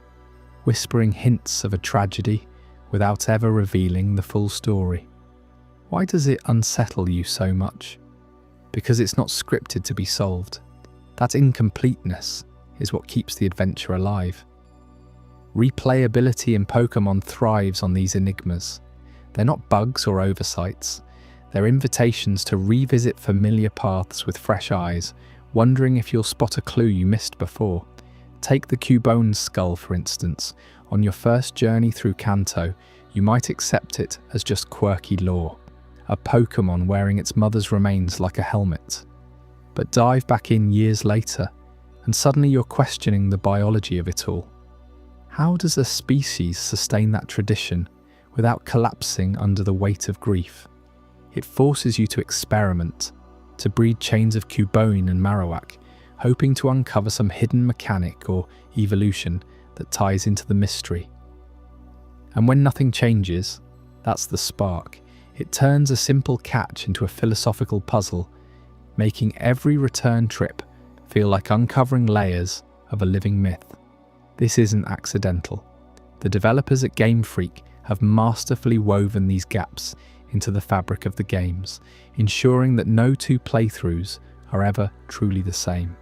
whispering hints of a tragedy without ever revealing the full story. Why does it unsettle you so much? Because it's not scripted to be solved. That incompleteness is what keeps the adventure alive. Replayability in Pokémon thrives on these enigmas. They're not bugs or oversights. They're invitations to revisit familiar paths with fresh eyes, wondering if you'll spot a clue you missed before. Take the Cubone skull, for instance. On your first journey through Kanto, you might accept it as just quirky lore, a Pokémon wearing its mother's remains like a helmet. But dive back in years later, and suddenly you're questioning the biology of it all. How does a species sustain that tradition without collapsing under the weight of grief? It forces you to experiment, to breed chains of Cubone and Marowak, hoping to uncover some hidden mechanic or evolution that ties into the mystery. And when nothing changes, that's the spark. It turns a simple catch into a philosophical puzzle, making every return trip feel like uncovering layers of a living myth. This isn't accidental. The developers at Game Freak have masterfully woven these gaps into the fabric of the games, ensuring that no two playthroughs are ever truly the same.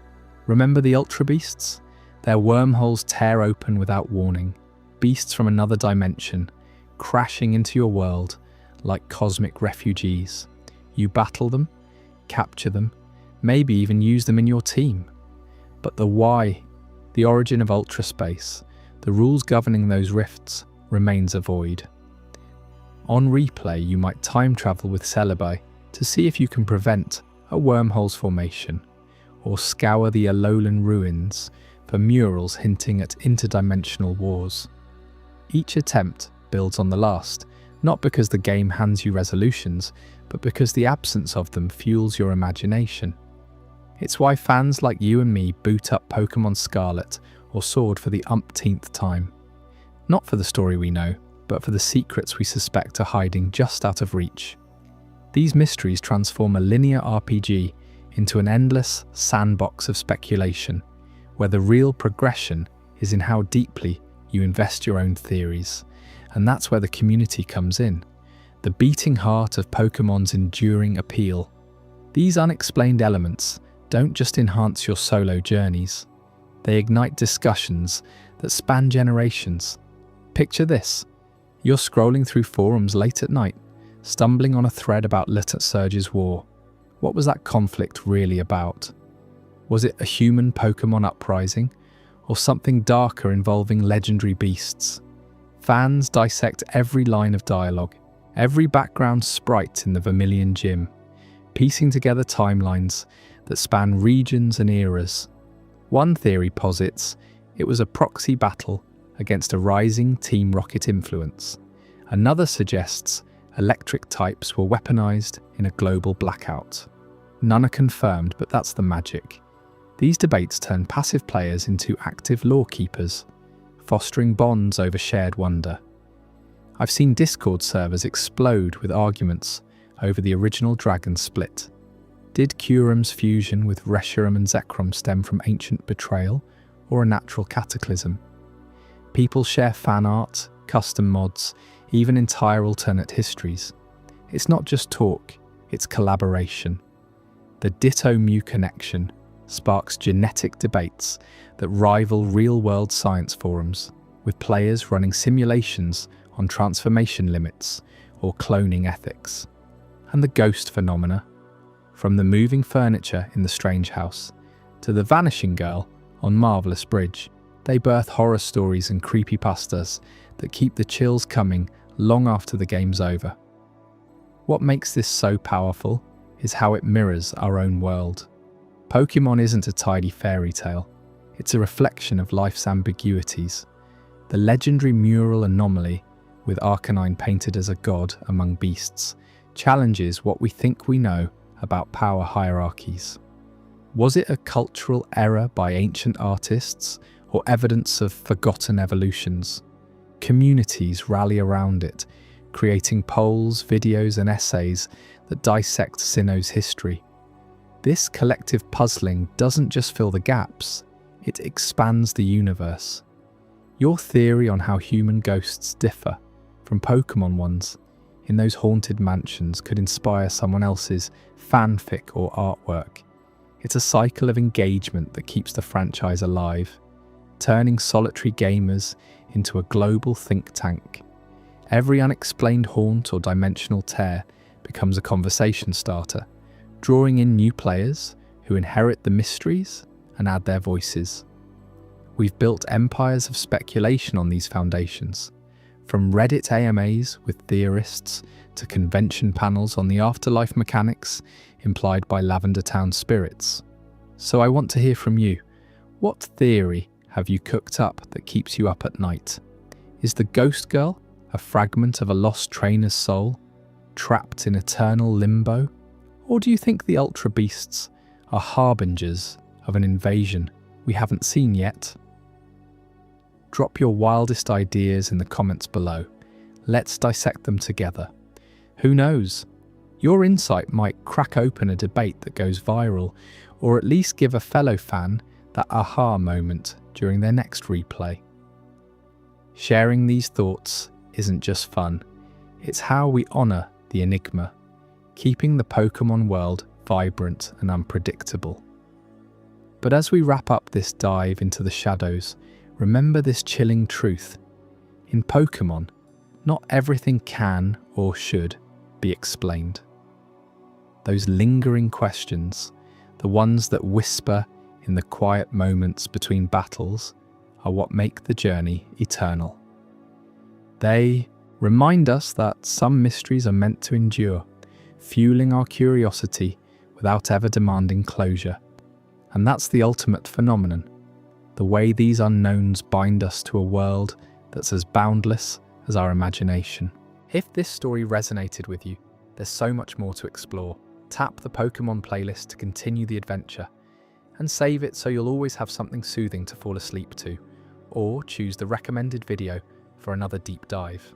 Remember the Ultra Beasts? Their wormholes tear open without warning, beasts from another dimension, crashing into your world like cosmic refugees. You battle them, capture them, maybe even use them in your team. But the why, the origin of ultra space, the rules governing those rifts, remains a void. On replay, you might time travel with Celebi to see if you can prevent a wormhole's formation, or scour the Alolan ruins for murals hinting at interdimensional wars. Each attempt builds on the last, not because the game hands you resolutions, but because the absence of them fuels your imagination. It's why fans like you and me boot up Pokémon Scarlet or Sword for the umpteenth time. Not for the story we know, but for the secrets we suspect are hiding just out of reach. These mysteries transform a linear RPG into an endless sandbox of speculation, where the real progression is in how deeply you invest your own theories. And that's where the community comes in, the beating heart of Pokémon's enduring appeal. These unexplained elements don't just enhance your solo journeys, they ignite discussions that span generations. Picture this: you're scrolling through forums late at night, stumbling on a thread about Lieutenant Surge's war. What was that conflict really about? Was it a human Pokémon uprising, or something darker involving legendary beasts? Fans dissect every line of dialogue, every background sprite in the Vermilion Gym, piecing together timelines that span regions and eras. One theory posits it was a proxy battle against a rising Team Rocket influence. Another suggests electric types were weaponized in a global blackout. None are confirmed, but that's the magic. These debates turn passive players into active lore keepers, fostering bonds over shared wonder. I've seen Discord servers explode with arguments over the original Dragon Split. Did Kyurem's fusion with Reshiram and Zekrom stem from ancient betrayal or a natural cataclysm? People share fan art, custom mods, even entire alternate histories. It's not just talk, it's collaboration. The Ditto Mew connection sparks genetic debates that rival real-world science forums, with players running simulations on transformation limits or cloning ethics. And the ghost phenomena, from the moving furniture in the Strange House to the vanishing girl on Marvelous Bridge, they birth horror stories and creepypastas that keep the chills coming long after the game's over. What makes this so powerful is how it mirrors our own world. Pokémon isn't a tidy fairy tale, it's a reflection of life's ambiguities. The legendary mural anomaly, with Arcanine painted as a god among beasts, challenges what we think we know about power hierarchies. Was it a cultural error by ancient artists, or evidence of forgotten evolutions? Communities rally around it, creating polls, videos and essays that dissect Sinnoh's history. This collective puzzling doesn't just fill the gaps, it expands the universe. Your theory on how human ghosts differ from Pokémon ones in those haunted mansions could inspire someone else's fanfic or artwork. It's a cycle of engagement that keeps the franchise alive, turning solitary gamers into a global think tank. Every unexplained haunt or dimensional tear becomes a conversation starter, drawing in new players who inherit the mysteries and add their voices. We've built empires of speculation on these foundations, from Reddit AMAs with theorists to convention panels on the afterlife mechanics implied by Lavender Town spirits. So I want to hear from you. What theory have you cooked up that keeps you up at night? Is the Ghost Girl a fragment of a lost trainer's soul, trapped in eternal limbo? Or do you think the Ultra Beasts are harbingers of an invasion we haven't seen yet? Drop your wildest ideas in the comments below. Let's dissect them together. Who knows? Your insight might crack open a debate that goes viral, or at least give a fellow fan that aha moment during their next replay. Sharing these thoughts isn't just fun, it's how we honour the enigma, keeping the Pokémon world vibrant and unpredictable. But as we wrap up this dive into the shadows, remember this chilling truth. In Pokémon, not everything can or should be explained. Those lingering questions, the ones that whisper in the quiet moments between battles are what make the journey eternal. They remind us that some mysteries are meant to endure, fueling our curiosity without ever demanding closure. And that's the ultimate phenomenon, the way these unknowns bind us to a world that's as boundless as our imagination. If this story resonated with you, there's so much more to explore. Tap the Pokémon playlist to continue the adventure, and save it so you'll always have something soothing to fall asleep to, or choose the recommended video for another deep dive.